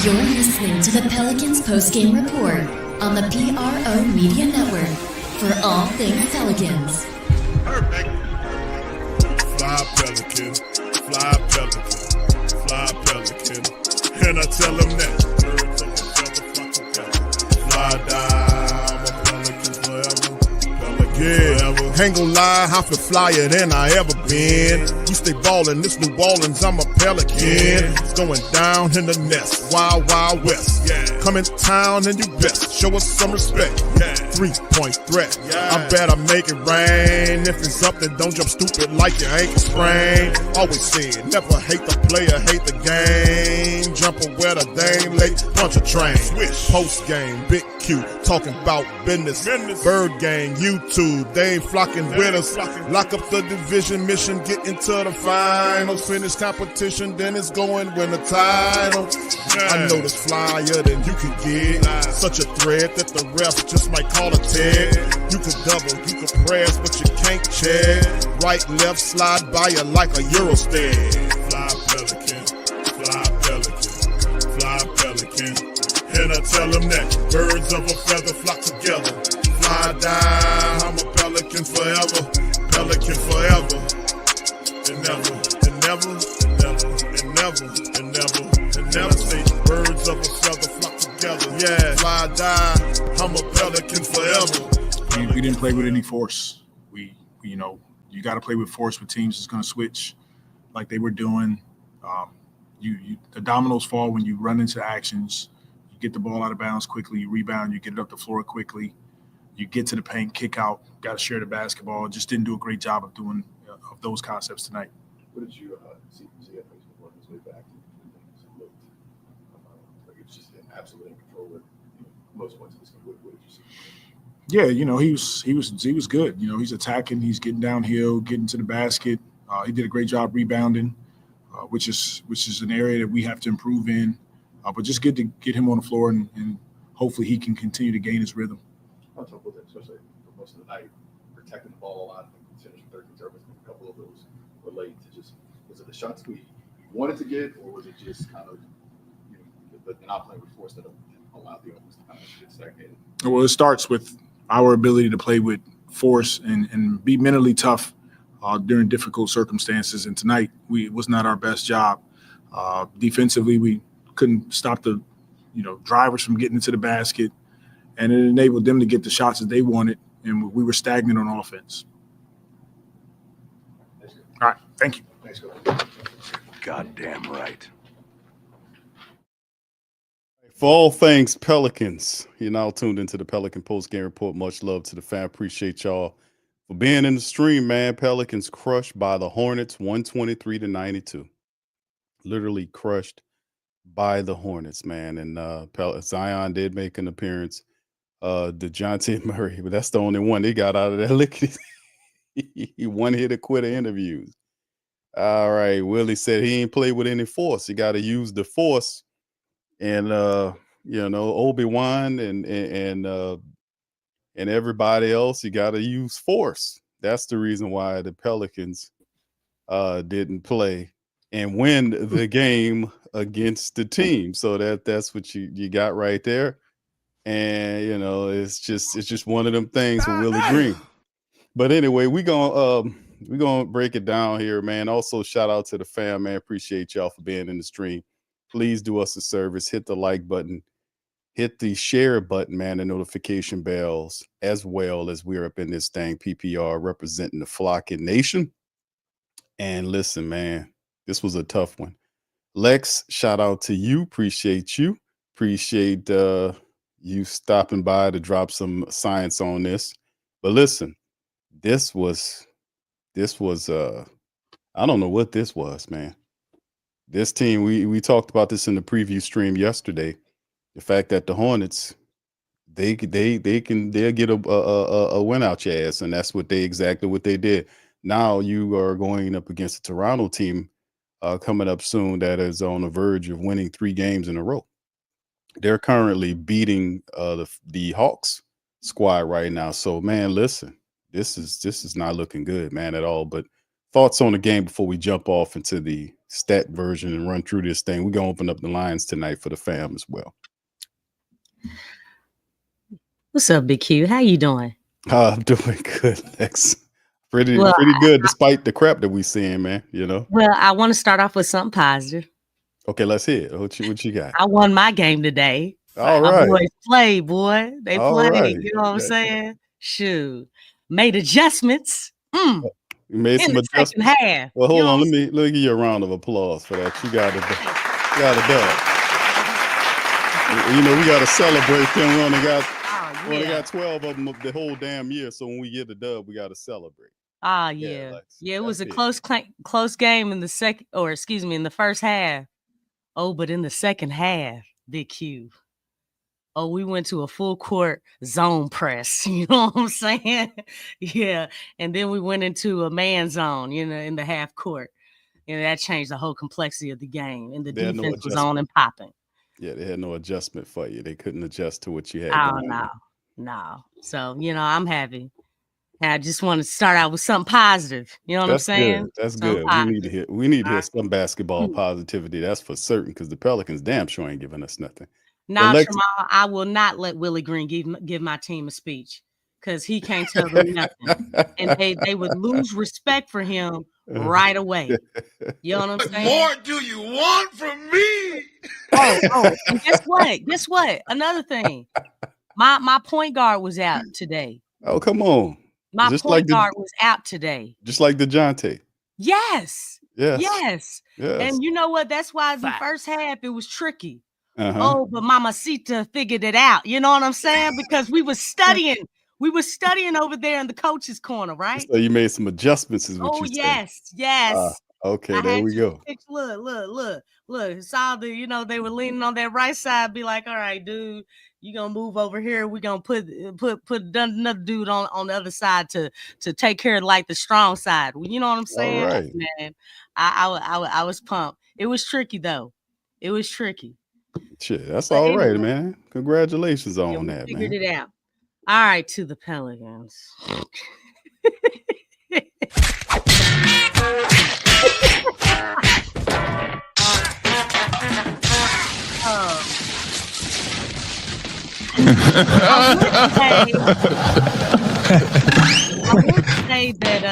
You're listening to the Pelicans postgame report on the PRO Media Network for all things Pelicans. Perfect. Fly Pelican, fly Pelican, fly Pelican. And I tell them that birds of a feather flock together. Fly down, I'm a Pelican forever. Pelican forever. Ain't gon' lie, I feel flyer than I ever been. We stay ballin', this New Orleans, I'm a Pelican. It's going down in the nest, wild, wild west. Come in town and you best show us some respect. 3-point threat, I better make it rain. If it's up, then don't jump stupid like your ankle sprain. Always said, never hate the player, hate the game. Jumper where the dame late, punch a train. Post game, Big Q, talking about business. Bird gang, YouTube, they ain't flocking with us. Lock up the division mission, get into the finals. Finish competition, then it's going win the title. I know this flyer than you can get. Such a threat that the refs just might call a tag. You could double, you could press, but you can't check. Right, left, slide by you like a Eurostep. Fly Pelican, fly Pelican, fly Pelican. And I tell them that birds of a feather flock together. Fly down, I'm a Pelican forever. Pelican forever. And never, and never, and never, and never, and never, and never. Say birds of a feather flock together. Yeah, fly down, I'm a Pelican forever. We didn't play with any force. We you got to play with force with teams that's going to switch like they were doing. The dominoes fall when you run into actions. You get the ball out of bounds quickly, you rebound, you get it up the floor quickly, you get to the paint, kick out, got to share the basketball. Just didn't do a great job of doing of those concepts tonight. What did you see before his way back? Things looked like it was just absolutely in control with most points of this game. What did you see? Yeah, he was good. He's attacking, he's getting downhill, getting to the basket. He did a great job rebounding, which is an area that we have to improve in. But just good to get him on the floor and hopefully he can continue to gain his rhythm. On top of that, especially for most of the night, protecting the ball a lot, finishing 13 turnovers, a couple of those were late to just. Was it the shots we wanted to get, or was it just kind of the not playing with force that allowed the offense to kind of get stagnated? Well, it starts with our ability to play with force and be mentally tough during difficult circumstances. And tonight, it was not our best job. Defensively, we couldn't stop the drivers from getting into the basket, and it enabled them to get the shots that they wanted, and we were stagnant on offense. All right, thank you. Thanks, Coach. Goddamn right. For all things Pelicans, you're now tuned into the Pelican Post-Game Report. Much love to the fan. Appreciate y'all for being in the stream, man. Pelicans crushed by the Hornets, 123-92. Literally crushed by the Hornets, man. And Zion did make an appearance. DeJounte Murray, but that's the only one they got out of that liquid. He one-hitter quitter interviews. All right, Willie said he ain't play with any force. You got to use the force. And Obi-Wan and everybody else, you got to use force. That's the reason why the Pelicans didn't play and win the game against the team. So that's what you got right there. And it's just one of them things with Willie Green. But anyway, we're gonna break it down here, man. Also, shout out to the fam, man. Appreciate y'all for being in the stream. Please do us a service. Hit the like button. Hit the share button, man, and notification bells, as well as we're up in this thing, PPR, representing the Flocking Nation. And listen, man, this was a tough one. Lex, shout out to you. Appreciate you. Appreciate you stopping by to drop some science on this. But listen, this was I don't know what this was, man. This team, we talked about this in the preview stream yesterday. The fact that the Hornets, they'll get a win out your ass, and that's exactly what they did. Now you are going up against a Toronto team coming up soon that is on the verge of winning 3 games in a row. They're currently beating the Hawks squad right now. So, man, listen, this is not looking good, man, at all. But thoughts on the game before we jump off into the stat version and run through this thing. We're gonna open up the lines tonight for the fam as well. What's up, Big Q? How you doing? I'm doing good, Lex. Pretty Well, good, despite the crap that we seeing, man. Well, I want to start off with something positive. Okay, let's hear it. What you got? I won my game today. All My right. boys played, boy. They All played. right. You know what I'm Yeah. saying? Shoot. Made adjustments. You made In some the second adjustments. half. Well, hold You know on. what Let me give you a round of applause for that. You got a dub. We got to celebrate them. We only got 12 of them the whole damn year. So when we get the dub, we got to celebrate. Oh, Yeah, yeah. Lex, Yeah, it was a that's close game in the in the first half. Oh, but in the second half, Big Q. Oh, we went to a full court zone press. You know what I'm saying? Yeah. And then we went into a man zone, in the half court. And that changed the whole complexity of the game. And the They had no defense was on and popping. Yeah, they had no adjustment for you. They couldn't adjust to what you had Oh, going on. no. So, I'm happy. And I just want to start out with something positive. You know what I'm saying? Good. That's Something good. We need to hear Alright. some basketball positivity. That's for certain, because the Pelicans damn sure ain't giving us nothing. Now, Lex- Jamal, I will not let Willie Green give my team a speech because he can't tell them nothing. And they would lose respect for him right away. You know what I'm saying? What more do you want from me? Oh, and guess what? Guess what? Another thing. My point guard was out today. Oh, come on. My Just point like guard was out today. Just like DeJounte. Yes. Yes. And you know what? That's why the first half it was tricky. Uh-huh. Oh, but Mamacita figured it out. You know what I'm saying? Because we were studying. We were studying over there in the coach's corner, right? So you made some adjustments, is what Oh, you said. yes. Okay, there we go. Look. Saw they were leaning on that right side. Be like, all right, dude, you gonna move over here. We're gonna put another dude on the other side to take care of like the strong side. You know what I'm saying? All right. Man, I was pumped. It was tricky though. It was tricky. Shit, that's But all right, anyway, man. Congratulations on we that, figured man. it out. All right, to the Pelicans. I would say that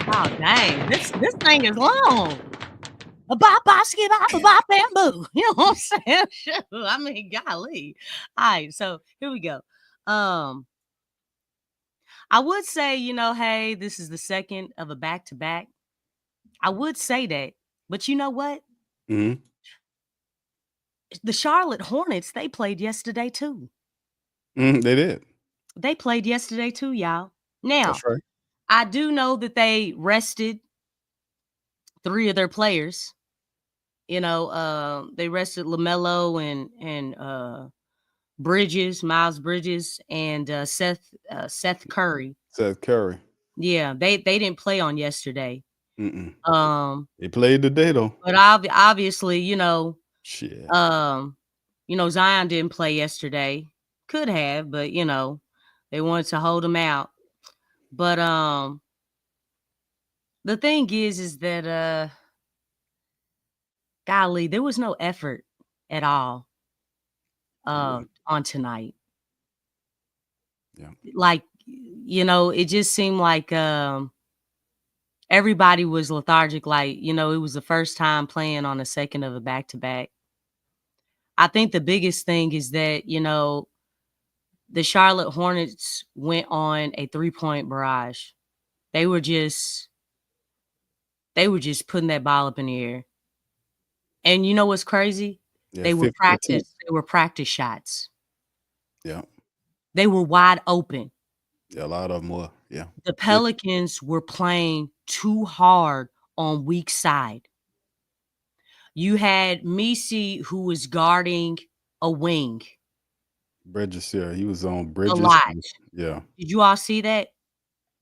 oh dang, this thing is long. A bop, skip, bop, bamboo. You know what I'm saying? Shoot, I mean, golly. All right, so here we go. I would say, hey, this is the second of a back-to-back. I would say that, but you know what? Mm-hmm. The Charlotte Hornets, they played yesterday too. They did. They played yesterday too, y'all. Now, That's right. I do know that they rested 3 of their players. They rested LaMelo and Miles Bridges, and Seth Curry. Seth Curry. Yeah, they didn't play on yesterday. Mm-mm. They played today though. But obviously, shit. Zion didn't play yesterday. Could have, but they wanted to hold him out. But the thing is that golly, there was no effort at all on tonight. Yeah. Like, it just seemed like everybody was lethargic. Like, it was the first time playing on the second of a back-to-back. I think the biggest thing is that, the Charlotte Hornets went on a 3-point barrage. They were just putting that ball up in the air. And you know what's crazy? Yeah, they were practice shots. Yeah. They were wide open. Yeah, a lot of them were. Yeah. The Pelicans were playing too hard on weak side. You had Messi, who was guarding a wing. Bridges, yeah. He was on Bridges. A lot. Yeah. Did you all see that?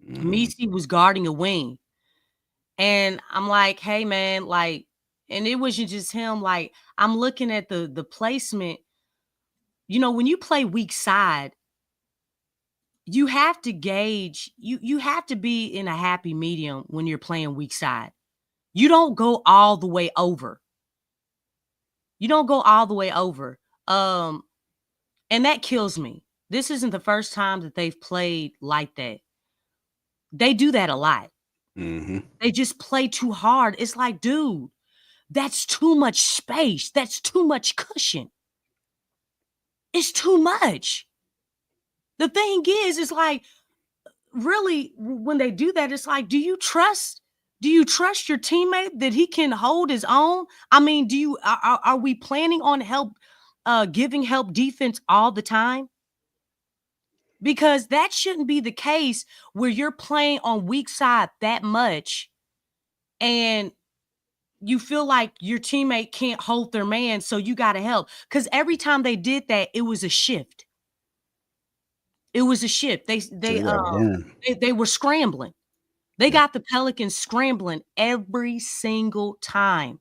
Mm-hmm. Messi was guarding a wing. And I'm like, hey, man, like, and it wasn't just him. Like, I'm looking at the placement. When you play weak side, you have to gauge, you have to be in a happy medium when you're playing weak side. You don't go all the way over. You don't go all the way over. And that kills me. This isn't the first time that they've played like that. They do that a lot. Mm-hmm. They just play too hard. It's like, dude, that's too much space. That's too much cushion. It's too much. The thing is, it's like, really, when they do that, it's like, do you trust your teammate that he can hold his own? I mean, are we planning on giving help defense all the time? Because that shouldn't be the case where you're playing on weak side that much and you feel like your teammate can't hold their man, so you got to help. Because every time they did that, it was a shift. It was a shift. They were scrambling. They got the Pelicans scrambling every single time.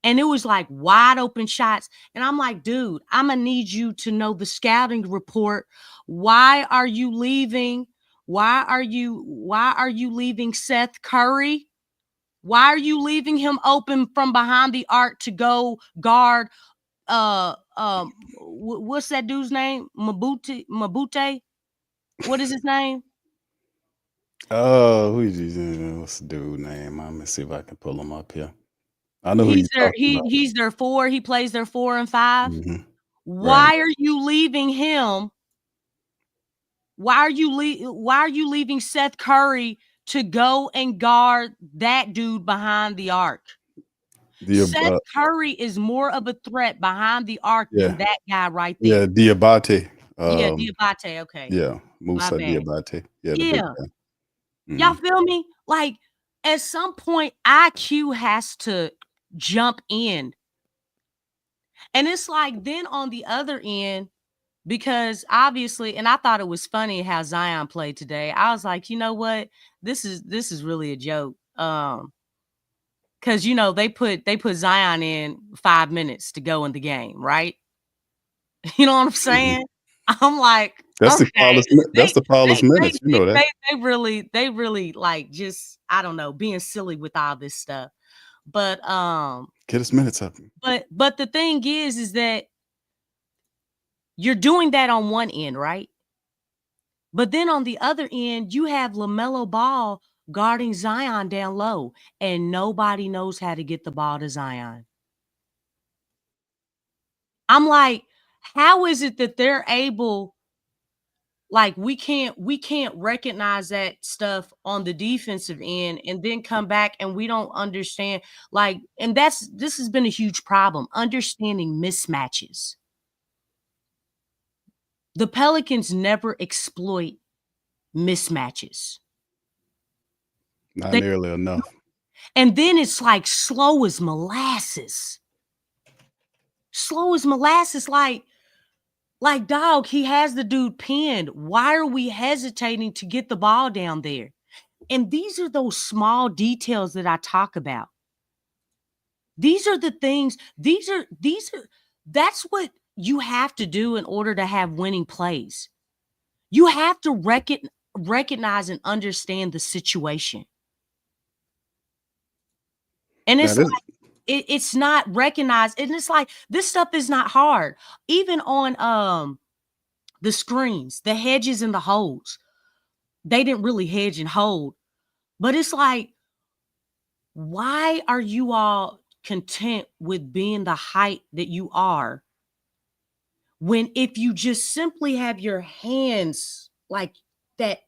And it was like wide open shots. And I'm like, dude, I'm going to need you to know the scouting report. Why are you leaving? Why are you leaving Seth Curry? Why are you leaving him open from behind the arc to go guard? What's that dude's name? Mabute? What is his name? What's the dude name? I'm gonna see if I can pull him up here. I know He's who you're talking about. he's their 4. He plays their 4 and 5. Mhm. Why are you leaving him? Why are you leaving Seth Curry to go and guard that dude behind the arc? Seth Curry is more of a threat behind the arc than that guy right there. Yeah, Diabate. Diabate. Okay. Yeah, Musa Diabate. Yeah, the big guy. Y'all feel me? Like, at some point, IQ has to jump in. And it's like, then on the other end, because obviously, and I thought it was funny how Zion played today. I was like, you know what? This is really a joke. Because they put Zion in 5 minutes to go in the game, right? You know what I'm saying? I'm like, that's okay. the Paulus minutes. You know that. They really like, just, I don't know, being silly with all this stuff. But get his minutes up. But the thing is that you're doing that on one end, right? But then on the other end, you have LaMelo Ball guarding Zion down low, and nobody knows how to get the ball to Zion. I'm like, how is it that they're able, like, we can't recognize that stuff on the defensive end and then come back and we don't understand, like, and this has been a huge problem, understanding mismatches. The Pelicans never exploit mismatches. Not nearly enough. And then it's like slow as molasses. Slow as molasses, like, dog, he has the dude pinned. Why are we hesitating to get the ball down there? And these are those small details that I talk about. These are the things, that's what you have to do in order to have winning plays. You have to recognize and understand the situation. And it's it's not recognized. And it's like, this stuff is not hard. Even on the screens, the hedges and the holds, they didn't really hedge and hold. But it's like, why are you all content with being the height that you are, when if you just simply have your hands like that,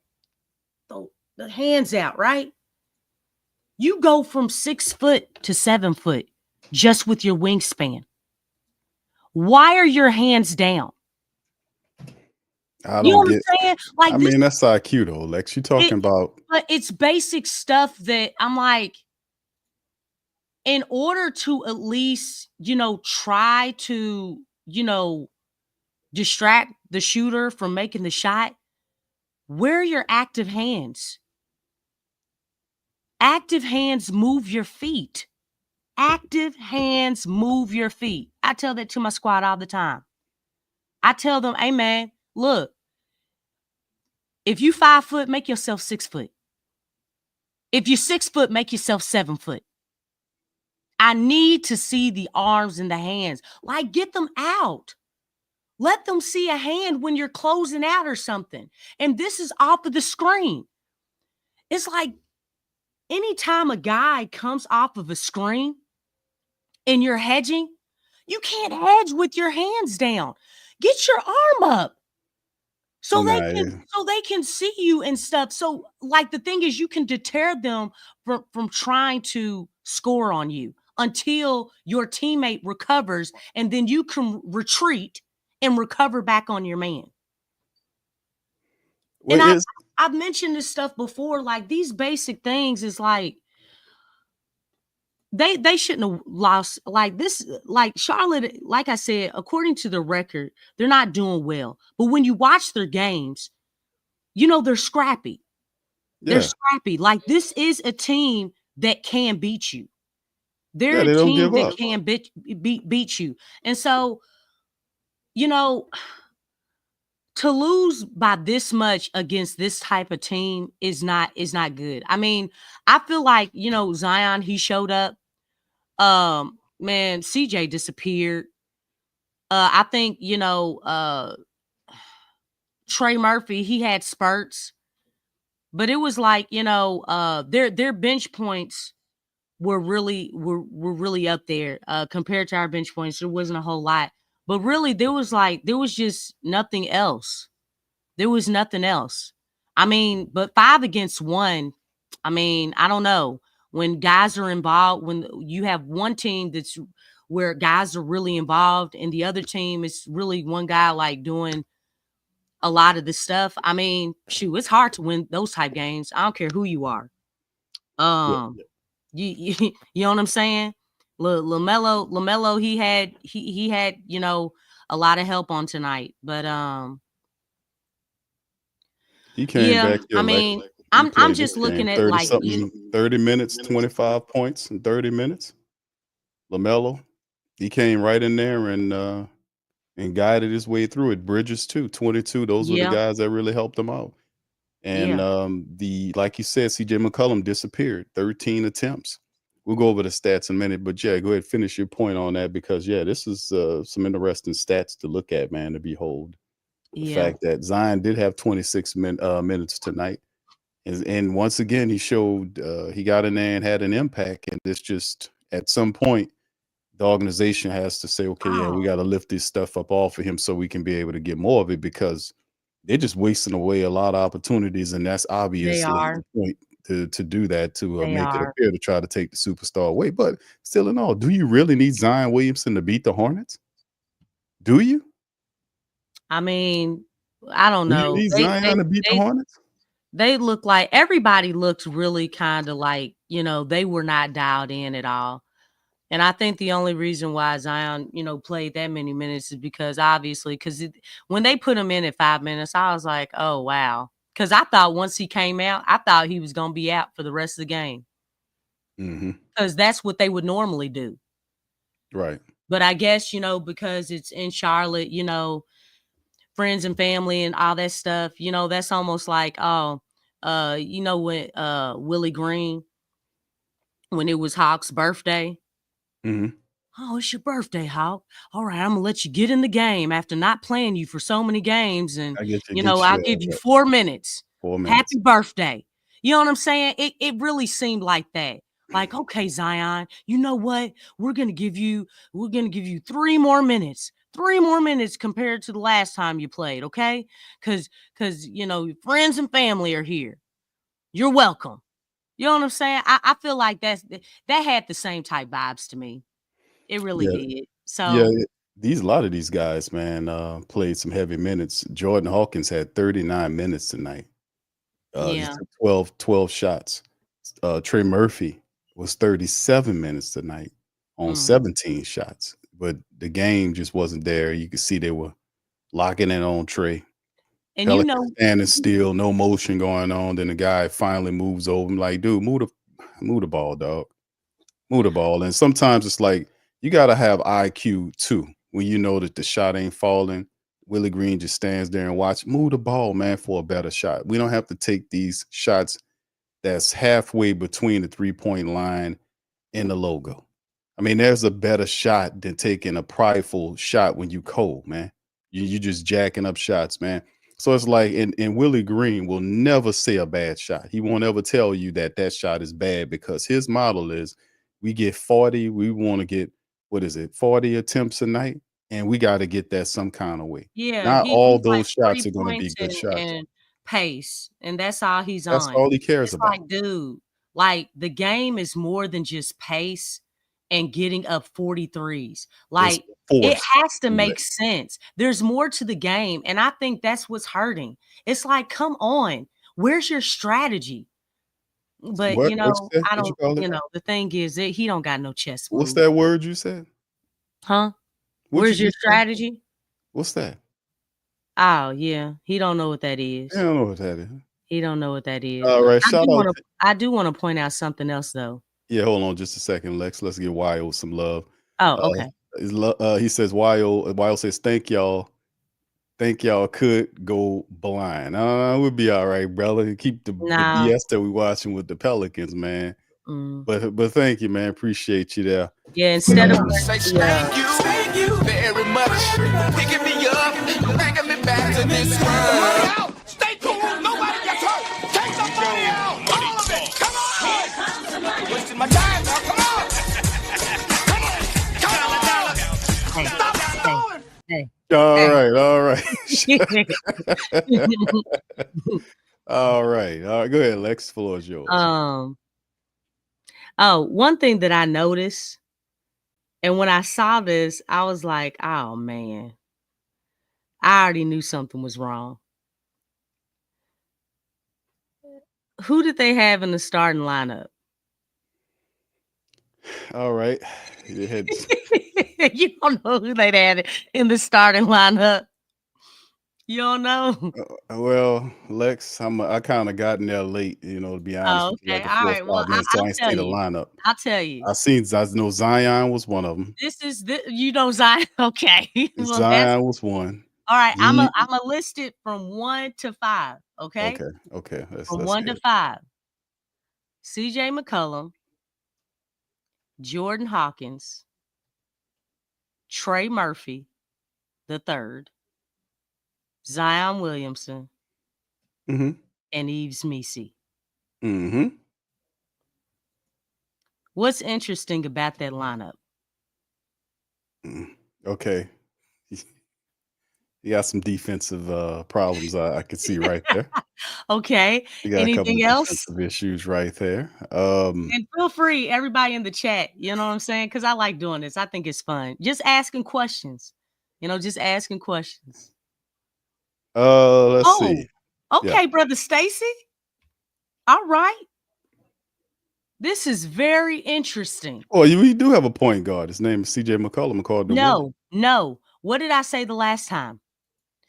the hands out, right? You go from 6 foot to 7 foot just with your wingspan. Why are your hands down? I don't know what I'm saying? Like, I mean, that's IQ though, Lex. You talking about, but it's basic stuff that I'm like, in order to at least, try to, distract the shooter from making the shot, where are your active hands? Active hands move your feet. Active hands move your feet. I tell that to my squad all the time. I tell them, hey man, look, If you 5 foot, make yourself 6 foot. If you're 6 foot, make yourself 7 foot. I need to see the arms and the hands. Like, get them out. Let them see a hand when you're closing out or something. And this is off of the screen. It's like anytime a guy comes off of a screen and you're hedging, you can't hedge with your hands down. Get your arm up. So they can see you and stuff. So, like, the thing is, you can deter them from trying to score on you until your teammate recovers, and then you can retreat and recover back on your man. Well, And I've mentioned this stuff before. Like, these basic things is like they shouldn't have lost like this. Like, Charlotte, like I said, according to the record, they're not doing well. But when you watch their games, you know, they're scrappy. They're scrappy. Like, this is a team that can beat you. They're a team that can beat you. And so, you know, to lose by this much against this type of team is not good. I mean, I feel like, you know, Zion, he showed up. Man, CJ disappeared. I think, you know, Trey Murphy, he had spurts, but it was like, you know, their bench points were really up there. Compared to our bench points, there wasn't a whole lot. But really, there was just nothing else. There was nothing else. I mean, but 5 against 1, I mean, I don't know. When guys are involved, when you have one team that's where guys are really involved and the other team is really one guy like doing a lot of the stuff. I mean, shoot, it's hard to win those type games. I don't care who you are. You know what I'm saying? LaMelo, he had, you know, a lot of help on tonight, but he came back. I mean, I'm just looking at 30 like 30 minutes, 25 points in 30 minutes. LaMelo, he came right in there and guided his way through it. Bridges too, 22. Those were the guys that really helped him out. And like you said, CJ McCollum disappeared. 13 attempts. We'll go over the stats in a minute, but yeah, go ahead, finish your point on that, because this is some interesting stats to look at, man, to behold. The fact that Zion did have 26 minutes tonight. And once again, he showed he got in there and had an impact. And it's just, at some point, the organization has to say, okay, we got to lift this stuff up off of him so we can be able to get more of it, because they're just wasting away a lot of opportunities. And that's obviously the point to do that, to make it appear to try to take the superstar away. But still in all, do you really need Zion Williamson to beat the Hornets? Do you? I mean, I don't know. Do you need Zion to beat the Hornets? They look like everybody looked really kind of like, you know, they were not dialed in at all. And I think the only reason why Zion, you know, played that many minutes is because when they put him in at 5 minutes, I was like, oh, wow. Because I thought once he came out, I thought he was going to be out for the rest of the game. Because that's what they would normally do. Right. But I guess, you know, because it's in Charlotte, you know, friends and family and all that stuff, you know, that's almost like, you know, when Willie Green, when it was Hawk's birthday. Oh, it's your birthday, Hawk. All right, I'm gonna let you get in the game after not playing you for so many games, and I'll give you 4 minutes. 4 minutes. Happy birthday. You know what I'm saying? It really seemed like that. Like, okay, Zion, you know what? We're gonna give you 3 more minutes. 3 more minutes compared to the last time you played, okay? Because you know, your friends and family are here. You're welcome. You know what I'm saying? I feel like that had the same type vibes to me. It really did. So a lot of these guys, man, played some heavy minutes. Jordan Hawkins had 39 minutes tonight. He took 12 shots. Trey Murphy was 37 minutes tonight on 17 shots. But the game just wasn't there. You could see they were locking in on Trey. And Pelicans, you know, standing still, no motion going on. Then the guy finally moves over. I'm like, dude, move the ball, dog. Move the ball. And sometimes it's like you gotta have IQ too. When you know that the shot ain't falling, Willie Green just stands there and watch. Move the ball, man, for a better shot. We don't have to take these shots that's halfway between the 3-point line and the logo. I mean, there's a better shot than taking a prideful shot when you cold, man. You just jacking up shots, man. So it's like, and Willie Green will never say a bad shot. He won't ever tell you that that shot is bad, because his model is we get 40. We want to get, 40 attempts a night, and we got to get that some kind of way. Yeah, Not all he's like those 3 shots are going to be points good shots. and pace, and that's all he's That's on. all he cares It's about. like, dude, like the game is more than just pace and getting up 43s. Like it force. has to make sense. There's more to the game, and I think that's what's hurting. It's like, come on, where's your strategy? But What? you What'd know, you say? I What'd you don't. call You it? know, the thing is that he don't got no chess What's moves. that word you said? Huh? What'd Where's you your just say? strategy? What's that? Oh yeah, he don't know what that is. I don't know what that is. He don't know what that is. All right, shout out. I do want to point out something else though. Yeah, hold on just a second, Lex. Let's give Wyo some love. Oh, okay. He says Wyo says thank y'all. Think y'all could go blind. We'll be all right, brother. Keep the BS that we watching with the Pelicans, man. But thank you, man. Appreciate you there. Yeah, instead of thank you very much for picking me up, bringing me back to this world. Stay cool, nobody gets hurt. Take the money out, all of it. Come on, wasting my time now. Come on, come on. Stop stalling. Hey. All right. All right. Go ahead, Lex. The floor is yours. One thing that I noticed, and when I saw this, I was like, oh man, I already knew something was wrong. Who did they have in the starting lineup? All right. You don't know who they had in the starting lineup. You don't know. Well, Lex, I kind of got in there late, to be honest. Oh, okay. Like all right. Well, so I ain't see the lineup. I'll tell you. I know Zion was one of them. Zion. Okay. Well, Zion was one. All right. I'm a list it from 1 to 5. Okay. Okay. From 1 to 5. CJ McCollum, Jordan Hawkins, Trey Murphy, the third, Zion Williamson, and Yves Missi. What's interesting about that lineup? Okay. You got some defensive problems I can see right there. Okay. You got anything a couple else? Defensive issues right there. And feel free, everybody in the chat. You know what I'm saying? Because I like doing this. I think it's fun. Just asking questions. Just asking questions. Let's see. Okay, Yeah. Brother Stacy. All right. This is very interesting. Oh, we do have a point guard. His name is CJ McCollum. No. What did I say the last time?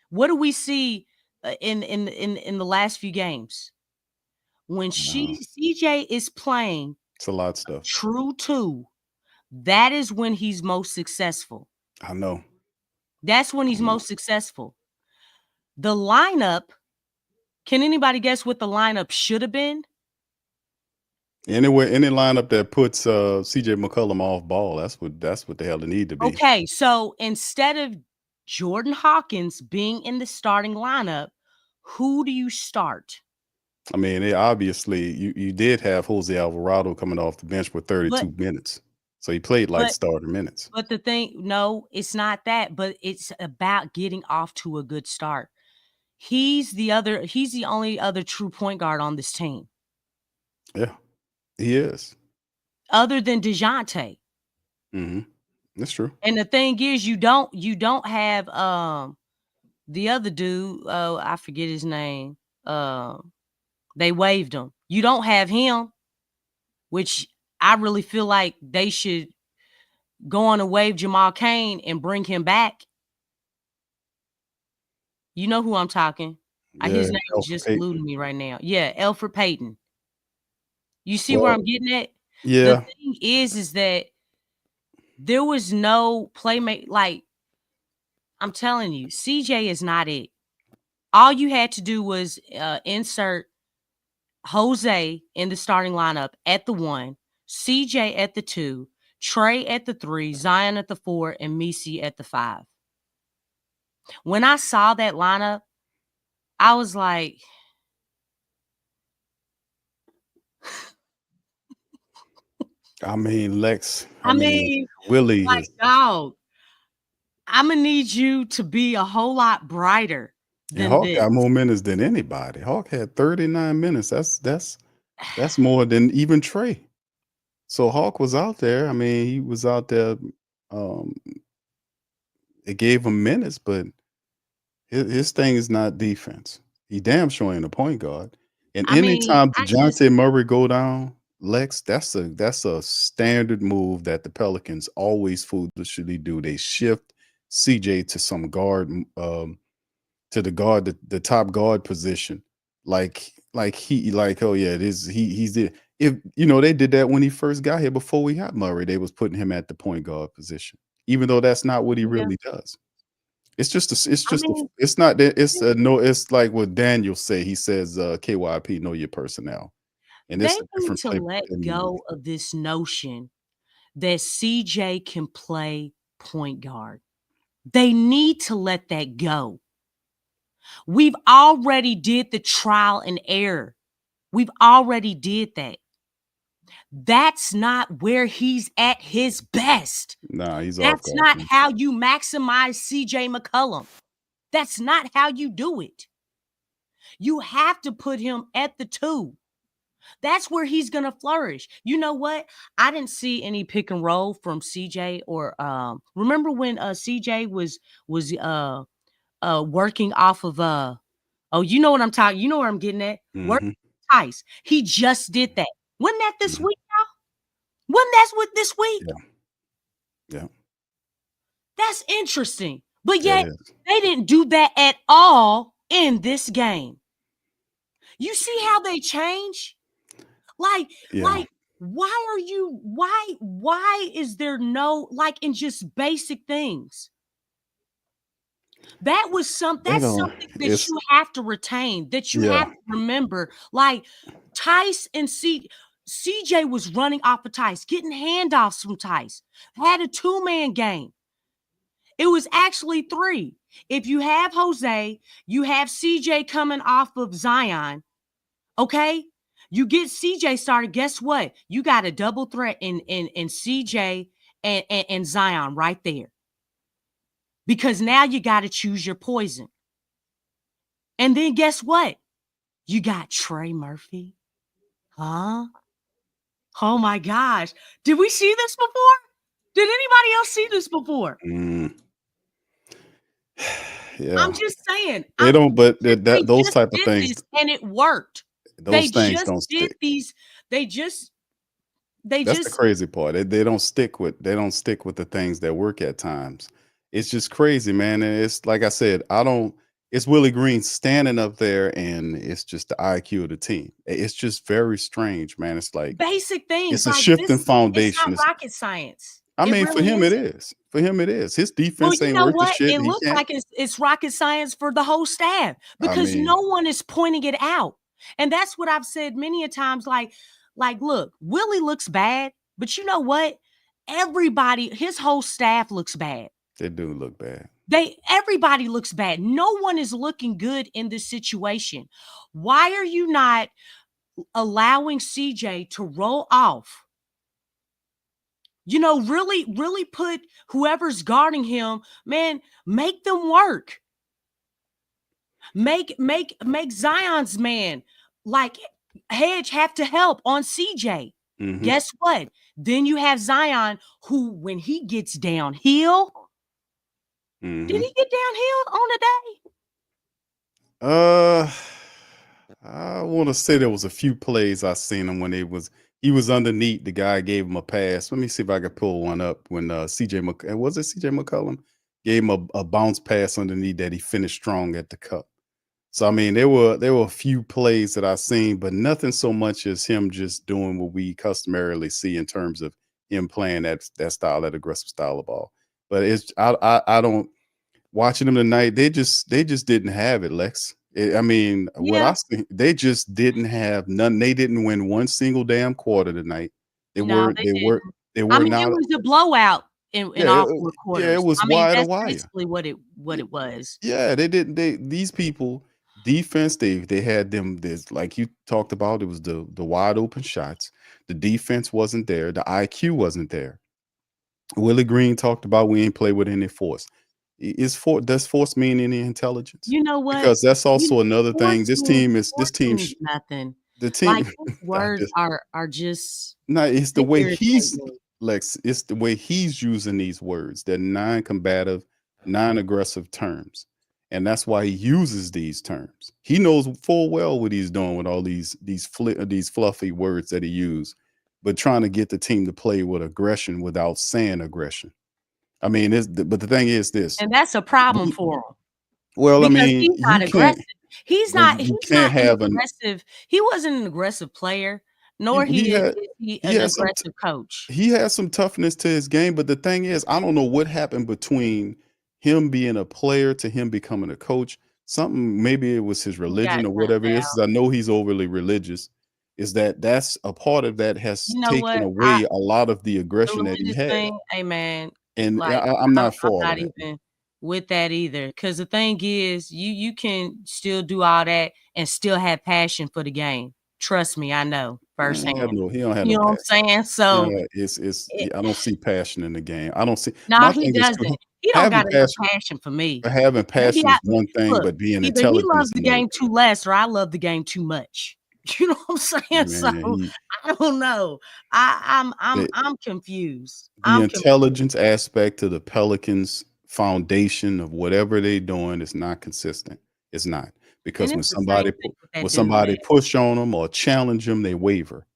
What do we see in the last few games? When CJ is playing, it's a lot of stuff. True 2, that is when he's most successful. I know. That's when he's most successful. The lineup, can anybody guess what the lineup should have been? Any lineup that puts CJ McCollum off ball, that's what the hell it need to be. Okay, so instead of Jordan Hawkins being in the starting lineup, who do you start? I mean, obviously you did have Jose Alvarado coming off the bench for 32 minutes. So he played like starter minutes. But the thing, no, it's not that, but it's about getting off to a good start. He's the only other true point guard on this team. Yeah, he is. Other than DeJounte. That's true. And the thing is, you don't have the other dude, I forget his name. They waived him. You don't have him, which I really feel like they should go on and waive Jamal Cain and bring him back. You know who I'm talking. Yeah, his name is just eluding me right now. Yeah, Elfrid Payton. You see where I'm getting at? Yeah. The thing is that there was no playmate. Like, I'm telling you, CJ is not it. All you had to do was insert Jose in the starting lineup at the 1, CJ at the 2, Trey at the 3, Zion at the 4, and Messi at the 5. When I saw that lineup, I was like, I mean, Lex. I mean, Willie like, is. dog, I'm gonna need you to be a whole lot brighter And than Hawk this. got more minutes than anybody. Hawk had 39 minutes. That's more than even Trey. So Hawk was out there. I mean, he was out there. It gave him minutes, but his thing is not defense. He damn sure ain't a point guard. And I mean, anytime I just DeJounte Murray go down, Lex, that's a standard move that the Pelicans always foolishly do. They shift CJ to some guard, to the guard, the top guard position. Like oh yeah, it is he's the if they did that when he first got here before we had Murray, they was putting him at the point guard position, even though that's not what he yeah. really does. It's just I mean, it's not that it's no, it's like what Daniel say. He says, KYP, know your personnel. And they it's a need different to playbook let than go of this notion that CJ can play point guard. They need to let that go. We've already did the trial and error. We've already did that. That's not where he's at his best. Nah, he's off That's guard. not how you maximize CJ McCollum. That's not how you do it. You have to put him at the 2. That's where he's going to flourish. You know what? I didn't see any pick and roll from CJ or remember when CJ was working off of you know what I'm talking, you know where I'm getting at? Working Tice. He just did that. Wasn't that this week, y'all? Wasn't that what this week? Yeah. That's interesting. But Yeah, yet it is. they didn't do that at all in this game. You see how they change? Like why is there no, like, in just basic things? That's something that you have to retain, that you have to remember. Like Tice and CJ was running off of Tice, getting handoffs from Tice, had a 2-man game. It was actually 3. If you have Jose, you have CJ coming off of Zion, okay? You get CJ started, guess what? You got a double threat in CJ and Zion right there. Because now you got to choose your poison. And then guess what? You got Trey Murphy. Huh? Oh my gosh. Did we see this before? Did anybody else see this before? Yeah. I'm just saying. They don't, but They those just type of did things, this and it worked. those things just don't did stick. these. That's the crazy part. They don't stick with the things that work at times. It's just crazy, man. And it's like I said, it's Willie Green standing up there and it's just the IQ of the team. It's just very strange, man. It's like basic things. it's a like shifting this, foundation. It's not rocket science. I mean, for really him, isn't. it is. For him, it is. His Well, defense you ain't know worth the what? shit. It He looks can't. like it's rocket science for the whole staff because mean- no one is pointing it out. And that's what I've said many a times. Like, look, Willie looks bad, but you know what? Everybody, his whole staff looks bad. They do look bad. Everybody looks bad. No one is looking good in this situation. Why are you not allowing CJ to roll off? Really, really put whoever's guarding him, man, make them work. Make Zion's man, like, Hedge, have to help on CJ. Guess what? Then you have Zion, who, when he gets downhill, did he get downhill on the day? I want to say there was a few plays I seen him when he was underneath. The guy gave him a pass. Let me see if I can pull one up. When CJ McCollum gave him a bounce pass underneath that he finished strong at the cup. So I mean, there were a few plays that I seen, but nothing so much as him just doing what we customarily see in terms of him playing that style, that aggressive style of ball. But I don't. watching them tonight, they just didn't have it, Lex. I mean, what Yeah. I see, they just didn't have none. They didn't win one single damn quarter tonight. They No, weren't. they They didn't. were. They I were mean, it not. was a blowout in Yeah, all 4 yeah. It quarters. was I mean, wire to that's wire. basically what it was. Yeah, they didn't. These people defense. They had them. This like you talked about. It was the wide open shots. The defense wasn't there. The IQ wasn't there. Willie Green talked about we ain't play with any force. Does force mean any intelligence? You know what? Because that's also another thing. Force means nothing. The team. Like, his words are just No, it's the they way irritate me. Lex. It's the way he's using these words. They're non-combative, non-aggressive terms, and that's why he uses these terms. He knows full well what he's doing with all these fluffy words that he used, but trying to get the team to play with aggression without saying aggression. I mean, but the thing is this. And that's a problem for him. Well, I Because mean, he's not aggressive. He's not an have aggressive. He wasn't an aggressive player, nor he is had he he an has some aggressive coach. he has some toughness to his game, but the thing is, I don't know what happened between him being a player to him becoming a coach. Something, maybe it was his He got religion or turned whatever it down. is. I know he's overly religious. Is that's a part of that has You know taken what? away a lot of the The aggression that he religious had. thing, hey man, And like I'm not for all not that. even with that either. Because the thing is, you can still do all that and still have passion for the game. Trust me, I know firsthand. He don't have You no know what I'm saying? So I don't see passion in the game. I don't see. no, My he thing is doesn't. He don't having got enough passion. passion for me. Having Maybe passion is one thing, look, but being either he intelligent loves is the another game too less, or I love the game too much. You know what I'm saying? So thing. I don't know. I'm confused. The intelligence aspect to the Pelicans foundation of whatever they're doing is not consistent. It's not, because And when it's the same thing with that dude, somebody man. push on them or challenge them, they waver.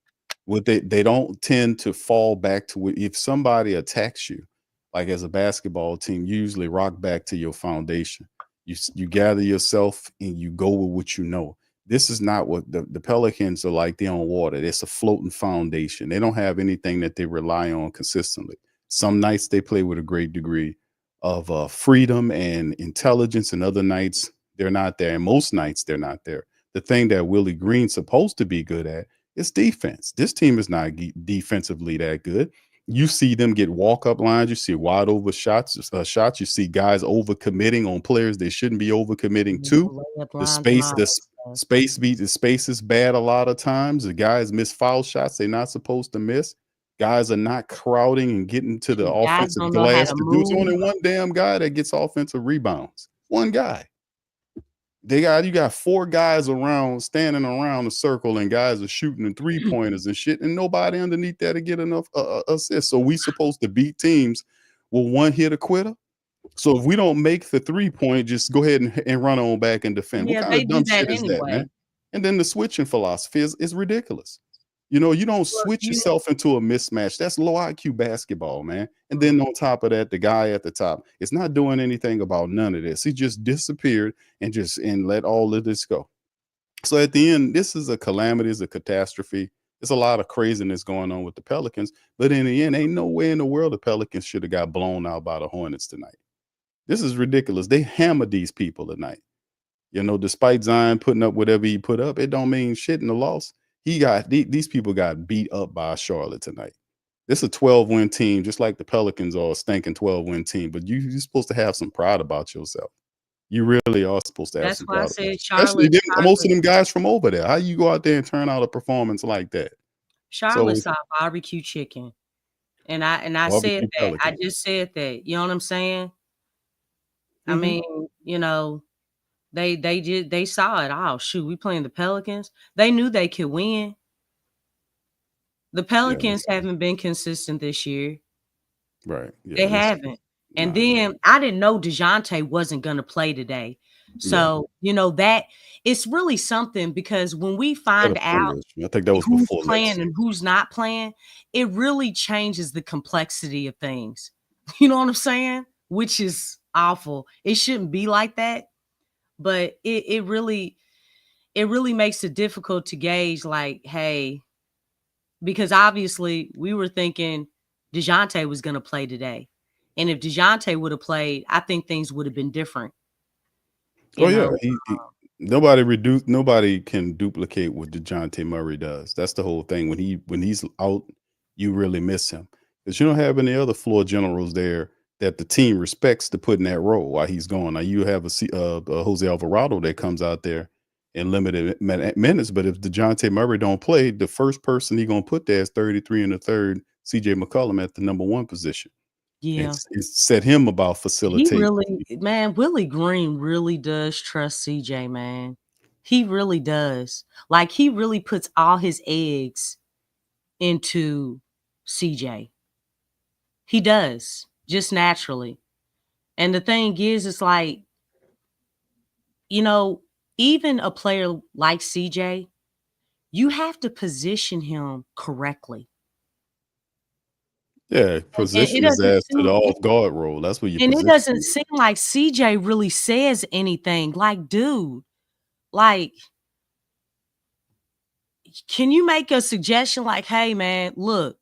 They don't tend to fall back to it. If somebody attacks you, like as a basketball team, you usually rock back to your foundation. You gather yourself and you go with what you know. This is not what the Pelicans are like. They're on water. It's a floating foundation. They don't have anything that they rely on consistently. Some nights they play with a great degree of freedom and intelligence, and other nights they're not there. And most nights they're not there. The thing that Willie Green's supposed to be good at is defense. This team is not defensively that good. You see them get walk-up lines. You see wide over shots. You see guys overcommitting on players they shouldn't be overcommitting to. The space is bad a lot of times. The guys miss foul shots they're not supposed to miss. Guys are not crowding and getting to the Guys offensive don't know how glass. to There's move. only one damn guy that gets offensive rebounds. One guy. You got 4 guys standing around the circle, and guys are shooting the 3-pointers and shit, and nobody underneath that to get enough assists. So we supposed to beat teams with one hit a quitter. So if we don't make the 3-point, just go ahead and run on back and defend. Yeah, What kind they of do dumb that shit is that, anyway. man? And then the switching philosophy is ridiculous. You know, you don't switch yourself into a mismatch. That's low IQ basketball, man. And then on top of that, the guy at the top is not doing anything about none of this. He just disappeared and let all of this go. So at the end, this is a calamity, it's a catastrophe. There's a lot of craziness going on with the Pelicans. But in the end, ain't no way in the world the Pelicans should have got blown out by the Hornets tonight. This is ridiculous. They hammered these people tonight. You know, despite Zion putting up whatever he put up, it don't mean shit in the loss. These people got beat up by Charlotte tonight. This is a 12-win team, just like the Pelicans are a stinking 12-win team. But you're supposed to have some pride about yourself. You really are supposed to have That's some why I pride. said Especially most of them guys from over there. How you go out there and turn out a performance like that? Charlotte saw barbecue chicken. And I said that. Pelicans. I just said that. You know what I'm saying? Mm-hmm. I mean, you know, they saw it. Oh shoot, we playing the Pelicans. They knew they could win. The Pelicans haven't been consistent this year. Right. Yeah, they haven't. And then I didn't know DeJounte wasn't going to play today. So, you know, that it's really something, because when we find out I think that was who's before playing Lexxah. and who's not playing, it really changes the complexity of things. You know what I'm saying? Which is awful. It shouldn't be like that, but it really makes it difficult to gauge, like, hey, because obviously we were thinking DeJounte was going to play today. And if DeJounte would have played, I think things would have been different. Oh yeah, nobody can duplicate what DeJounte Murray does. That's the whole thing. When he's out, you really miss him because you don't have any other floor generals there that the team respects to put in that role while he's gone. Now you have a Jose Alvarado that comes out there in limited minutes, but if DeJounte Murray don't play, the first person he gonna put there is 33 in the third, CJ McCollum at the number 1 position. Yeah. It's set him about He facilitating. really, man, Willie Green really does trust CJ, man. He really does. Like, he really puts all his eggs into CJ. He does, just naturally. And the thing is, it's like, you know, even a player like CJ, you have to position him correctly. Yeah, position his ass to the off guard role. That's where you And it position doesn't him. seem like CJ really says anything. Like, dude, like, can you make a suggestion like, hey, man, look,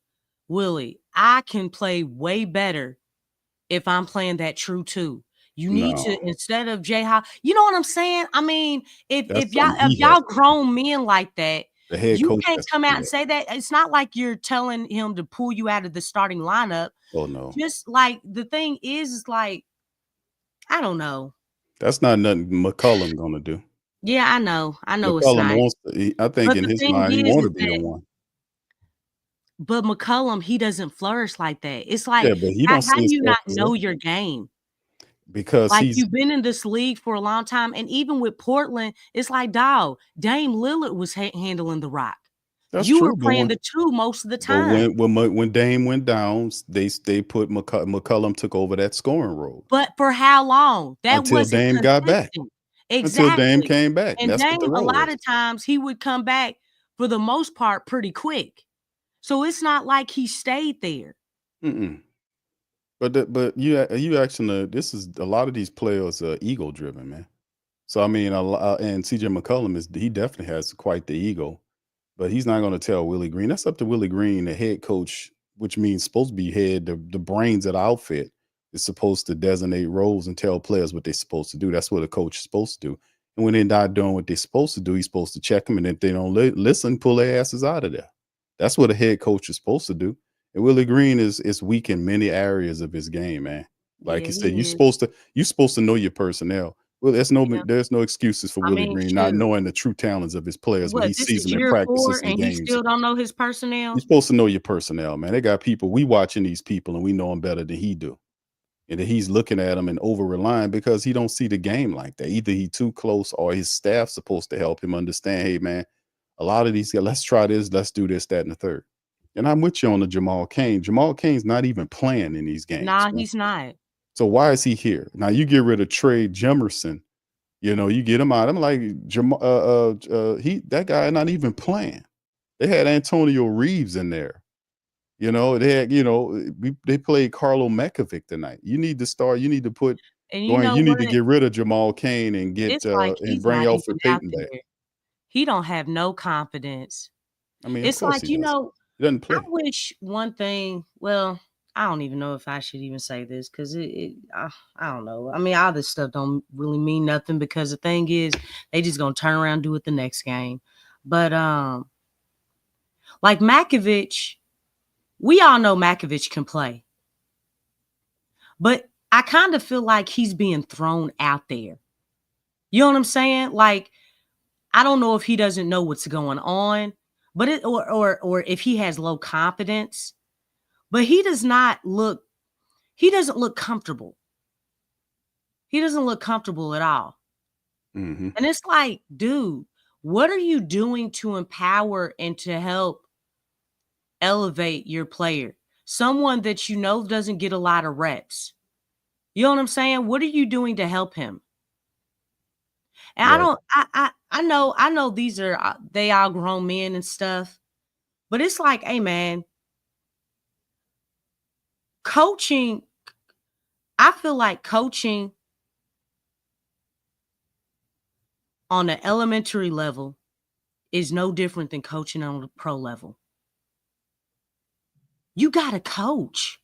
Willie, I can play way better if I'm playing that true 2. You need to, No, instead of J-Hop, you know what I'm saying? I mean, that's if something he has y'all to do. grown men like that, The head you coach can't has to come do out and that. say that. It's not like you're telling him to pull you out of the starting lineup. Oh no, Just like the thing is like, I don't know. that's not nothing McCollum gonna do. Yeah, I know. I know it's McCollum not. wants to. I think But in the his thing mind, he is want to be the that, one. but McCollum, he doesn't flourish like that. It's like, Yeah, but he how don't see do you himself not as know that your game? because Like, he's. you've been in this league for a long time, and even with Portland, it's like, dawg, Dame Lillard was handling the rock. That's You were true, but playing the 2 most of the but time. when Dame went down, they put McCollum took over that scoring role But for how long? That until wasn't Dame got back. consistent. Until Dame Exactly. came back, And that's what the Dame, a role lot was. of times, he would come back for the most part pretty quick. So it's not like he stayed there. Mm-mm. But you actually this is a lot of these players are ego driven, man. So I mean, and CJ McCollum he definitely has quite the ego, but he's not going to tell Willie Green. That's up to Willie Green, the head coach, which means supposed to be the brains of the outfit is supposed to designate roles and tell players what they're supposed to do. That's what a coach is supposed to do. And when they're not doing what they're supposed to do, he's supposed to check them, and if they don't listen, pull their asses out of there. That's what a head coach is supposed to do. And Willie Green is weak in many areas of his game, man. Like Yeah, you said, he is. you're supposed to know your personnel. Well, Yeah. there's no excuses for I Willie mean, Green not shoot. knowing the true talents of his players when he What, this sees is them in year 4 practices and and he games. still don't know his You're personnel? supposed to know your personnel, man. They got people we watching these people and we know them better than he do. And then he's looking at them and over relying because he don't see the game like that. Either he too close or his staff's supposed to help him understand, hey man, a lot of these guys, let's try this, let's do this, that, and the third. And I'm with you on the Jamal Cain. Jamal Cain's not even playing in these games, Nah, man. he's not. So why is he here? Now you get rid of Trey Jemerson, you get him out. I'm like, that guy not even playing. They had Antonio Reeves in there. They had, they played Carlo Mekovic tonight. You need to start, you need to put And you going, know you need what? to get rid of Jamal Cain and It's like and he's bring not even Alfred out Payton back. there. He don't have no confidence. I mean, of It's course like, he does. He doesn't I play. wish one thing, well, I don't even know if I should even say this because I don't know. I mean, all this stuff don't really mean nothing because the thing is, they just gonna turn around and do it the next game. But like Makovich, we all know Makovich can play, but I kind of feel like he's being thrown out there. You know what I'm saying? Like, I don't know if he doesn't know what's going on, but or if he has low confidence, but he doesn't look comfortable. He doesn't look comfortable at all. Mm-hmm. And it's like, dude, what are you doing to empower and to help elevate your player? Someone that you know doesn't get a lot of reps. You know what I'm saying? What are you doing to help him? And Right. I know these are they all grown men and stuff, but it's like, hey man, coaching, I feel like coaching on an elementary level is no different than coaching on the pro level. You got to coach.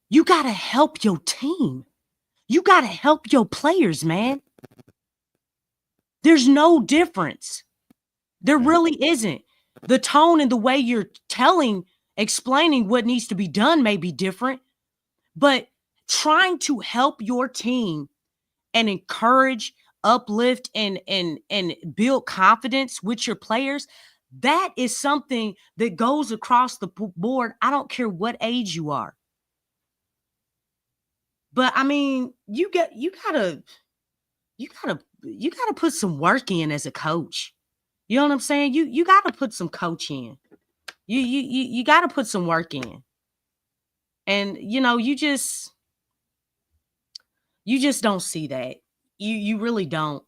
You got to help your team. You got to help your players, man. There's no difference. There really isn't. The tone and the way you're explaining what needs to be done may be different, but trying to help your team and encourage, uplift, and build confidence with your players, that is something that goes across the board. I don't care what age you are. But I mean, you gotta put some work in as a coach. You know what I'm saying? You gotta put some coach in. You gotta put some work in. And you just don't see that. You really don't.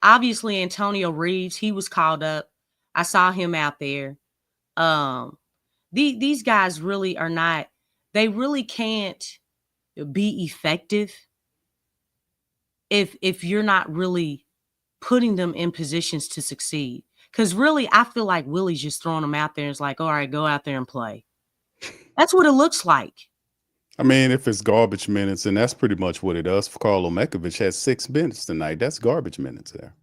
Obviously Antonio Reeves, he was called up. I saw him out there. These guys really are not, they really can't be effective if you're not really putting them in positions to succeed. Because really, I feel like Willie's just throwing them out there and it's like, all right, go out there and play. That's what it looks like. I mean, if it's garbage minutes, and that's pretty much what it does. For Karlo Mekovic had 6 minutes tonight. That's garbage minutes there.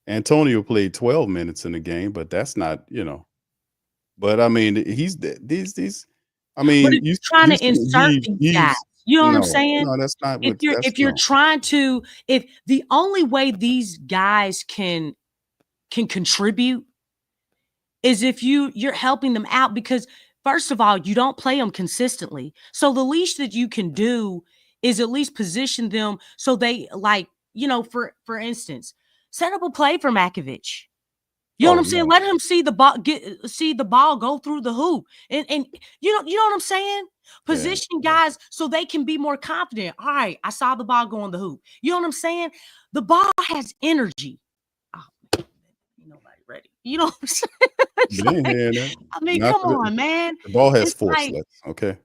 Antonio played 12 minutes in the game, but that's not, But I mean, he's these. I mean, but if you're trying to insert these guys, you know what I'm saying? No, that's not. If you're trying to, if the only way these guys can contribute is if you're helping them out, because first of all, you don't play them consistently. So the least that you can do is at least position them so they, like, for instance, set up a play for Makovic. You know what I'm saying? Let him see the ball go through the hoop. And you know what I'm saying? Position guys so they can be more confident. All right, I saw the ball go in the hoop. You know what I'm saying? The ball has energy. Oh, man, nobody ready. You know what I'm saying? I mean, come on, man. The ball has force, okay?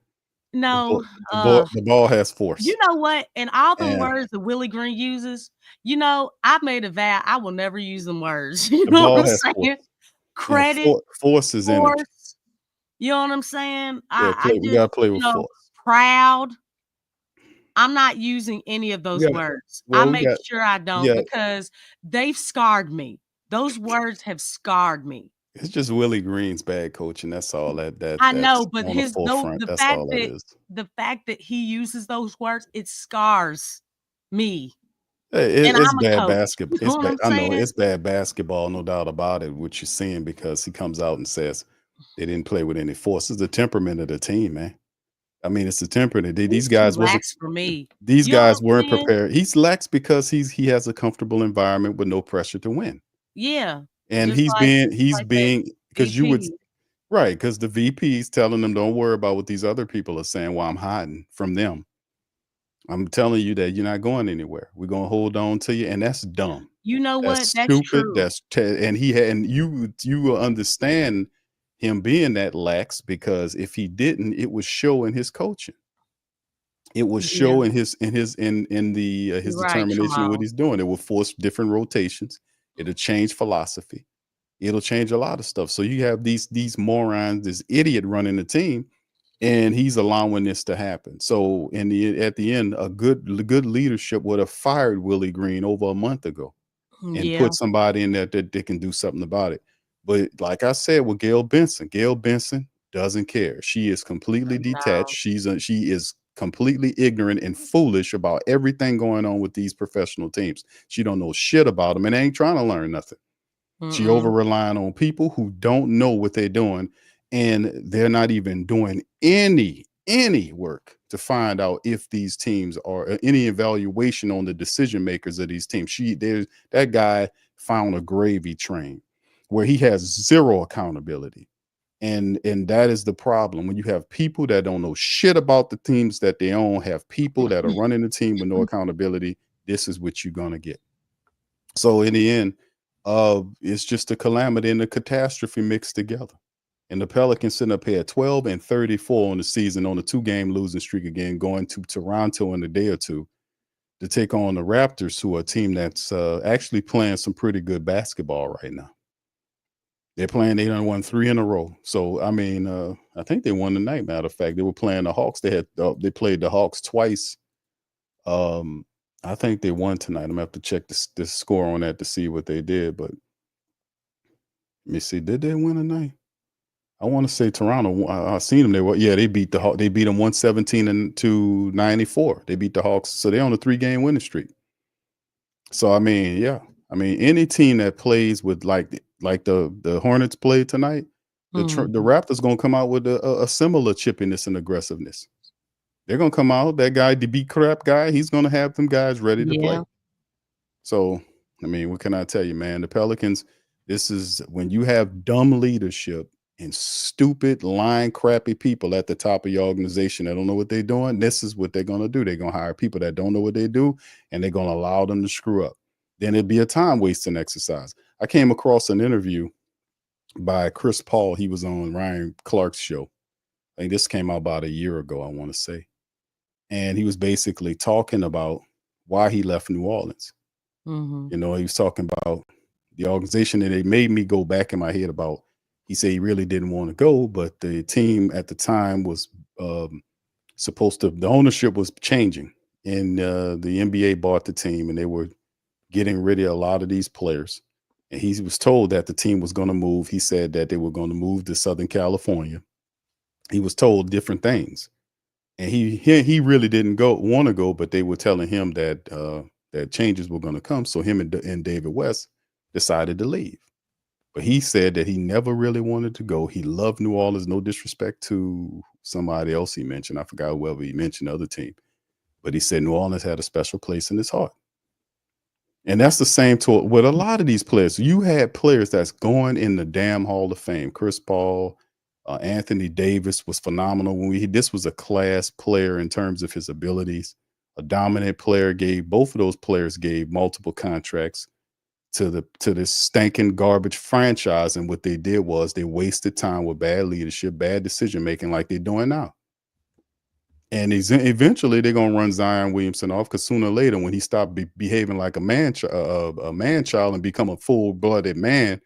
No. The ball has force. You know what? And all the words that Willie Green uses, I made a vow I will never use them words. You know what I'm saying? Credit. Force is energy. You know what I'm saying? We gotta play with force. Proud. I'm not using any of those words. I make sure I don't, because they've scarred me. Those words have scarred me. It's just Willie Green's bad coaching. That's all that I know, but the fact that he uses those words, it scars me. It's bad basketball. I know it's bad basketball, no doubt about it. What you're seeing, because he comes out and says they didn't play with any force. It's the temperament of the team, man. I mean, it's the temperament. These guys wasn't for me. These guys weren't prepared. He's lax because he has a comfortable environment with no pressure to win. Yeah. And he's being because you would because the VP's telling them, don't worry about what these other people are saying while I'm hiding from them. I'm telling you that you're not going anywhere. We're gonna hold on to you, and that's dumb. You know what? That's stupid. True. And you will understand him being that lax, because if he didn't, it would show in his coaching. It would show in his determination of what he's doing. It will force different rotations. It'll change philosophy. It'll change a lot of stuff. So you have these morons, this idiot running the team, and he's allowing this to happen. So at the end, a good leadership would have fired Willie Green over a month ago and put somebody in there that they can do something about it. But like I said with Gail Benson doesn't care. She is completely detached. She is completely ignorant and foolish about everything going on with these professional teams. She don't know shit about them and ain't trying to learn nothing. She over relying on people who don't know what they're doing, and they're not even doing any work to find out if these teams are any evaluation on the decision makers of these teams. That guy found a gravy train where he has zero accountability. And that is the problem. When you have people that don't know shit about the teams that they own, have people that are running the team with no accountability, this is what you're going to get. So in the end, it's just a calamity and a catastrophe mixed together. And the Pelicans sitting up here at 12-34 on the season on a 2-game losing streak again, going to Toronto in a day or two to take on the Raptors, who are a team that's actually playing some pretty good basketball right now. They're playing. They done won 3 in a row. So I mean, I think they won tonight. Matter of fact, they were playing the Hawks. They played the Hawks twice. I think they won tonight. I'm gonna have to check the score on that to see what they did. But let me see. Did they win tonight? I want to say Toronto. I seen them. They beat the Hawks. They beat them 117 to 94. They beat the Hawks, so they're on a 3-game winning streak. So I mean, yeah. I mean, any team that plays with like the Hornets played tonight, the Raptors gonna come out with a similar chippiness and aggressiveness. They're gonna come out. That guy, the beat crap guy, he's gonna have them guys ready to play. So I mean, what can I tell you, man? The Pelicans. This is when you have dumb leadership and stupid, lying, crappy people at the top of your organization that don't know what they're doing. This is what they're gonna do. They're gonna hire people that don't know what they do, and they're gonna allow them to screw up. Then it'd be a time wasting exercise. I came across an interview by Chris Paul. He was on Ryan Clark's show. I think this came out about a year ago, I want to say. And he was basically talking about why he left New Orleans. You know, he was talking about the organization, and it made me go back in my head about, he said he really didn't want to go, but the team at the time was the ownership was changing, and the NBA bought the team, and they were getting rid of a lot of these players. And he was told that the team was going to move. He said that they were going to move to Southern California. He was told different things. And he really didn't want to go, but they were telling him that that changes were going to come. So him and David West decided to leave. But he said that he never really wanted to go. He loved New Orleans. No disrespect to somebody else he mentioned. I forgot whoever he mentioned, the other team. But he said New Orleans had a special place in his heart. And that's the same with a lot of these players. You had players that's going in the damn Hall of Fame. Chris Paul, Anthony Davis was phenomenal. This was a class player in terms of his abilities. A dominant player. Both of those players gave multiple contracts to this stinking garbage franchise. And what they did was they wasted time with bad leadership, bad decision making, like they're doing now. And eventually they're gonna run Zion Williamson off, because sooner or later, when he stopped behaving like a man child and become a full-blooded man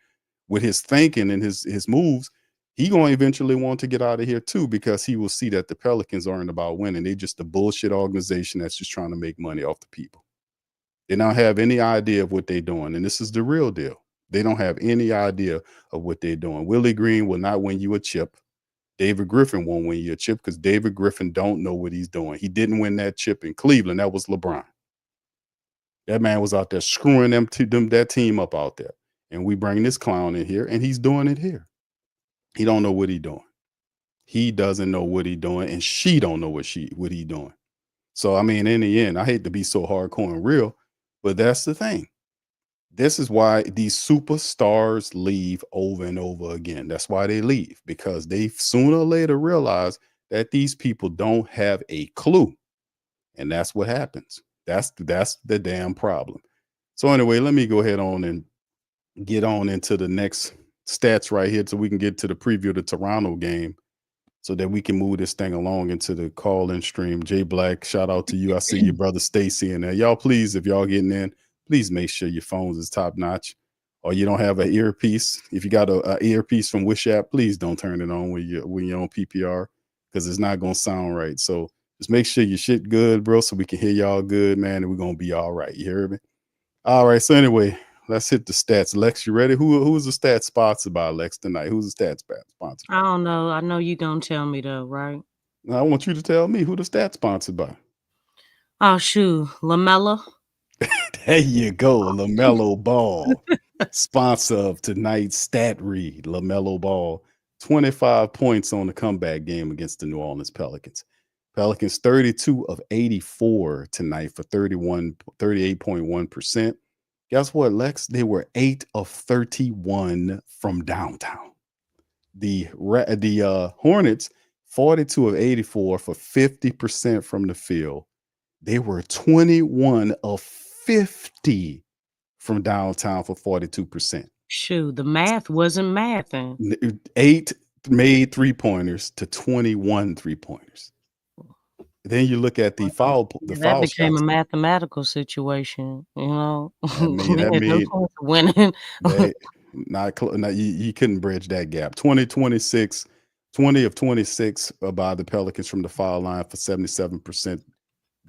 with his thinking and his moves, he gonna eventually want to get out of here too, because he will see that the Pelicans aren't about winning. They're just a bullshit organization that's just trying to make money off the people. They don't have any idea of what they're doing, and this is the real deal. They don't have any idea of what they're doing. Willie Green will not win you a chip. David Griffin won't win you a chip, because David Griffin don't know what he's doing. He didn't win that chip in Cleveland. That was LeBron. That man was out there screwing that team up out there. And we bring this clown in here, and he's doing it here. He don't know what he's doing. He doesn't know what he's doing, and she don't know what he's doing. So, I mean, in the end, I hate to be so hardcore and real, but that's the thing. This is why these superstars leave over and over again. That's why they leave, because they sooner or later realize that these people don't have a clue. And that's what happens. That's the damn problem. So anyway, let me go ahead on and get on into the next stats right here, so we can get to the preview of the Toronto game, so that we can move this thing along into the call-in stream. Jay Black, shout out to you. I see your brother Stacy in there. Y'all, please, if y'all getting in, please make sure your phones is top notch, or you don't have an earpiece. If you got a earpiece from Wish app, please don't turn it on when you're on PPR, because it's not gonna sound right. So just make sure your shit good, bro, so we can hear y'all good, man, and we're gonna be all right. You hear me? All right. So anyway, let's hit the stats. Lex, you ready? Who's the stats sponsored by, Lex, tonight? Who's the stats sponsored by? I don't know. I know you're gonna tell me though, right? I want you to tell me who the stats sponsored by. Oh shoot, LaMelo. There you go, LaMelo Ball, sponsor of tonight's stat read. LaMelo Ball, 25 points on the comeback game against the New Orleans Pelicans. Pelicans 32 of 84 tonight for 38.1%. Guess what, Lex? They were 8 of 31 from downtown. The Hornets, 42 of 84 for 50% from the field. They were 21 of 50 from downtown for 42%. Shoot, the math wasn't mathing. 8 made 3-pointers to 21 3-pointers. Then you look at the foul. That became a mathematical situation, you know. That made winning. He couldn't bridge that gap. 20 of 26 by the Pelicans from the foul line for 77%.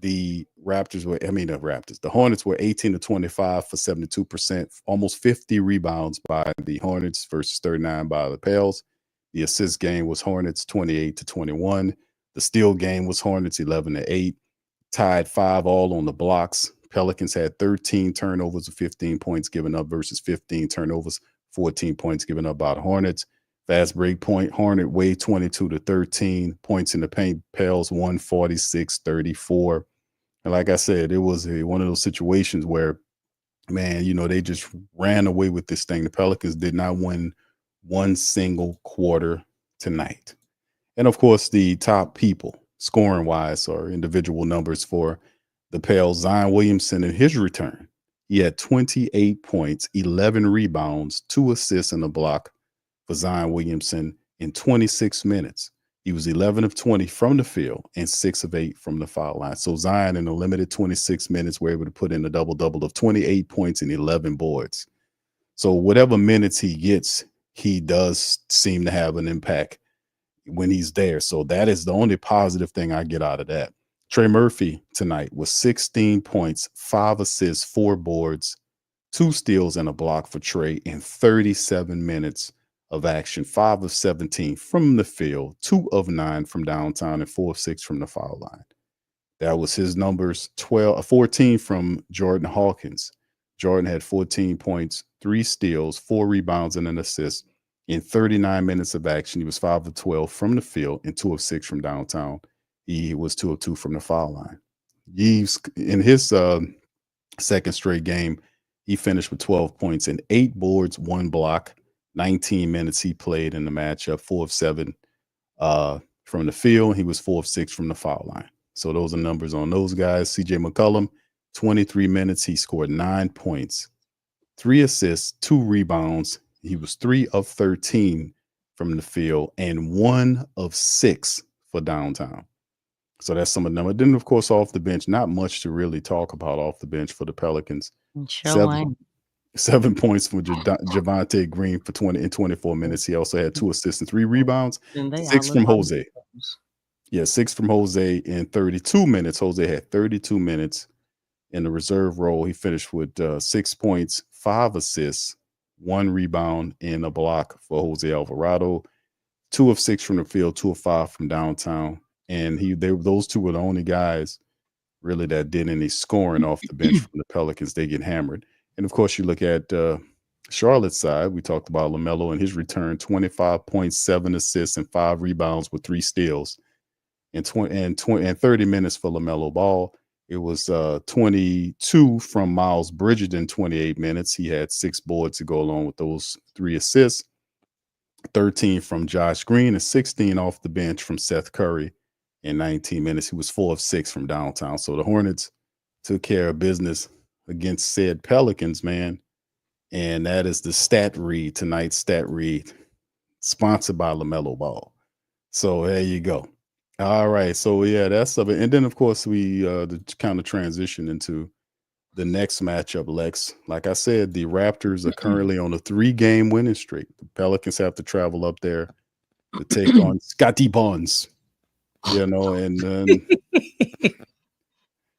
The Hornets were 18 to 25 for 72%, almost 50 rebounds by the Hornets versus 39 by the Pels. The assist game was Hornets 28 to 21. The steal game was Hornets 11 to 8. Tied 5 all on the blocks. Pelicans had 13 turnovers of 15 points given up versus 15 turnovers, 14 points given up by the Hornets. Fast break point, Hornet way 22 to 13 points in the paint. Pels 146-34. And like I said, it was one of those situations where, man, they just ran away with this thing. The Pelicans did not win one single quarter tonight. And of course, the top people scoring wise or individual numbers for the Pels, Zion Williamson in his return. He had 28 points, 11 rebounds, 2 assists and a block for Zion Williamson in 26 minutes. He was 11 of 20 from the field and 6 of 8 from the foul line. So Zion, in a limited 26 minutes, were able to put in a double-double of 28 points and 11 boards. So whatever minutes he gets, he does seem to have an impact when he's there. So that is the only positive thing I get out of that. Trey Murphy tonight was 16 points, 5 assists, 4 boards, 2 steals and a block for Trey in 37 minutes of action, 5 of 17 from the field, 2 of 9 from downtown, and 4 of 6 from the foul line. That was his numbers. 14 from Jordan Hawkins. Jordan had 14 points, 3 steals, 4 rebounds, and an assist in 39 minutes of action. He was 5 of 12 from the field and 2 of 6 from downtown. He was 2 of 2 from the foul line. In his second straight game, he finished with 12 points and 8 boards, 1 block. 19 minutes he played in the matchup, 4 of 7 from the field. He was 4 of 6 from the foul line. So those are numbers on those guys. CJ McCollum, 23 minutes. He scored 9 points, 3 assists, 2 rebounds. He was 3 of 13 from the field and 1 of 6 for downtown. So that's some of the numbers. Then, of course, off the bench, not much to really talk about off the bench for the Pelicans. 7 points from Javonte Green for 24 minutes. He also had 2 assists and 3 rebounds. 6 from Jose. Yeah, 6 from Jose in 32 minutes. Jose had 32 minutes in the reserve role. He finished with 6 points, 5 assists, 1 rebound, and a block for Jose Alvarado. 2 of 6 from the field, 2 of 5 from downtown. And those two were the only guys really that did any scoring off the bench from the Pelicans. They get hammered. And, of course, you look at Charlotte's side. We talked about LaMelo and his return, 25.7 assists and 5 rebounds with 3 steals and 30 minutes for LaMelo Ball. It was 22 from Miles Bridges in 28 minutes. He had 6 boards to go along with those 3 assists. 13 from Josh Green and 16 off the bench from Seth Curry in 19 minutes. He was 4 of 6 from downtown. So the Hornets took care of business against said Pelicans, man. And that is the stat read, tonight's stat read, sponsored by LaMelo Ball. So there you go. All right. So, yeah, that's of it. And then, of course, we kind of transition into the next matchup, Lex. Like I said, the Raptors are currently on a 3-game winning streak. The Pelicans have to travel up there to take on Scotty Barnes, and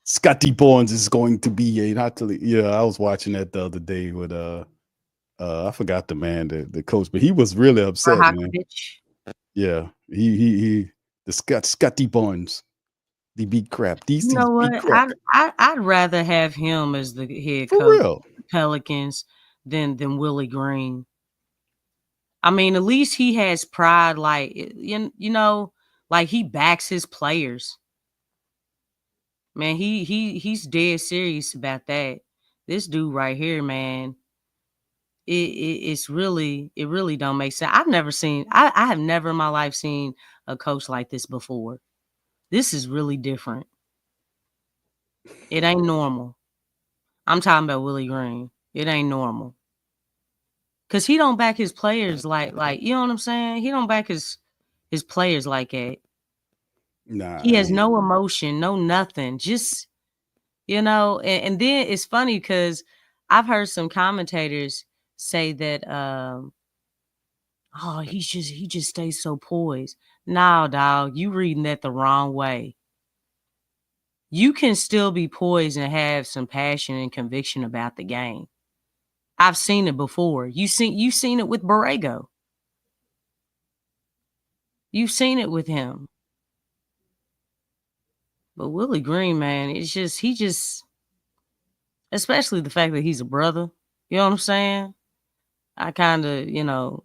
Scotty Barnes is going to be I was watching that the other day with I forgot the man, the coach, but he was really upset, man. Yeah, he Scotty Barnes. The beat crap. You know what? I'd rather have him as the head coach of the Pelicans than Willie Green. I mean, at least he has pride, like like he backs his players. Man, he's dead serious about that. This dude right here, man, it really don't make sense. I have never in my life seen a coach like this before. This is really different. It ain't normal. I'm talking about Willie Green. It ain't normal. Cause he don't back his players like you know what I'm saying? He don't back his players like that. Nah. He has no emotion, no nothing. Just, and then it's funny because I've heard some commentators say that he just stays so poised. No, dog, you reading that the wrong way. You can still be poised and have some passion and conviction about the game. I've seen it before. You've seen it with Borrego. You've seen it with him. But Willie Green, man, he just, especially the fact that he's a brother, you know what I'm saying? I kind of,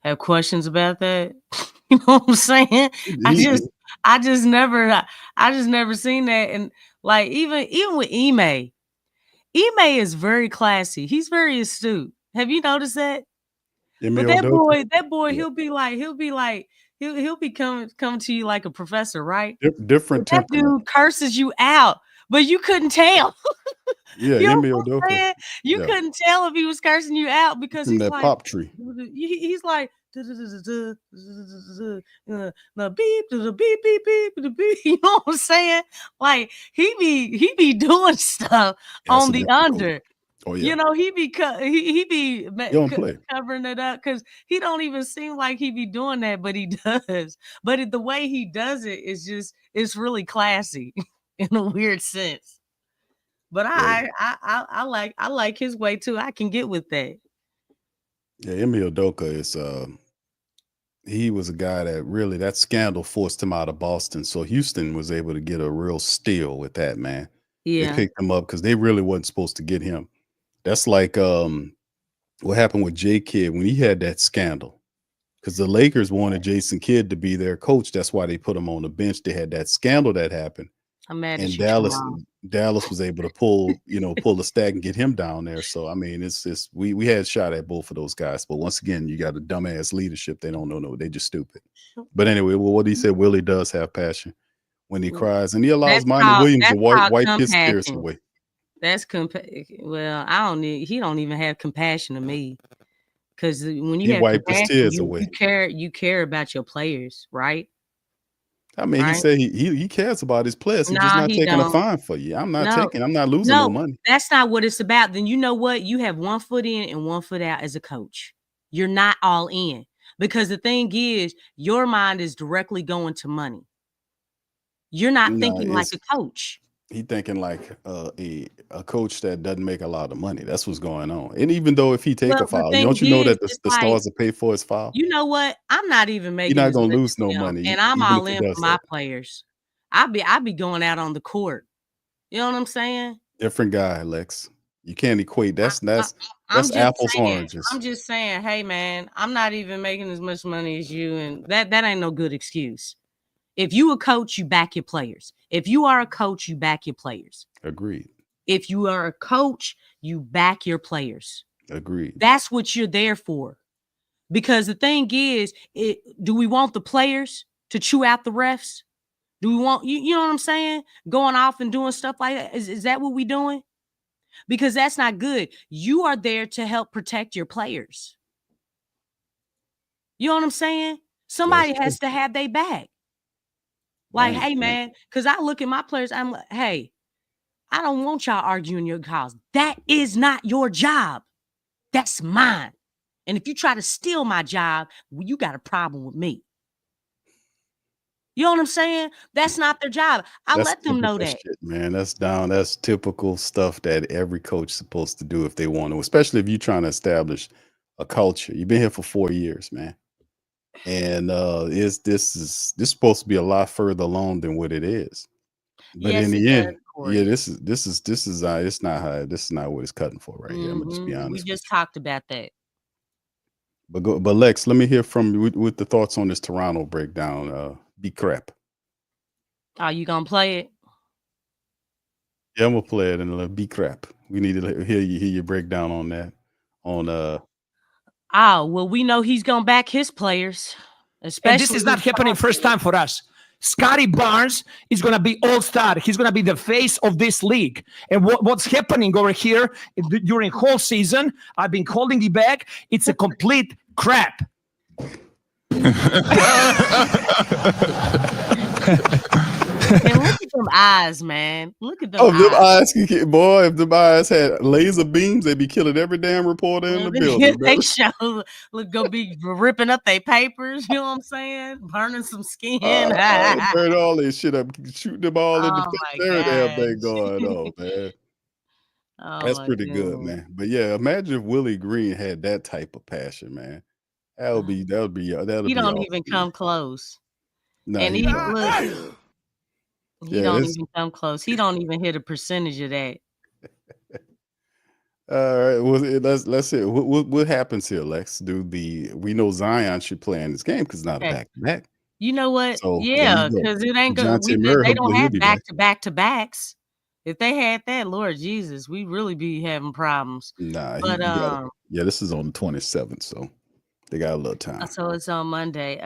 have questions about that. You know what I'm saying? I just never seen that. And like, even with Ime is very classy. He's very astute. Have you noticed that? But that boy, he'll be coming to you like a professor, right? Different That dude curses you out, but you couldn't tell. Yeah, you know Ime what I'm saying? You couldn't tell if he was cursing you out because he's that like pop tree. He's like the beep, the beep, beep, beep, the beep. You know what I'm saying? Like he be doing stuff on the under. Oh yeah. He be don't play. covering it up because he don't even seem like he be doing that, but he does. But the way he does it is it's really classy in a weird sense. But I like his way too. I can get with that. Yeah, Ime Udoka is he was a guy that scandal forced him out of Boston. So Houston was able to get a real steal with that, man. Yeah. They picked him up because they really wasn't supposed to get him. That's like what happened with J. Kidd when he had that scandal. Because the Lakers wanted Jason Kidd to be their coach. That's why they put him on the bench. They had that scandal that happened. I'm mad and at Dallas was able to pull the stack and get him down there. So I mean, we had a shot at both of those guys, but once again, you got a dumbass leadership. They don't know, they just stupid. But anyway, what he said, Willie does have passion when he cries, and he allows Monty Williams to wipe his tears away. That's well, he don't even have compassion to me, because when you have compassion, you care about your players, right? I mean, he said he cares about his players. He's just not taking a fine for you. I'm not losing no money. That's not what it's about. Then you know what? You have 1 foot in and 1 foot out as a coach. You're not all in, because the thing is, your mind is directly going to money. You're not thinking like a coach. He thinking like a coach that doesn't make a lot of money. That's what's going on. And even though if he take a foul, don't you know that the stars will pay for his foul? You know what? I'm not even making. You're not gonna lose no money, and I'm all in for my players. I be going out on the court. You know what I'm saying? Different guy, Lex. You can't equate. That's apples oranges. I'm just saying, hey man, I'm not even making as much money as you, and that ain't no good excuse. If you a coach, you back your players. If you are a coach, you back your players. Agreed. If you are a coach, you back your players. Agreed. That's what you're there for. Because the thing is, do we want the players to chew out the refs? Do we want, you know what I'm saying? Going off and doing stuff like that? Is that what we doing? Because that's not good. You are there to help protect your players. You know what I'm saying? Somebody has to have their back. Like, hey, man, because I look at my players, I'm like, hey, I don't want y'all arguing your cause. That is not your job. That's mine. And if you try to steal my job, well, you got a problem with me. You know what I'm saying? That's not their job. I let them know that. Shit, man, that's typical stuff that every coach is supposed to do if they want to, especially if you're trying to establish a culture. You've been here for 4 years, man. And this is supposed to be a lot further along than what it is. But in the end, this is it's not what it's cutting for right here. I'm gonna just be honest. We just talked about that. But Lex, let me hear from you with the thoughts on this Toronto breakdown. Be crap. Are you gonna play it? Yeah, I'm gonna play it and be crap. We need to hear your breakdown on that. Well, we know he's gonna back his players. Especially, and this is not happening first time for us. Scotty Barnes is going to be all-star. He's going to be the face of this league. And what's happening over here during whole season, I've been calling it back. It's a complete crap. And look at them eyes, man. Look at them Oh, them eyes. eyes, boy! If them eyes had laser beams, they'd be killing every damn reporter in the building. They brother. show look go be ripping up their papers. You know what I'm saying? Burning some skin. Burn all this shit up, shooting them all in the Oh face. my Every damn thing gosh. going on, man. Oh That's my pretty good, goodness. man. But yeah, imagine if Willie Green had that type of passion, man. That'll be He awesome. don't even come close. No, And he he don't. look, he Yeah, don't it's even come close. He don't even hit a percentage of that. all right. Well, let's see. What happens here, Lex? We know Zion should play in this game because it's not a Okay. back to back. You know what? So there Yeah, you go. because it ain't good. DeJounte Murray, They don't hopefully he'll have be back. back-to-backs. If they had that, Lord Jesus, we really be having problems. Nah, But yeah, this is on the 27th, so they got a little time. so it's on Monday.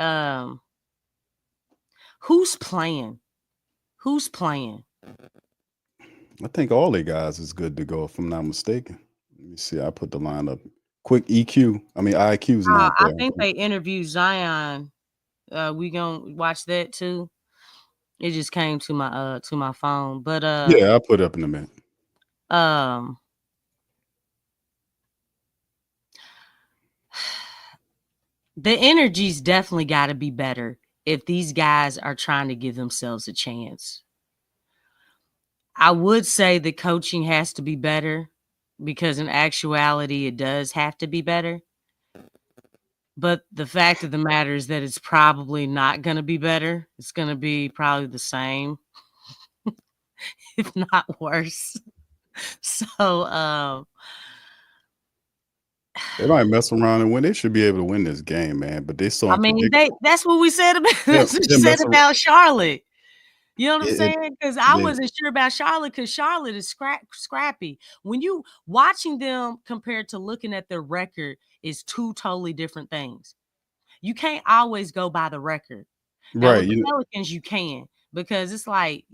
Who's playing? Who's playing? I think all the guys is good to go, if I'm not mistaken. Let me see. I put the lineup. Quick EQ. I mean, IQ's not I there. think they interviewed Zion. We gonna watch that too. It just came to my phone. But Yeah, I'll put it up in a minute. The energy's definitely got to be better if these guys are trying to give themselves a chance. I would say the coaching has to be better because in actuality, it does have to be better. But the fact of the matter is that it's probably not going to be better. It's going to be probably the same, if not worse. So, They might mess around and win. They should be able to win this game, man. But they so I mean, unpredictable. that's what we said about, Yeah, that's what they you said mess around. about Charlotte. You know what I'm It- saying? Because I they- wasn't sure about Charlotte because Charlotte is scrappy. When you watching them compared to looking at their record is two totally different things. You can't always go by the record. Now right. with the Pelicans, you can because it's like,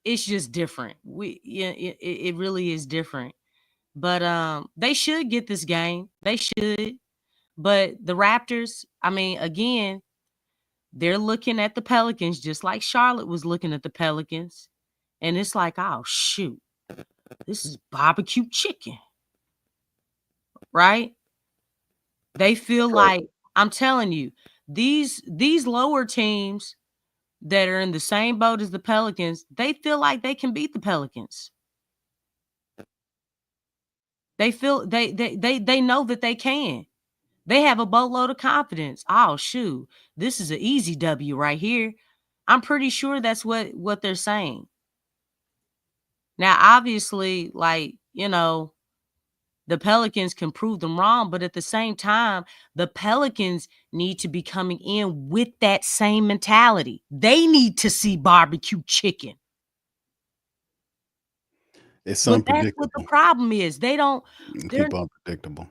it's just different. It really is different. But they should get this game. They should. But the Raptors, I mean, again, they're looking at the Pelicans just like Charlotte was looking at the Pelicans. And it's like, oh, shoot, this is barbecue chicken. Right? They feel like, I'm telling you, these lower teams that are in the same boat as the Pelicans, they feel like they can beat the Pelicans. They feel they know that they can. They have a boatload of confidence. Oh, shoot, this is an easy W right here. I'm pretty sure that's what they're saying. Now, obviously, the Pelicans can prove them wrong, but at the same time, the Pelicans need to be coming in with that same mentality. They need to see barbecue chicken. It's But unpredictable. that's what the problem is. They're People unpredictable.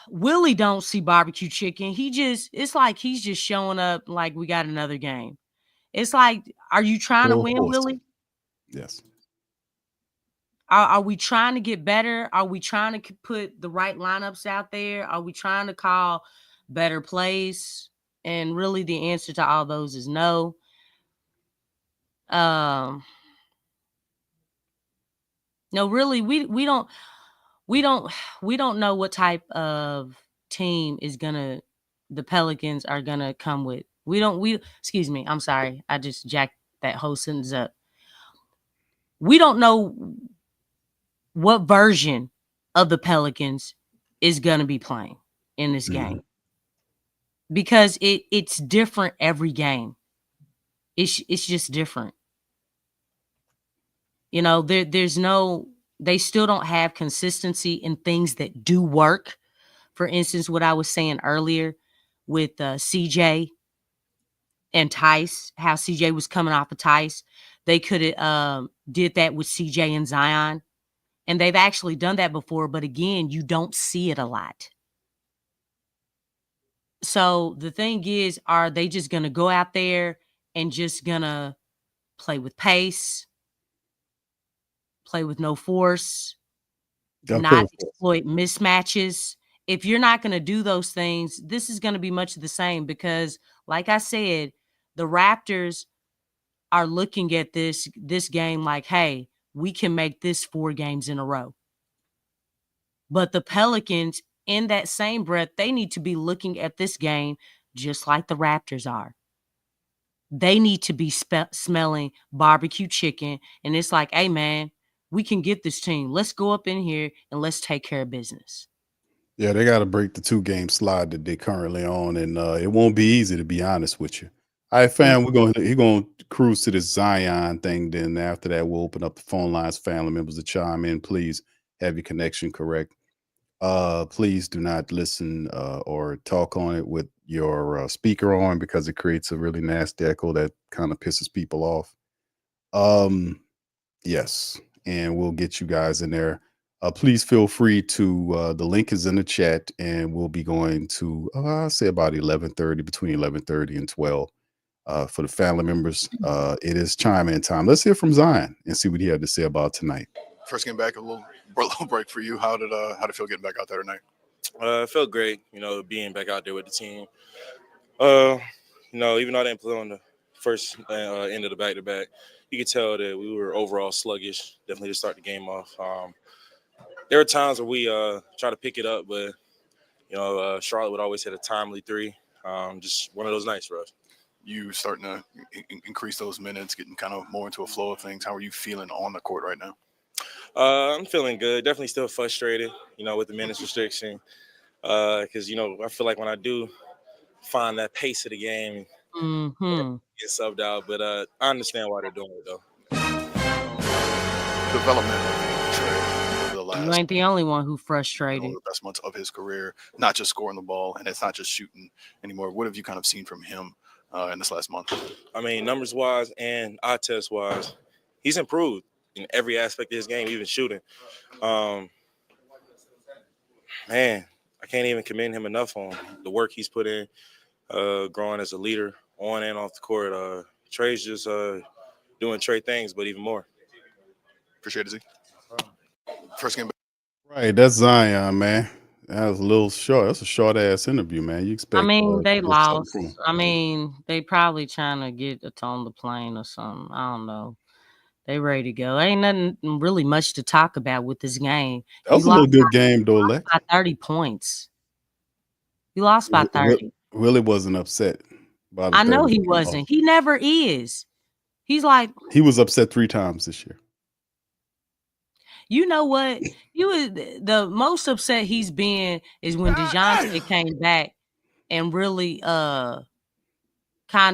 Willie don't see barbecue chicken. It's like he's just showing up like we got another game. It's like, are you trying to win, Willie? Yes. Are we trying to get better? Are we trying to put the right lineups out there? Are we trying to call better plays? And really the answer to all those is no. No, really, we don't know what type of team the Pelicans are gonna come with. Excuse me, I'm sorry. I just jacked that whole sentence up. We don't know what version of the Pelicans is gonna be playing in this game. Because it's different every game. It's just different. They still don't have consistency in things that do work. For instance, what I was saying earlier with CJ and Tice, how CJ was coming off of Tice. They could have did that with CJ and Zion. And they've actually done that before. But again, you don't see it a lot. So the thing is, are they just going to go out there and just going to play with pace, play with no force, not exploit mismatches? If you're not going to do those things, this is going to be much of the same because, like I said, The Raptors are looking at this game like, hey, we can make this 4 games in a row. But the Pelicans, in that same breath, they need to be looking at this game just like the Raptors are. They need to be smelling barbecue chicken. And it's like, hey, man, we can get this team. Let's go up in here and let's take care of business. Yeah, they got to break the 2-game slide that they're currently on, and it won't be easy, to be honest with you. All right, fam, he's going to cruise to this Zion thing. Then after that, we'll open up the phone lines, family members to chime in. Please have your connection correct. Please do not listen or talk on it with your speaker on, because it creates a really nasty echo that kind of pisses people off. Yes, and we'll get you guys in there. Please feel free to the link is in the chat, and we'll be going to I'll say about 11:30, between 11:30 and 12 for the family members. It is chime in time. Let's hear from Zion and see what he had to say about tonight. First game back, a little break for you. How did it feel getting back out there tonight? It felt great, being back out there with the team. Even though I didn't play on the first end of the back-to-back, you could tell that we were overall sluggish, definitely to start the game off. There were times where we try to pick it up, but, Charlotte would always hit a timely 3. Just one of those nights for us. You starting to increase those minutes, getting kind of more into a flow of things. How are you feeling on the court right now? I'm feeling good. Definitely still frustrated, with the minutes restriction. Because, I feel like when I do find that pace of the game, get subbed out. But I understand why they're doing it, though. Development of Trey over the last. You ain't the only one who frustrated. The best months of his career, not just scoring the ball, and it's not just shooting anymore. What have you kind of seen from him in this last month? I mean, numbers-wise and eye test-wise, he's improved in every aspect of his game, even shooting. Man, I can't even commend him enough on the work he's put in, growing as a leader on and off the court. Trey's just doing Trey things, but even more. Appreciate it, Z. First game. Right, that's Zion, man. That was a little short. That's a short-ass interview, man. You expect? I mean, they lost. I mean, they probably trying to get it on the plane or something. I don't know. They ready to go. Ain't nothing really much to talk about with this game. That was a little good game, though, Lex. By 30 points. You lost by 30. Willie wasn't upset. I know he wasn't. He never is. He's like, he was upset 3 times this year. You know what? He was the most upset he's been is when DeJounte came back and really kind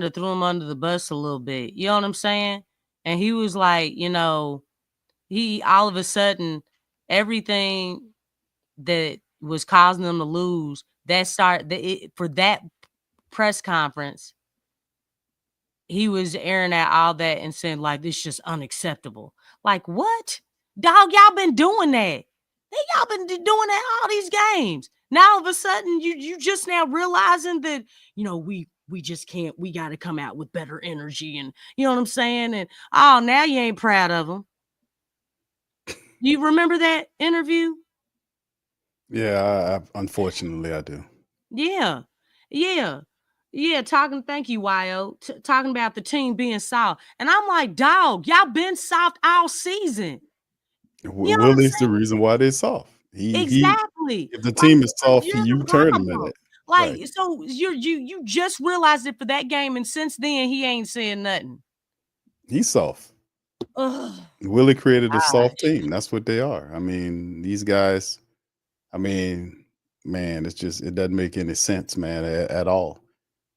of threw him under the bus a little bit. You know what I'm saying? And he was like, he all of a sudden, everything that was causing them to lose, for that press conference, he was airing out all that and saying, like, this is just unacceptable. Like, what? Dog, y'all been doing that. Y'all been doing that all these games. Now, all of a sudden, you just now realizing that, we just can't, we got to come out with better energy. And you know what I'm saying? And, now you ain't proud of them. You remember that interview? Yeah, unfortunately, I do. Yeah. Thank you, YO. Talking about the team being soft. And I'm like, dog, y'all been soft all season. Willie's the reason why they're soft. Exactly. If the team is soft, you turn them in it. Like, right. So you just realized it for that game, and since then he ain't saying nothing. He's soft. Ugh. Willie created a soft team. That's what they are. I mean, these guys. I mean, man, it doesn't make any sense, man, at all.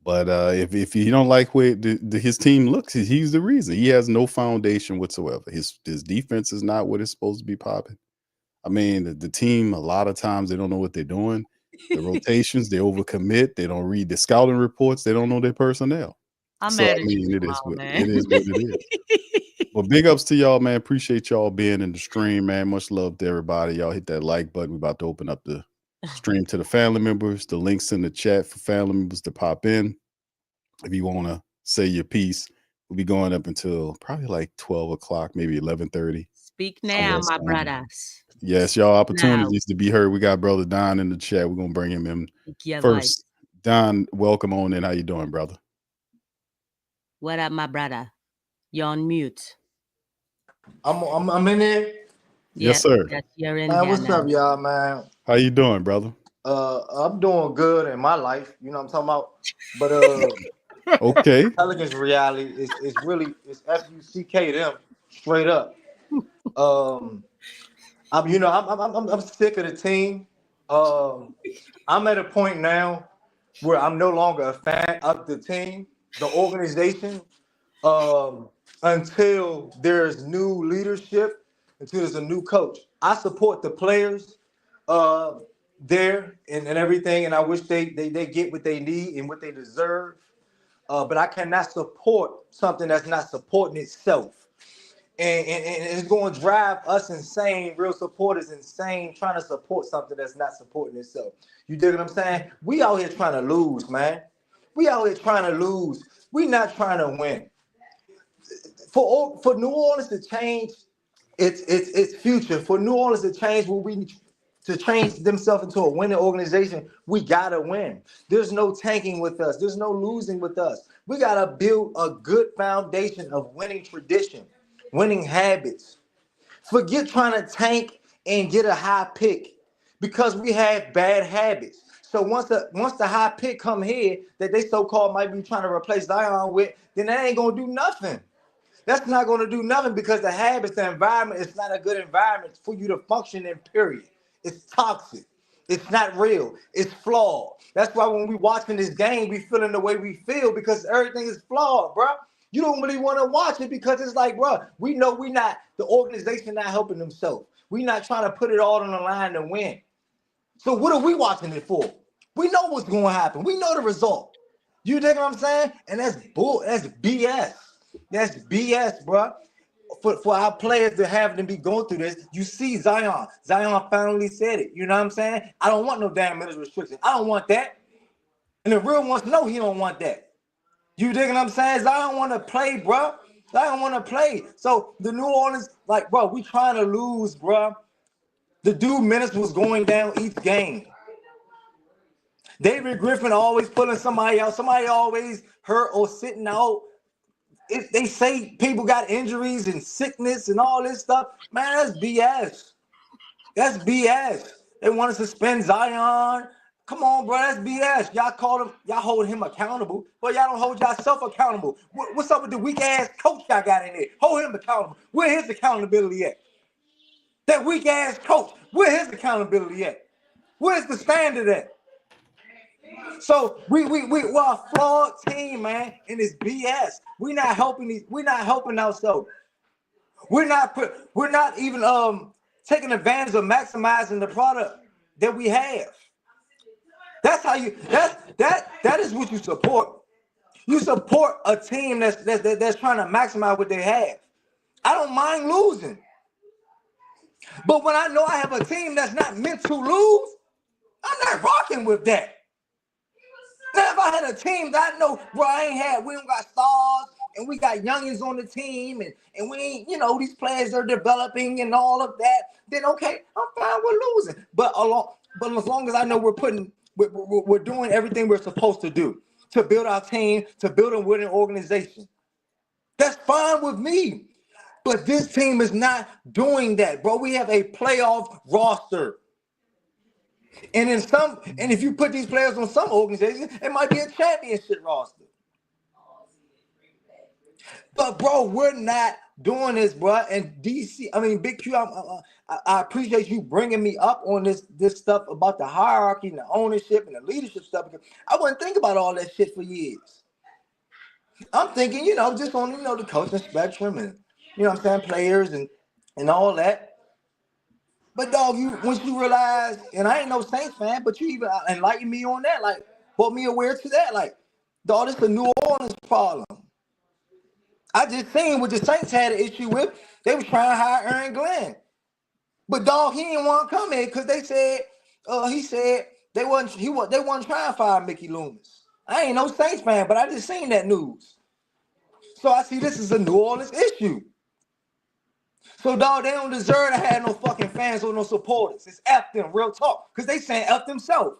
But if you don't like where his team looks, he's the reason. He has no foundation whatsoever. His defense is not what it's supposed to be popping. I mean, the team, a lot of times they don't know what they're doing. The rotations, they overcommit. They don't read the scouting reports. They don't know their personnel. It is what it is. Well, big ups to y'all, man. Appreciate y'all being in the stream, man. Much love to everybody. Y'all hit that like button. We're about to open up the stream to the family members. The links in the chat for family members to pop in. If you want to say your piece, we'll be going up until probably like 12 o'clock, maybe 11:30. Speak now, my brothers. Yes, y'all opportunities to be heard. We got brother Don in the chat. We're gonna bring him in first. Don, welcome on in. How you doing, brother? What up, my brother? You're on mute. I'm in there. Yes, sir. Yes, you're in Man, here what's now. up, y'all, man? How you doing, brother? I'm doing good in my life. You know what I'm talking about? But Okay. Pelicans reality is really it's FUCK them straight up. I'm sick of the team. I'm at a point now where I'm no longer a fan of the team, the organization, until there's new leadership, until there's a new coach. I support the players there and everything, and I wish they get what they need and what they deserve. But I cannot support something that's not supporting itself. And it's going to drive us insane, real supporters insane, trying to support something that's not supporting itself. You dig what I'm saying? We out here trying to lose, man. We out here trying to lose. We not trying to win. For New Orleans to change its future, for New Orleans to change what we to change themselves into a winning organization, we gotta win. There's no tanking with us. There's no losing with us. We gotta build a good foundation of winning tradition, winning habits. Forget trying to tank and get a high pick because we have bad habits. So once the high pick come here that they so-called might be trying to replace Zion with, then that ain't gonna do nothing. That's not going to do nothing because the habits, the environment, it's not a good environment for you to function in, period. It's toxic. It's not real. It's flawed. That's why when we watching this game, we feeling the way we feel because everything is flawed, bro. You don't really want to watch it because it's like, bro, we know the organization not helping themselves. We not trying to put it all on the line to win. So what are we watching it for? We know what's going to happen. We know the result. You dig what I'm saying? And that's bull. That's BS. That's BS, bro. For our players to have them be going through this, you see Zion. Zion finally said it. You know what I'm saying? I don't want no damn minutes restriction. I don't want that. And the real ones know he don't want that. You dig what I'm saying? Zion want to play, bro. Zion want to play. So the New Orleans, like, bro, we trying to lose, bro. The dude minutes was going down each game. David Griffin always pulling somebody out. Somebody always hurt or sitting out. If they say people got injuries and sickness and all this stuff, man, that's BS. That's BS. They want to suspend Zion. Come on, bro, that's BS. Y'all hold him accountable, but y'all don't hold yourself accountable. What's up with the weak ass coach y'all got in there? Hold him accountable. Where his accountability at? That weak ass coach, where his accountability at? Where's the standard at? So we're a flawed team, man, and it's BS. We're not helping ourselves. We're not even taking advantage of maximizing the product that we have. That's how that is what you support. You support a team that's trying to maximize what they have. I don't mind losing. But when I know I have a team that's not meant to lose, I'm not rocking with that. Now, if I had a team that I know, bro, we don't got stars, and we got youngins on the team, and we ain't, these players are developing and all of that, then okay, I'm fine with losing. But as long as I know we're doing everything we're supposed to do to build our team, to build a winning organization, that's fine with me. But this team is not doing that, bro. We have a playoff roster. And if you put these players on some organizations, it might be a championship roster. But bro, we're not doing this, bro. And Big Q, I appreciate you bringing me up on this stuff about the hierarchy and the ownership and the leadership stuff, because I wouldn't think about all that shit for years. I'm thinking, just on the coaching spectrum and what I'm saying, players and all that. But dog, once you realize, and I ain't no Saints fan, but you even enlightened me on that, like, brought me aware to that, like, dog, this is a New Orleans problem. I just seen what the Saints had an issue with. They was trying to hire Aaron Glenn, but dog, he didn't want to come in because they said, he said they wasn't trying to fire Mickey Loomis. I ain't no Saints fan, but I just seen that news, so I see this is a New Orleans issue. So, dog, they don't deserve to have no fucking fans or no supporters. It's F them, real talk. Because they saying F themselves.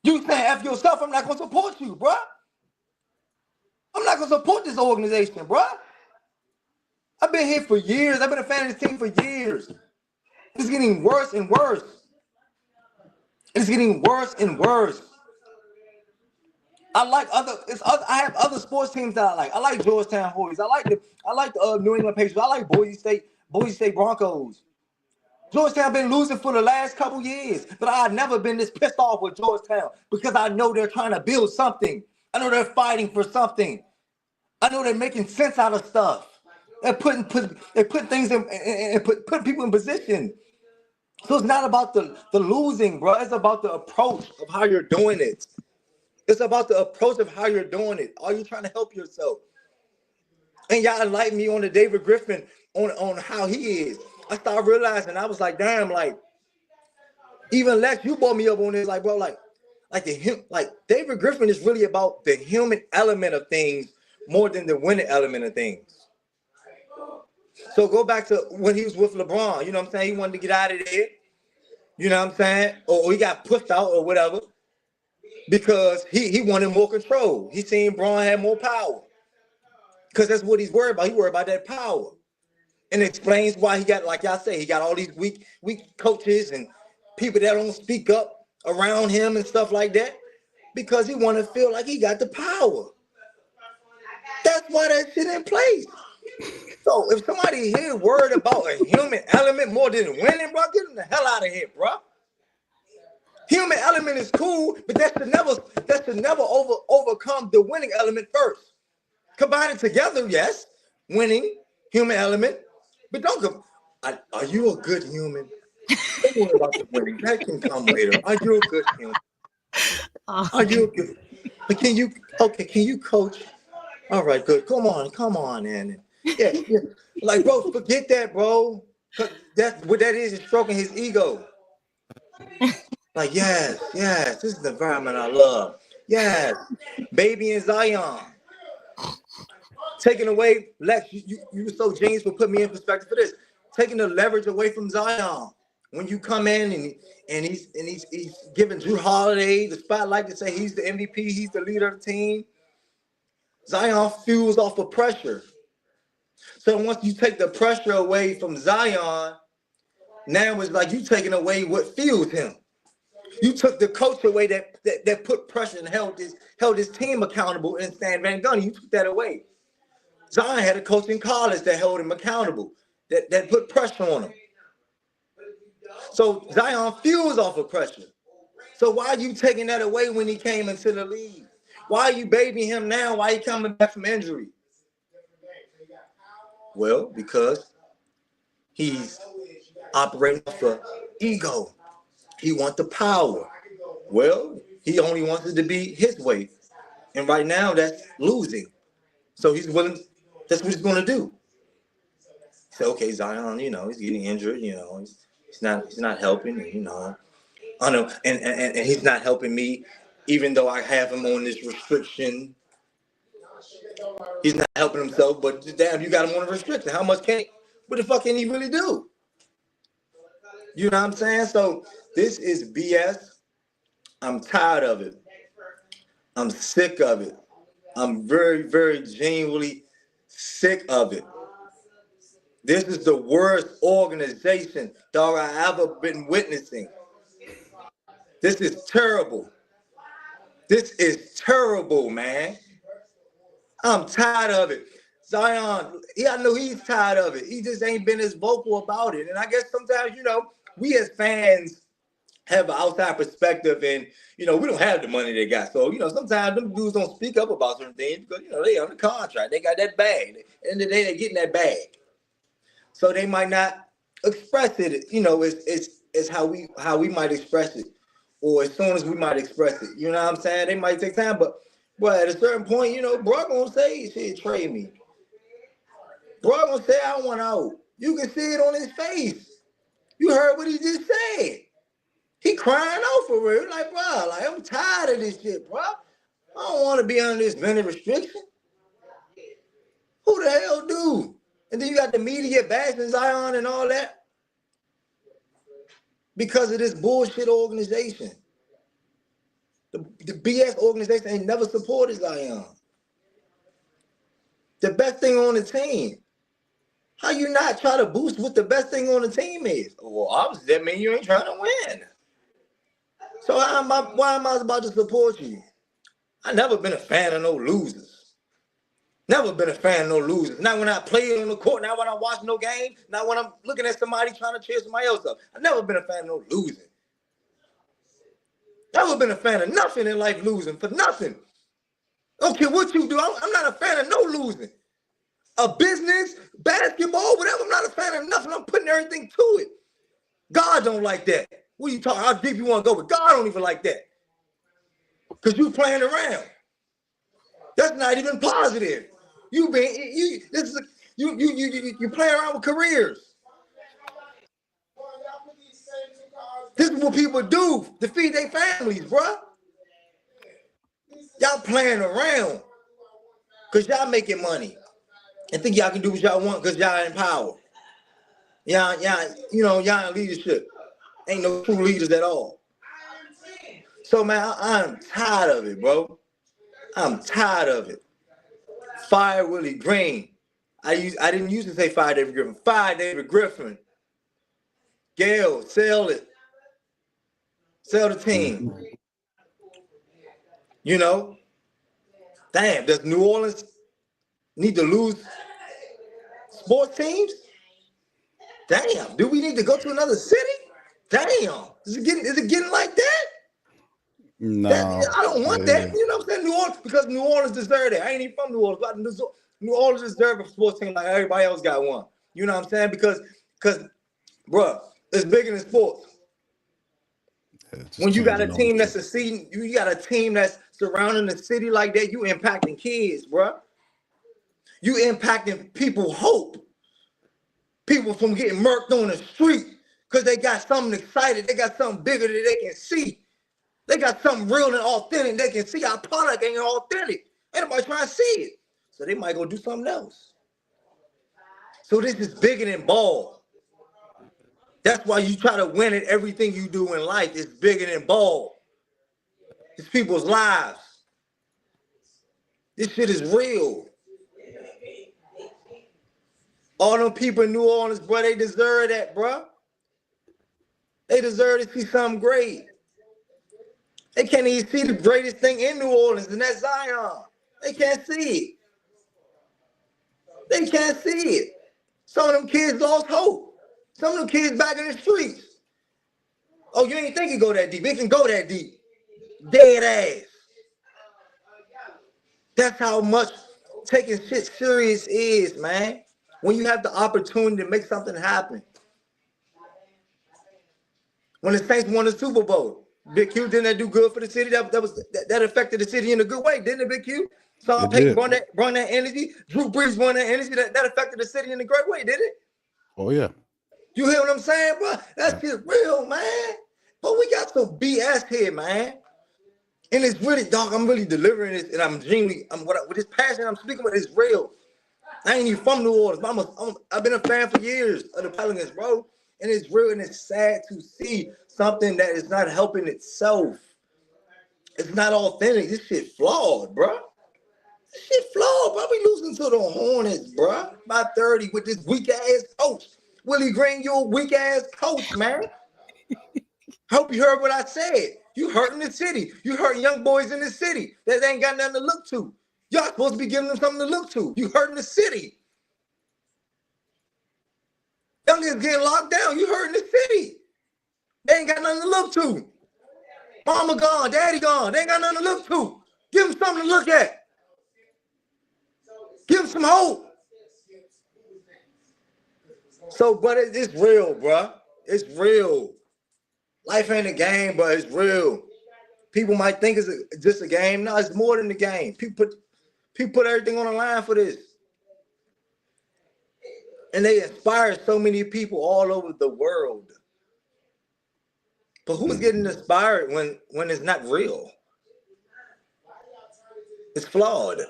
You saying F yourself, I'm not going to support you, bro. I'm not gonna support this organization, bro. I've been here for years. I've been a fan of this team for years. It's getting worse and worse. It's getting worse and worse. I have other sports teams that I like. I like Georgetown Hoyas. I like the New England Patriots. I like Boise State Broncos. Georgetown been losing for the last couple years, but I've never been this pissed off with Georgetown because I know they're trying to build something. I know they're fighting for something. I know they're making sense out of stuff. They're putting things in and putting people in position. So it's not about the losing, bro. It's about the approach of how you're doing it. It's about the approach of how you're doing it. Are you trying to help yourself? And y'all enlighten me on the David Griffin on how he is. I started realizing, I was like, damn, like, even Lex, you brought me up on this, like, bro, like David Griffin is really about the human element of things more than the winning element of things. So go back to when he was with LeBron, you know what I'm saying? He wanted to get out of there, you know what I'm saying? Or he got pushed out or whatever because he wanted more control. He seen Braun had more power because that's what he's worried about. He worried about that power. And it explains why he got, like y'all say, he got all these weak coaches and people that don't speak up around him and stuff like that because he want to feel like he got the power. That's why that shit in place. So if somebody here worried about a human element more than winning, bro, get them the hell out of here, bro. Human element is cool, but that should never overcome the winning element first. Combine it together, yes, winning, human element, but don't go. Are you a good human? Don't worry about the winning. That can come later. Are you a good human? Are you a good? But can you coach? All right, good. Come on, Andy. Yeah. Like, bro, forget that, bro. That's what that is stroking his ego. Like, yes, this is the environment I love. Yes, baby and Zion. Taking away, Lex, you were so genius for putting me in perspective for this. Taking the leverage away from Zion. When you come in and he's giving Drew Holiday the spotlight to say he's the MVP, he's the leader of the team. Zion fuels off of pressure. So once you take the pressure away from Zion, now it's like you taking away what fuels him. You took the coach away that put pressure and held his team accountable in Stan Van Gundy. You took that away. Zion had a coach in college that held him accountable, that put pressure on him. So Zion fuels off of pressure. So why are you taking that away when he came into the league? Why are you babying him now? Why are you coming back from injury? Well, because he's operating for ego. He wants the power. Well, he only wants it to be his way. And right now, that's losing. So he's willing, that's what he's going to do. So, okay, Zion, he's getting injured, he's not helping, I know, and he's not helping me, even though I have him on this restriction. He's not helping himself, but damn, you got him on a restriction. What the fuck can he really do? You know what I'm saying? So this is BS. I'm tired of it. I'm sick of it. I'm very, very genuinely sick of it. This is the worst organization, dog, I ever been witnessing. This is terrible. This is terrible, man. I'm tired of it. Zion, I know he's tired of it. He just ain't been as vocal about it. And I guess sometimes, we as fans have an outside perspective and, we don't have the money they got. So, sometimes them dudes don't speak up about certain things because, they on the contract. They got that bag. At the end of the day, they're getting that bag. So they might not express it, it's how we might express it. Or as soon as we might express it. You know what I'm saying? They might take time, but at a certain point, bro gonna say, shit, trade me. Bro gonna say, I want out. You can see it on his face. You heard what he just said. He crying out for real. Like, bro, I'm tired of this shit, bro. I don't want to be under this vendor restriction. Who the hell do? And then you got the media bashing Zion and all that because of this bullshit organization. The BS organization ain't never supported Zion. the best thing on the team. How you not try to boost what the best thing on the team is? Well, obviously that means you ain't trying to win. So why am I about to support you? I never been a fan of no losers. Never been a fan of no losers. Not when I play on the court, not when I watch no game, not when I'm looking at somebody trying to cheer somebody else up. I never been a fan of no losing. Never been a fan of nothing in life losing, for nothing. I don't care what you do. I'm not a fan of no losing. A business, basketball, whatever. I'm not a fan of nothing. I'm putting everything to it. God don't like that. What are you talking? How deep you want to go? But God don't even like that. Because you playing around. That's not even positive. You playing around with careers. This is what people do to feed their families, bruh. Y'all playing around because y'all making money and think y'all can do what y'all want because y'all in power. Y'all in leadership. Ain't no true leaders at all. So, man, I'm tired of it, bro. I'm tired of it. Fire Willie Green. I didn't used to say fire David Griffin. Fire David Griffin. Gail, sell it. Sell the team. You know? Damn, does New Orleans need to lose sports teams? Damn, do we need to go to another city? Damn, is it getting like that? No. I don't want that. You know what I'm saying? New Orleans, because New Orleans deserve it. I ain't even from New Orleans, but New Orleans deserve a sports team like everybody else got one. You know what I'm saying? Because bro, it's bigger than sports. When you got a team that's succeeding, you got a team that's surrounding the city like that, you impacting kids, bro. You impacting people's hope. People from getting murked on the street because they got something excited. They got something bigger that they can see. They got something real and authentic. They can see our product ain't authentic. Ain't nobody trying to see it. So they might go do something else. So this is bigger than ball. That's why you try to win at everything you do in life. It's bigger than ball. It's people's lives. This shit is real. All them people in New Orleans, bro, they deserve that, bro. They deserve to see something great. They can't even see the greatest thing in New Orleans, and that's Zion. They can't see it. They can't see it. Some of them kids lost hope. Some of them kids back in the streets. Oh, you ain't think it go that deep. It can go that deep. Dead ass. That's how much taking shit serious is, man. When you have the opportunity to make something happen. When the Saints won the Super Bowl, Big Q, didn't that do good for the city? That affected the city in a good way, didn't it, Big Q? Sean Payton brought that energy. Drew Brees brought that energy. That affected the city in a great way, didn't it? Oh, yeah. You hear what I'm saying, bro? That's just real, man. But we got some BS here, man. And it's really, dog, I'm really delivering this, and with this passion I'm speaking about, it's real. I ain't even from New Orleans, but I've been a fan for years of the Pelicans, bro. And it's real, and it's sad to see something that is not helping itself. It's not authentic. This shit flawed, bro. This shit flawed, bro. We losing to the Hornets, bro, by 30 with this weak-ass coach. Willie Green, you a weak-ass coach, man. Hope you heard what I said. You hurting the city. You hurting young boys in the city that ain't got nothing to look to. Y'all supposed to be giving them something to look to. You hurting the city. Young niggas getting locked down. You hurting the city. They ain't got nothing to look to. Mama gone, daddy gone. They ain't got nothing to look to. Give them something to look at. Give them some hope. So, but it's real, bro. It's real. Life ain't a game, but it's real. People might think it's just a game. No, it's more than the game. People put everything on the line for this. And they inspire so many people all over the world. But who's getting inspired when it's not real? It's flawed.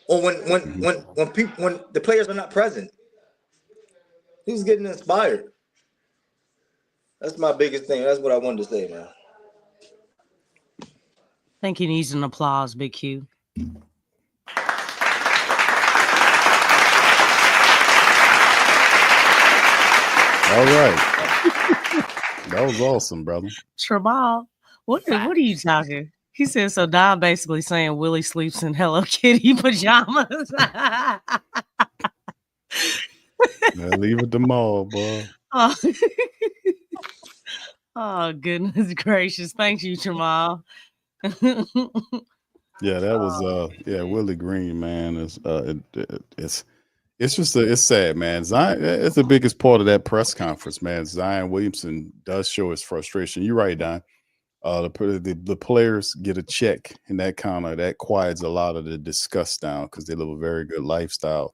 Or when the players are not present. Who's getting inspired? That's my biggest thing. That's what I wanted to say, man. I think he needs an applause, Big Q. All right. That was awesome, brother. Tramal, what are you talking? He said, so Don basically saying Willie sleeps in Hello Kitty pajamas. Now leave it to Maul, boy. Oh. Oh, goodness gracious. Thank you, Tramal. Yeah, that was Willie Green, man. It's just it's sad, man. Zion, it's the biggest part of that press conference, man. Zion Williamson does show his frustration. You're right, Don. The players get a check, and that quiets a lot of the disgust down because they live a very good lifestyle.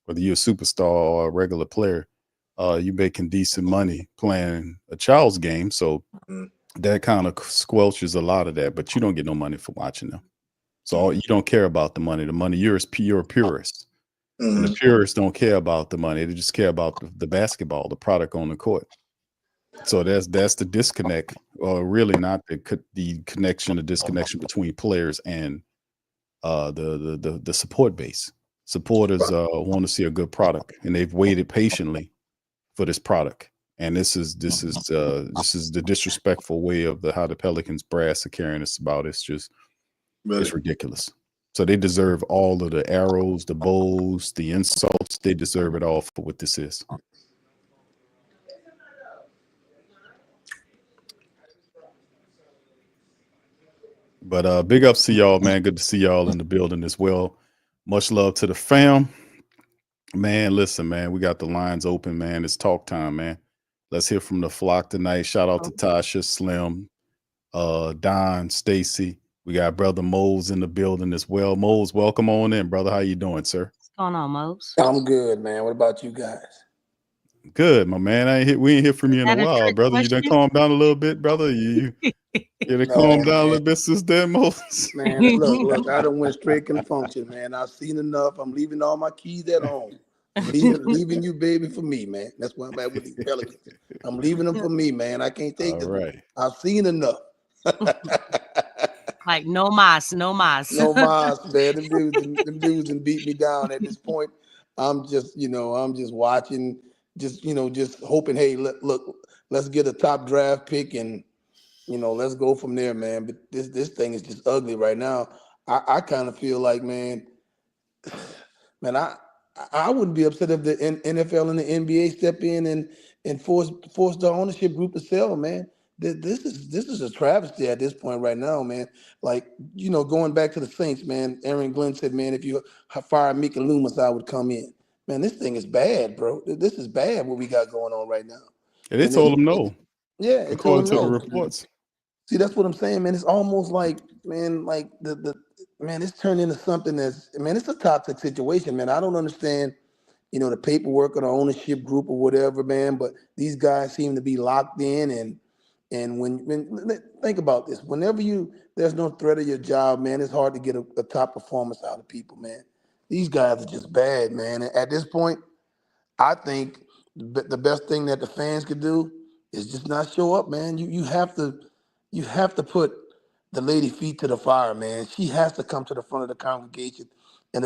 Whether you're a superstar or a regular player, you making decent money playing a child's game, so that kind of squelches a lot of that. But you don't get no money for watching them, so you don't care about the money. The money you're a purist. And the purists don't care about the money; they just care about the basketball, the product on the court. So that's the disconnect, or really not the connection, the disconnection between players and the support base. Supporters want to see a good product, and they've waited patiently for this product. And this is the disrespectful way of how the Pelicans brass are carrying us about. It's just it's ridiculous. So they deserve all of the arrows, the bows, the insults. They deserve it all for what this is. But big ups to y'all, man. Good to see y'all in the building as well. Much love to the fam. Man, listen, man. We got the lines open, man. It's talk time, man. Let's hear from the flock tonight. Shout out to Tasha, Slim, Don, Stacy. We got brother Moles in the building as well. Moles, welcome on in, brother. How you doing, sir? What's going on, Mose? I'm good, man. What about you guys? Good, my man. We ain't hear from you in a while, brother. You done calm down a little bit, brother. You done calm down a little bit since then, Moses. Man, look, I done went straight confunction, man. I've seen enough. I'm leaving all my keys at home. Leaving you, baby, for me, man. That's why I'm at with these Pelicans. I'm leaving them for me, man. I can't take this. Right. I've seen enough. Like no mas. No mas, man. Them dudes done beat me down at this point. I'm just watching, just hoping, hey, look, let's get a top draft pick and let's go from there, man. But this thing is just ugly right now. I kind of feel like, man, I wouldn't be upset if the NFL and the NBA step in and force the ownership group to sell, man. This is a travesty at this point right now, man. Like, going back to the Saints, man, Aaron Glenn said, man, if you fire Mika Loomis, I would come in. Man, this thing is bad, bro. This is bad what we got going on right now. And they told him no. Yeah, according to the reports. See, that's what I'm saying, man. It's almost like, man, like it's turned into something it's a toxic situation, man. I don't understand, the paperwork or the ownership group or whatever, man. But these guys seem to be locked in, and when think about this, whenever there's no threat of your job, man, it's hard to get a top performance out of people, man. These guys are just bad, man. And at this point, I think the best thing that the fans could do is just not show up, man. You have to put the lady feet to the fire, man. She has to come to the front of the congregation and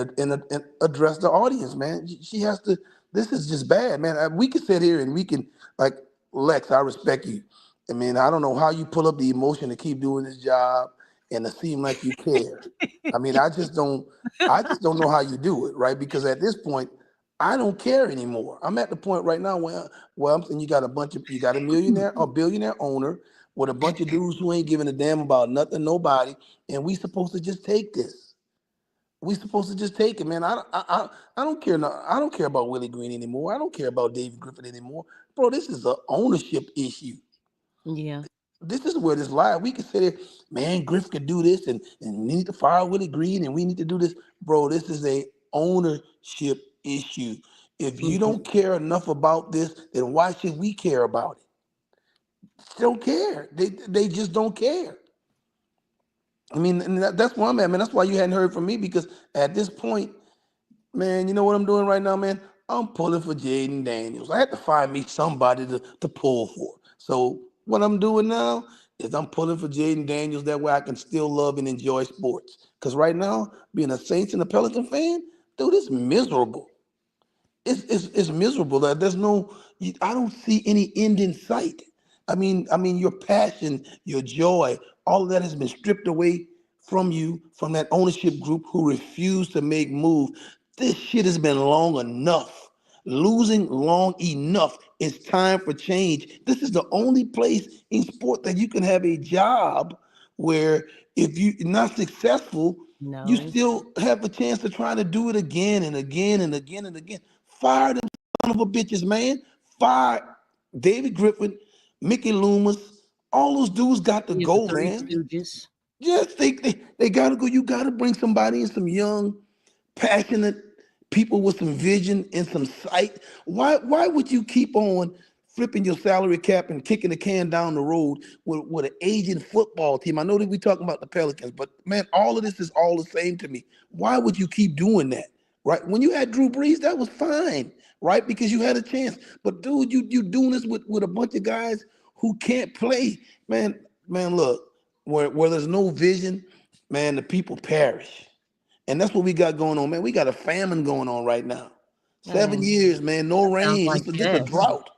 address the audience, man. She has to. This is just bad, man. We can sit here and we can, like, Lex, I respect you. I mean, I don't know how you pull up the emotion to keep doing this job and to seem like you care. I mean, I just don't know how you do it, right? Because at this point, I don't care anymore. I'm at the point right now where I'm saying you got a millionaire or billionaire owner with a bunch of dudes who ain't giving a damn about nothing, nobody, and we supposed to just take this. We supposed to just take it, man. I don't care. I don't care about Willie Green anymore. I don't care about David Griffin anymore, bro. This is an ownership issue. Yeah. This is where this lie. We can say that, man, Griff could do this and we need to fire Willie Green and we need to do this. Bro, this is a ownership issue. If you don't care enough about this, then why should we care about it? They don't care. They just don't care. I mean, and that's why I'm at, man. That's why you hadn't heard from me, because at this point, man, you know what I'm doing right now, man? I'm pulling for Jaden Daniels. I had to find me somebody to pull for. So what I'm doing now is I'm pulling for Jaden Daniels. That way I can still love and enjoy sports. Because right now, being a Saints and a Pelican fan, dude, it's miserable. it's miserable. There's no, I don't see any end in sight. I mean, your passion, your joy, all of that has been stripped away from you, from that ownership group who refused to make moves. This shit has been long enough. Losing long enough. It's time for change. This is the only place in sport that you can have a job where if you're not successful, you No. still have a chance to try to do it again and again and again and again. Fire them son of a bitches, man. Fire David Griffin, Mickey Loomis. All those dudes got to Yeah, the go, Three man. Stooges. Yes, they gotta go. You gotta bring somebody in, some young, passionate people with some vision and some sight. Why would you keep on flipping your salary cap and kicking the can down the road with an aging football team? I know that we talking about the Pelicans, but man, all of this is all the same to me. Why would you keep doing that? Right? When you had Drew Brees, that was fine, right? Because you had a chance. But dude, you doing this with a bunch of guys who can't play. Man, look, where there's no vision, man, the people perish. And that's what we got going on, man. We got a famine going on right now. 7 Dang, years, man, no that sounds rain. like It's just a death. drought.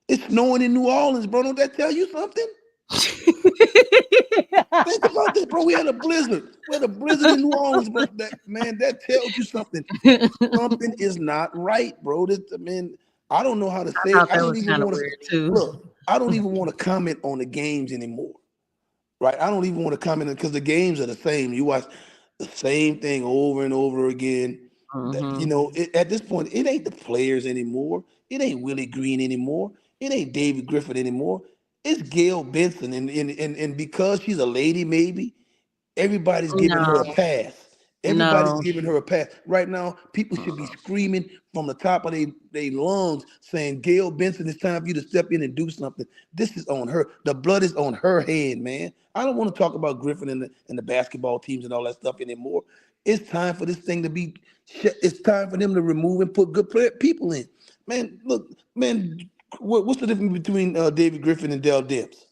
It's snowing in New Orleans, bro. Don't that tell you something? Think about that, bro. We had a blizzard. We had a blizzard in New Orleans, bro. That tells you something. Something is not right, bro. I don't know how to I say it. thought I that don't was even kind of want to weird too. look. I don't even want to comment on the games anymore. Right? I don't even want to comment because the games are the same. You watch the same thing over and over again. At this point, it ain't the players anymore. It ain't Willie Green anymore. It ain't David Griffin anymore. It's Gail Benson, and because she's a lady, maybe everybody's giving her a No, pass. Everybody's no. giving her a pass. Right now, people should be screaming from the top of their lungs saying, Gail Benson, it's time for you to step in and do something. This is on her. The blood is on her hand, man. I don't want to talk about Griffin and the basketball teams and all that stuff anymore. It's time for this thing to be, it's time for them to remove and put good people in. Man, look, man, what's the difference between David Griffin and Dell Demps?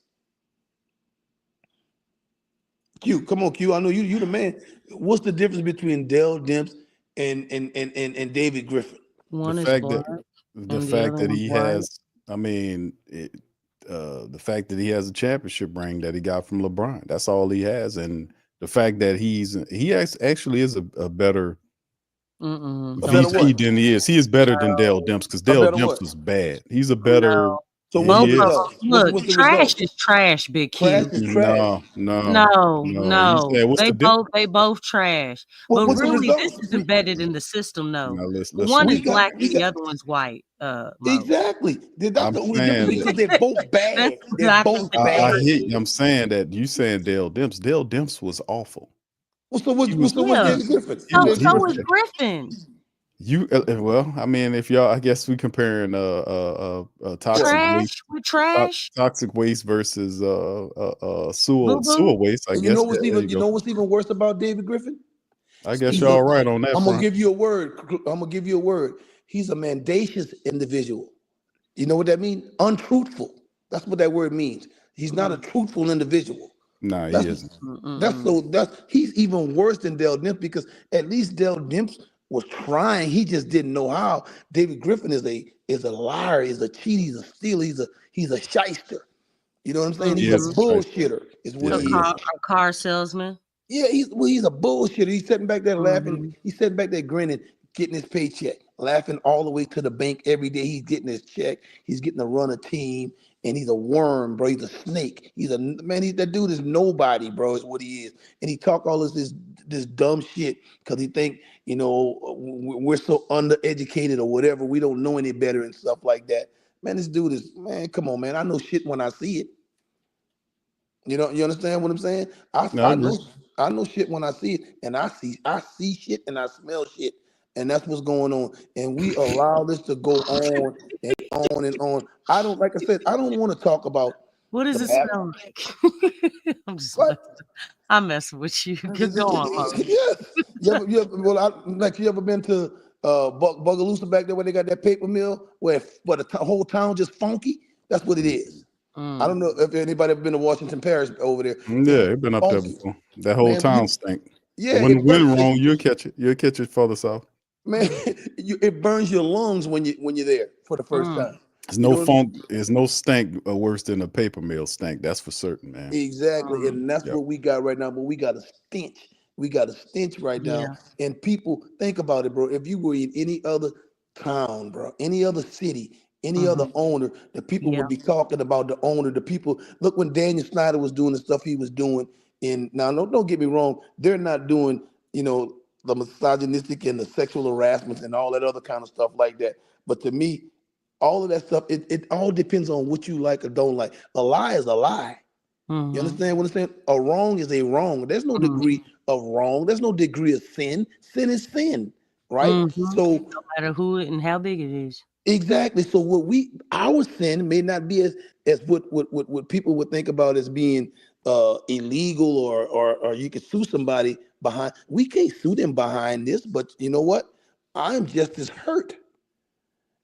Q, come on, Q. I know you the man. What's the difference between Dell Demps and David Griffin? The One is fact that black the and the fact other that one's he white. has, I mean, the fact that he has a championship ring that he got from LeBron. That's all he has, and the fact that he actually is a better Mm-mm. A better Don't VP what? than he is. He is better than Dale Demps because A Dale better Demps what? was bad. He's a no. better. So what's the Both He of is. results? them. What's Look, what's the trash results? is trash, Big Trash Q. is trash. No, No. You no. said what's They the difference? both trash. But What's the No, really, this results? is embedded in the system, though. no. Listen. One is We got black we and the got other one's white. Mo. exactly. That's I'm the only difference saying that. because they're both That's bad. They're exactly both the I bad. hate. difference. I'm saying that you saying Dale Demps. Dale Demps was awful. Well, so what's He was. Yeah. David Griffin? He What's was. David He was. So is Griffin? Griffin. You well, I mean, if y'all, I guess we comparing What? toxic waste, Trash with trash. toxic waste versus Boo sewer boo. waste. I And you guess know what's there you go. worse about David Griffin? I guess He's y'all a, right on that I'm gonna front. give you a word. I'm gonna give you a word. He's a mendacious individual. You know what that means? Untruthful. That's what that word means. He's not a truthful individual. Nah, he That's isn't. that's he's even worse than Dell Demps because at least Dell Demps was trying. He just didn't know how. David Griffin is a liar, is a cheat, he's a stealer, he's a shyster. You know what I'm saying? He He's a is a shyster. bullshitter, is what Yeah, A he he is. is. car salesman. Yeah, he's a bullshitter. He's sitting back there laughing. Mm-hmm. He's sitting back there grinning, getting his paycheck, laughing all the way to the bank every day. He's getting his check. He's getting to run a team, and he's a worm, bro. He's a snake. He's a man. That dude is nobody, bro. Is what he is. And he talk all this dumb shit because he think we're so undereducated or whatever. We don't know any better and stuff like that. Man, this dude is man. Come on, man. I know shit when I see it. You understand what I'm saying? No, I agree. I know shit when I see it, and I see shit and I smell shit, and that's what's going on. And we allow this to go on and on and on. I don't like I said, I don't want to talk about What does the it back. smell like? I'm messing with you. Keep going, Mo. Yes. You ever been to Bugaloosa back there where they got that paper mill where the whole town just funky? That's what it is. I don't know if anybody ever been to Washington Parish over there. Yeah, it's been up there Funky. before. That whole Man, town stink. yeah, When the wind wrong, you'll catch it. You'll catch it further south. Man, it burns your lungs when you're there for the first time. There's You no know what I mean? funk. There's no stank worse than a paper mill stank. That's for certain, man. Exactly, and that's Yep. what we got right now. But we got a stench. We got a stench right now. Yeah. And people, think about it, bro. If you were in any other town, bro, any other city, any other owner, the people Yeah. would be talking about the owner. The people, look when Daniel Snyder was doing the stuff he was doing. And now, don't get me wrong, they're not doing, the misogynistic and the sexual harassment and all that other kind of stuff like that. But to me, all of that stuff, it all depends on what you like or don't like. A lie is a lie. You understand what I'm saying? A wrong is a wrong. There's no degree of wrong. There's no degree of sin. Sin is sin, right? So No matter who it and how big it is. exactly. So our sin may not be as what people would think about as being illegal or you could sue somebody behind. We can't sue them behind this, but you know what? I'm just as hurt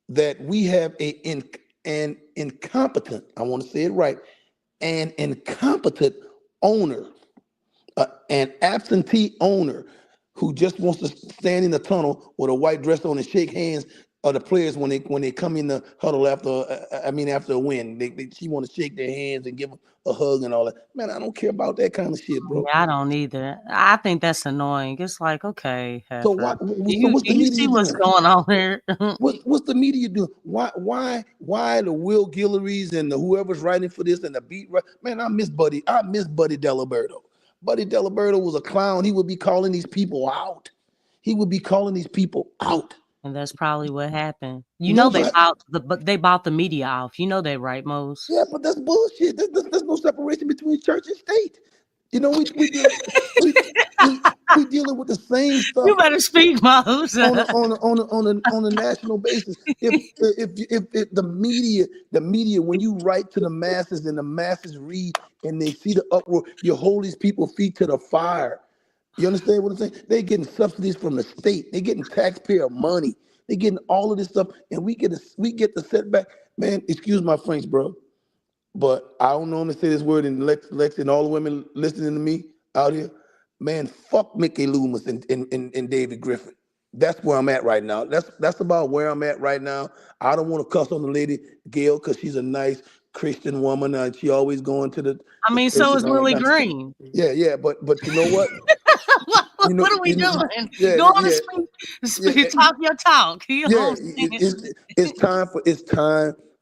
that we have an incompetent, I want to say it right, an incompetent owner, an absentee owner who just wants to stand in the tunnel with a white dress on and shake hands of the players when they come in the huddle after a win. She want to shake their hands and give them a hug and all that. Man, I don't care about that kind of shit, bro. Yeah, I don't either. I think that's annoying. It's like, okay, So heifer. what's Do the you media see what's doing? going on here? What's the media doing? Why the Will Guillory's and the whoever's writing for this and the beat? Man, I miss Buddy Delaberto. Buddy Delaberto was a clown. He would be calling these people out. And that's probably what happened. You know, they bought the media off. You know that, right, Mose? Yeah, but that's bullshit. There's no separation between church and state. You know, we dealing with the same stuff. You better speak, Mose. on a national basis. If the media, when you write to the masses and the masses read and they see the uproar, you hold these people feet to the fire. You understand what I'm saying? They're getting subsidies from the state. They're getting taxpayer money. They're getting all of this stuff, and we get the setback. Man, excuse my French, bro, but I don't normally say this word, and Lex and all the women listening to me out here. Man, fuck Mickey Loomis and David Griffin. That's where I'm at right now. That's about where I'm at right now. I don't want to cuss on the lady Gail because she's a nice Christian woman. She always going to the. I mean, so is Willie Green. Yeah, but you know what? What are we doing? Go on and speak, talk your talk. It's time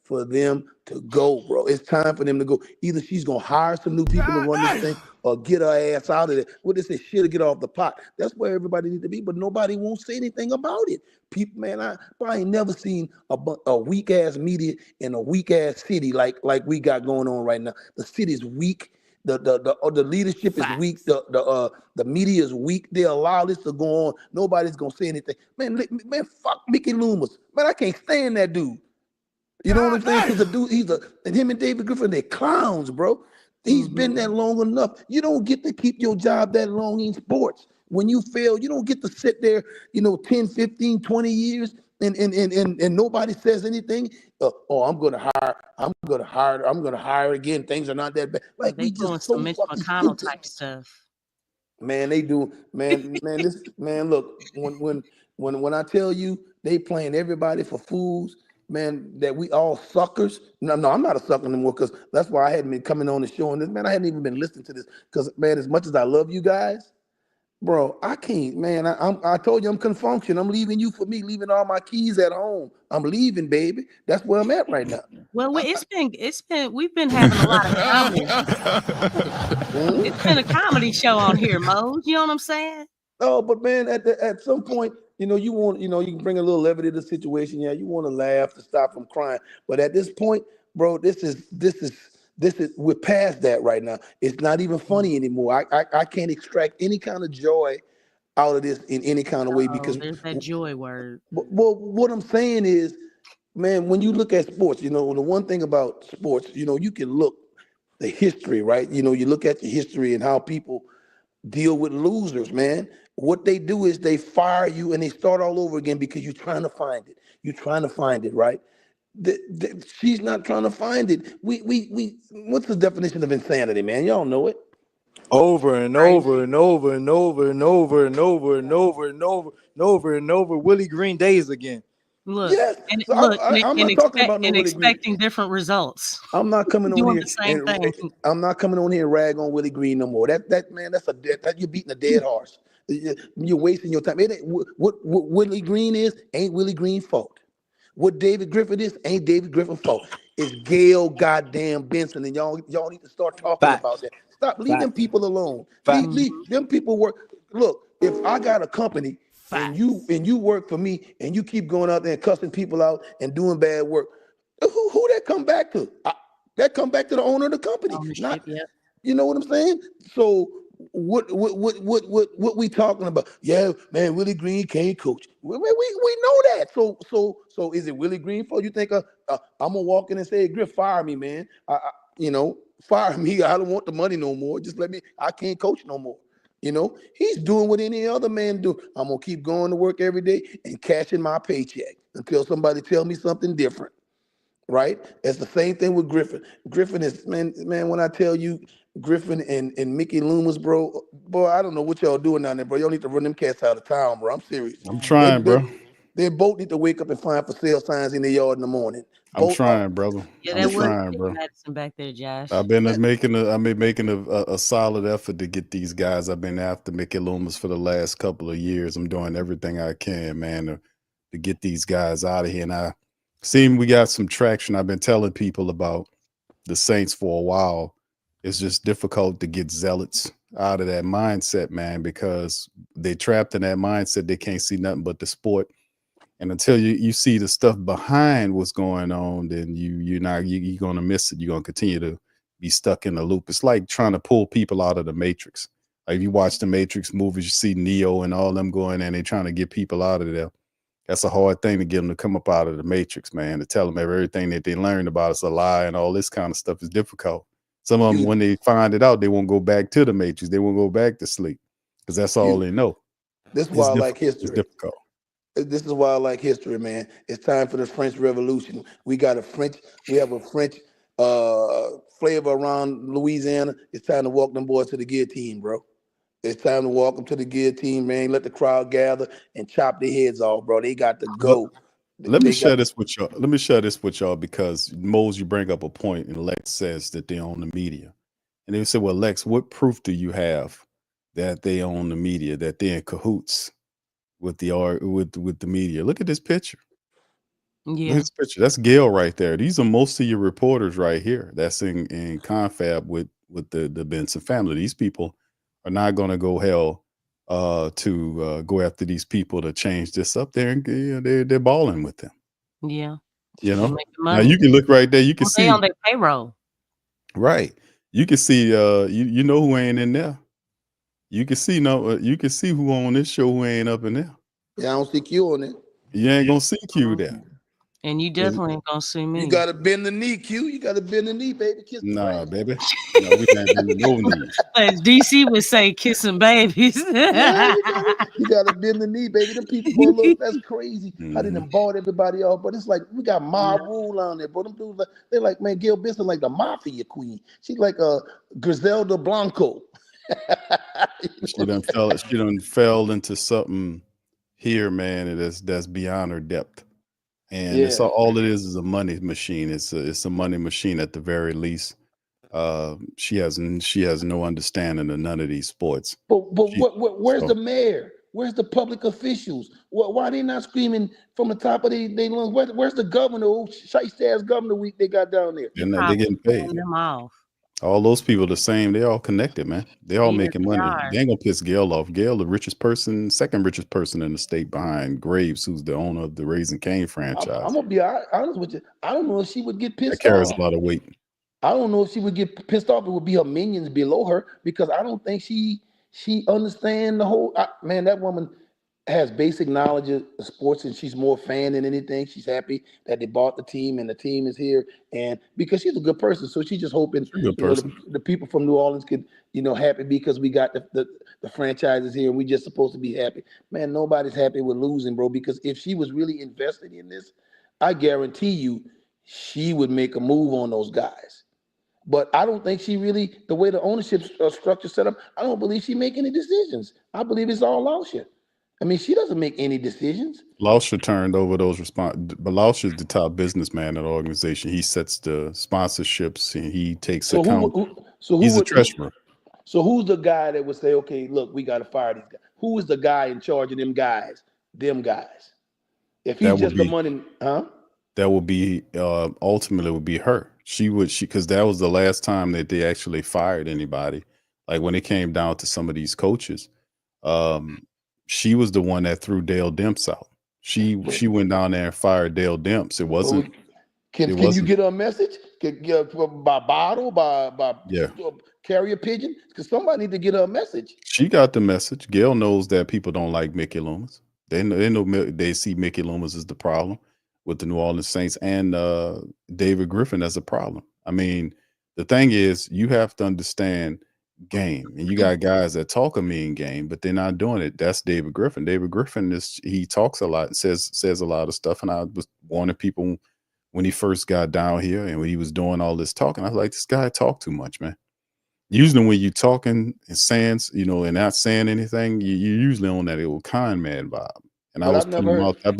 for them to go, bro. It's time for them to go. Either she's gonna hire some new people to run this thing, or get her ass out of there. What they say, shit, to get off the pot. That's where everybody needs to be, but nobody won't say anything about it. People, man, I ain't never seen a weak ass media in a weak ass city like we got going on right now. The city's weak. The leadership is weak. The media is weak. They allow this to go on. Nobody's gonna say anything. Man, fuck Mickey Loomis. Man, I can't stand that dude. You know what I'm saying? Because the dude, and him and David Griffin, they're clowns, bro. He's been there long enough. You don't get to keep your job that long in sports. When you fail, you don't get to sit there, 10, 15, 20 years and nobody says anything. I'm gonna hire again. Things are not that bad. Like they doing some Mitch McConnell type stuff. Man, they do. Man, look, when I tell you they playing everybody for fools, man, that we all suckers. No, I'm not a sucker anymore, because that's why I hadn't been coming on the show and this. Man, I hadn't even been listening to this, because, man, as much as I love you guys, bro, I can't, man. I told you I'm confunction. I'm leaving you for me, leaving all my keys at home. I'm leaving, baby. That's where I'm at right now. Well, we've been having a lot of comedy. It's been a comedy show on here, Mo. You know what I'm saying? Oh, but man, at some point, you can bring a little levity to the situation. Yeah, you want to laugh to stop from crying. But at this point, bro, this is we're past that right now. It's not even funny anymore. I can't extract any kind of joy out of this in any kind of way, because there's that joy word. Well, what I'm saying is, man, when you look at sports, the one thing about sports, you can look the history, right? You look at the history and how people deal with losers, man. What they do is they fire you and they start all over again because you're trying to find it. You're trying to find it, right? She's not trying to find it. We what's the definition of insanity, man? Y'all know it. Over and Crazy. over and over and over and over and over and over and over and over and over. Willie Green days again. Look, Yes. and So look, I'm not talking about no and Willie Green. expecting different results. I'm not coming on Doing here the same thing. I'm not coming on here and rag on Willie Green no more. That man, that's you're beating a dead horse. You're wasting your time. It ain't what Willie Green is ain't Willie Green's fault. What David Griffin is ain't David Griffin's fault. It's Gail goddamn Benson, and y'all need to start talking about Facts. that. Stop, leave them Facts. people alone. Facts. Leave them people work. Look, if I got a company and you work for me and you keep going out there and cussing people out and doing bad work, who that come back to? That come back to the owner of the company. Not, Yeah. you know what I'm saying? So what we talking about? Yeah, man, Willie Green can't coach. We know that. So is it Willie Green fault? You think I'm gonna walk in and say, Griff, fire me, man. Fire me. I don't want the money no more. Just let me. I can't coach no more. He's doing what any other man do. I'm gonna keep going to work every day and cashing my paycheck until somebody tell me something different. Right? It's the same thing with Griffin. Griffin is man. When I tell you, Griffin and Mickey Loomis, bro, I don't know what y'all doing down there, bro. Y'all need to run them cats out of town, bro. I'm serious. I'm trying, bro. They both need to wake up and find for sale signs in their yard in the morning. I'm trying, brother. Yeah, I'm that was trying, bro. Madison back there, Josh. I've been making a solid effort to get these guys. I've been after Mickey Loomis for the last couple of years. I'm doing everything I can, man, to get these guys out of here. And I seen we got some traction. I've been telling people about the Saints for a while. It's just difficult to get zealots out of that mindset, man, because they're trapped in that mindset. They can't see nothing but the sport. And until you see the stuff behind what's going on, then you're going to miss it. You're going to continue to be stuck in the loop. It's like trying to pull people out of the Matrix. Like if you watch the Matrix movies, you see Neo and all them going in, they're trying to get people out of there. That's a hard thing to get them to come up out of the Matrix, man, to tell them everything that they learned about is a lie and all this kind of stuff is difficult. Some of them, when they find it out, they won't go back to the Matrix. They won't go back to sleep because that's all they know. This is why I like history. It's difficult. This is why I like history, man. It's time for the French Revolution. We have a French flavor around Louisiana. It's time to walk them boys to the guillotine, bro. It's time to walk them to the guillotine, man. Let the crowd gather and chop their heads off, bro. They got to go. Let me share this with y'all because Mose, you bring up a point, and Lex says that they own the media. And they say, well, Lex, what proof do you have that they own the media, that they're in cahoots with the media? Look at this picture. Yeah. Look at this picture. That's Gail right there. These are most of your reporters right here. That's in confab with the Benson family. These people are not going to go hell to go after these people to change this up there, and they're balling with them. Yeah. Now you can look right there. You can see on their payroll. Right. You can see you know who ain't in there. You can see who on this show who ain't up in there. Yeah, I don't see Q on it. You ain't gonna see Q there. And you definitely ain't gonna see me. You gotta bend the knee, Q. You gotta bend the knee, baby. Kiss nah, baby. No, we can't bend no knees. As DC would say, kissing babies. Yeah, you gotta bend the knee, baby. Them people, boy, look, that's crazy. I didn't bought everybody off, but it's like we got Ma Rule on there, bro. Them dudes, they're like, man, Gail Benson like the mafia queen. She's like a Griselda Blanco. She done fell into something here, man. That's beyond her depth. And it's all it is a money machine. It's a money machine at the very least. She has no understanding of none of these sports. But where's the mayor? Where's the public officials? Why are they not screaming from the top of their lungs? Where's the governor? Shiesty-ass governor week they got down there? They're getting paid. Them off. All those people the same. They all connected, man. They all making money. are. They ain't gonna piss Gail off. Gail, the richest person, second richest person in the state behind Graves, who's the owner of the Raising Cane franchise. I'm gonna be honest with you. I don't know if she would get pissed That carries off. a lot of weight. I don't know if she would get pissed off. It would be her minions below her because I don't think she understand the whole. Man, that woman has basic knowledge of sports, and she's more fan than anything. She's happy that they bought the team and the team is here, and because she's a good person, so she's just hoping the people from New Orleans could, happy because we got the franchises here, and we just supposed to be happy. Man, nobody's happy with losing, bro. Because if she was really invested in this, I guarantee you, she would make a move on those guys. But I don't think she really, the way the ownership structure set up, I don't believe she make any decisions. I believe it's all Lauscher. I mean, she doesn't make any decisions. Lauscher turned over those but Lauscher is the top businessman in the organization. He sets the sponsorships and he takes So account. who He's the would, treasurer. so who's the guy that would say, okay, look, we got to fire these guys? Who is the guy in charge of them guys? Them guys. If he's That would just the be money, huh? that would be ultimately would be her. She because that was the last time that they actually fired anybody. Like when it came down to some of these coaches, she was the one that threw Dale Demps out. She went down there and fired Dale Demps. It wasn't. Can you get her a message? By bottle, by Yeah. carrier pigeon? Because somebody need to get her a message. She got the message. Gail knows that people don't like Mickey Loomis. They know they see Mickey Loomis as the problem with the New Orleans Saints and David Griffin as a problem. I mean, the thing is, you have to understand game, and you got guys that talk a mean game, but they're not doing it. That's David Griffin. David Griffin he talks a lot and says a lot of stuff. And I was warning people when he first got down here and when he was doing all this talking, I was like, this guy talk too much, man. Usually when you're talking and saying, and not saying anything, you usually on that old con man vibe. And I was putting him out. I've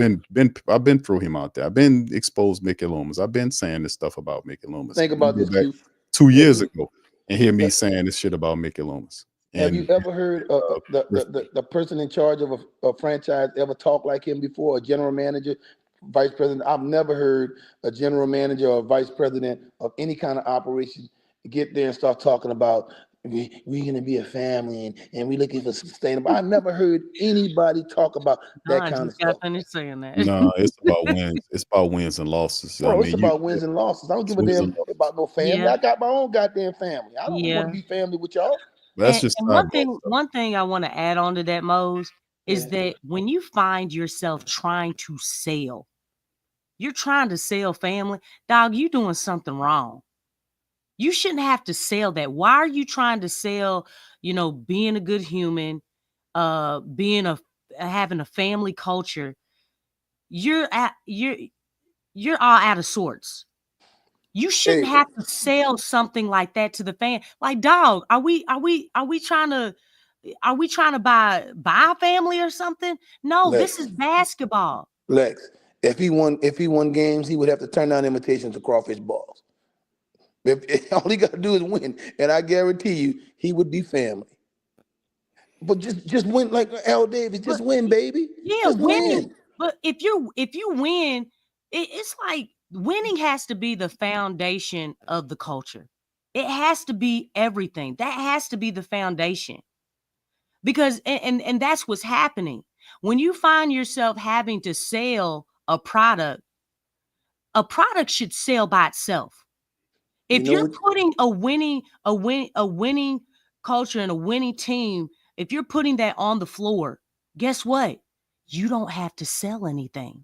been through him out there. I've been exposed Mickey Loomis. I've been saying this stuff about Mickey Loomis. Think about this, Q. 2 years ago, and hear me saying this shit about Mickey Loomis. Have you ever heard the person in charge of a franchise ever talk like him before? A general manager, vice president? I've never heard a general manager or vice president of any kind of operation get there and start talking about we're going to be a family and we're looking for sustainable. I've never heard anybody talk about that kind of stuff. Saying that. No, it's about wins. It's about wins and losses. Bro, it's about wins and losses. I don't give a damn about no family. I got my own goddamn family. I don't want to be family with y'all. That's just one thing I want to add on to that, Mose, is that when you find yourself trying to sell, you're trying to sell family, dog, you doing something wrong. You shouldn't have to sell that. Why are you trying to sell, being a good human, having a family culture? You're all out of sorts. You shouldn't have to sell something like that to the fan. Like, dog, are we trying to buy a family or something? No, Lex, this is basketball. Lex, if he won games, he would have to turn down invitations to crawfish balls. If all he got to do is win, and I guarantee you, he would be family. But just win, like Al Davis. Just win, baby. Yeah, just win. But if you win, it's like winning has to be the foundation of the culture. It has to be everything. That has to be the foundation. Because and that's what's happening. When you find yourself having to sell a product should sell by itself. If you're putting a winning culture and a winning team, if you're putting that on the floor, guess what? You don't have to sell anything.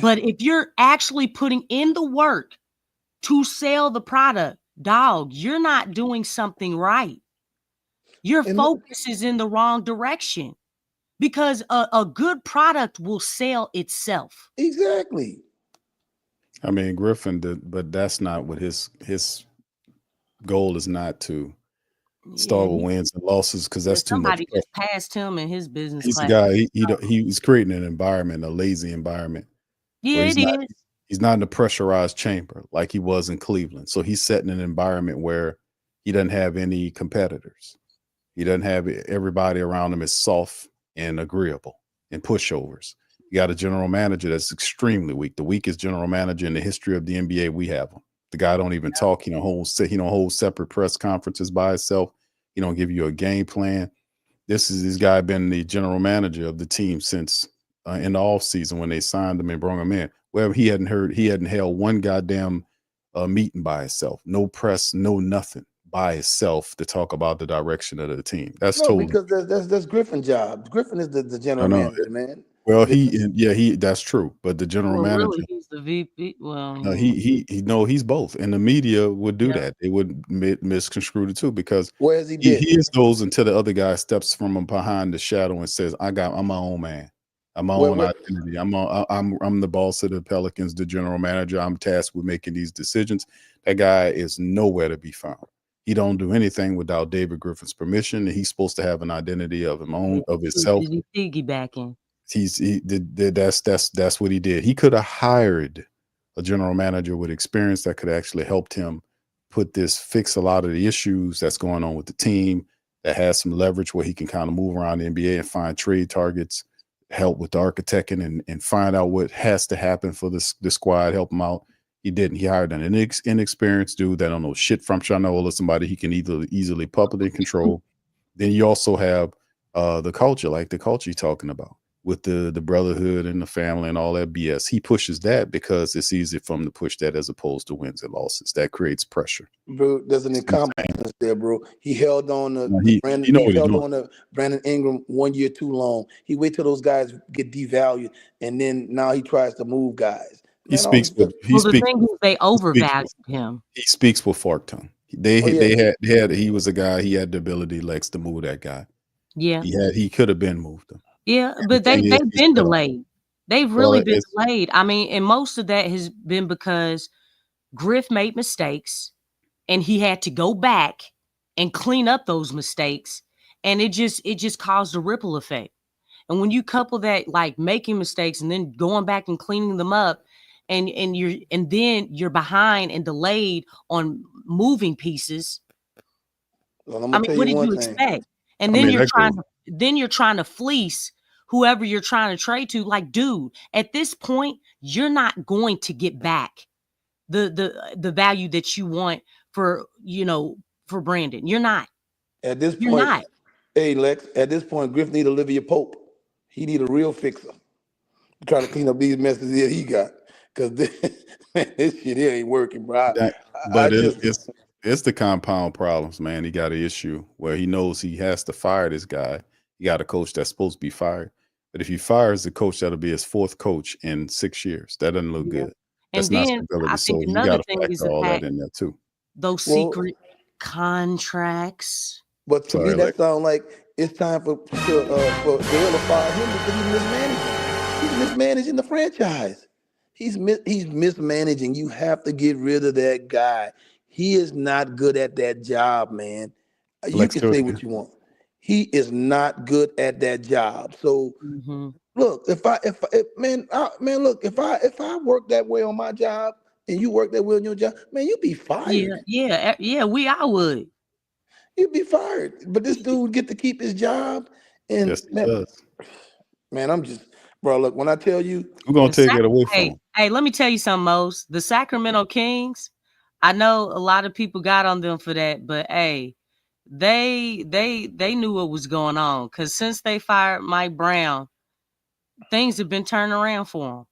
But if you're actually putting in the work to sell the product, dog, you're not doing something right. Your focus is in the wrong direction because a good product will sell itself. Exactly. I mean, Griffin did, but that's not what his goal is. Not to start with wins and losses, because that's too much. Somebody just passed him in his business. He's the guy. He's creating an environment, a lazy environment. Yeah, it is. He's not in a pressurized chamber like he was in Cleveland. So he's setting an environment where he doesn't have any competitors. He doesn't have everybody around him is soft and agreeable and pushovers. You got a general manager that's extremely weak, the weakest general manager in the history of the NBA. We have him. The guy don't even talk. He don't hold separate press conferences by himself. He don't give you a game plan. This guy been the general manager of the team since in the offseason when they signed him and brought him in. Well, he hadn't held one goddamn meeting by himself. No press, no nothing by himself to talk about the direction of the team. That's totally because that's Griffin's job. Griffin is the general manager, man. Well, that's true. But the general manager, really, he's the VP. Well, he's both, and the media would do that. They would misconstrue it too, because where's he is those until the other guy steps from him behind the shadow and says, "I'm my own man. I'm my own identity. I'm the boss of the Pelicans, the general manager. I'm tasked with making these decisions. That guy is nowhere to be found. He don't do anything without David Griffin's permission. He's supposed to have an identity of his own, of himself. He's piggybacking. That's what he did. He could have hired a general manager with experience that could actually helped him fix a lot of the issues that's going on with the team, that has some leverage where he can kind of move around the NBA and find trade targets, help with the architecting and find out what has to happen for the squad, help him out. He didn't. He hired an inexperienced dude that don't know shit from Shinola, somebody he can easily puppet control. Then you also have the culture, like the culture you're talking about, with the brotherhood and the family and all that BS. He pushes that because it's easy for him to push that as opposed to wins and losses. That creates pressure. Bro, there's an incompetence there, bro. He held on to Brandon Ingram 1 year too long. He wait till those guys get devalued, and then now he tries to move guys. He overvalued him. He speaks with fork tongue. He was a guy. He had the ability, Lex, to move that guy. Yeah, he could have been moved him. Yeah, but they've been delayed. They've really been delayed. I mean, and most of that has been because Griff made mistakes, and he had to go back and clean up those mistakes, and it just caused a ripple effect. And when you couple that, like making mistakes and then going back and cleaning them up, and then you're behind and delayed on moving pieces. Well, I mean, what did you expect? And then you're trying to fleece whoever you're trying to trade to. Like, dude, at this point, you're not going to get back the value that you want for Brandon. You're not. At this point, hey Lex, at this point, Griff need Olivia Pope. He need a real fixer. Trying to clean up these messes that he got. Because this shit here ain't working, bro. It's the compound problems, man. He got an issue where he knows he has to fire this guy. He got a coach that's supposed to be fired. But if he fires the coach, that'll be his fourth coach in 6 years. That doesn't look good. That's and then I think another thing is all that in there too. Those secret contracts. But to me, that sounds like it's time for Dale to fire him because he's mismanaging. He's mismanaging the franchise. He's mismanaging. You have to get rid of that guy. He is not good at that job, man. You can say what you want. He is not good at that job. So look, if I work that way on my job and you work that way on your job, man, you'd be fired. Yeah. I would. You'd be fired. But this dude get to keep his job, and man, I'm just, bro. Look, when I tell you, we're gonna take it away from him. Hey, let me tell you something, Mose. The Sacramento Kings. I know a lot of people got on them for that, but hey, they knew what was going on because since they fired Mike Brown, things have been turning around for them.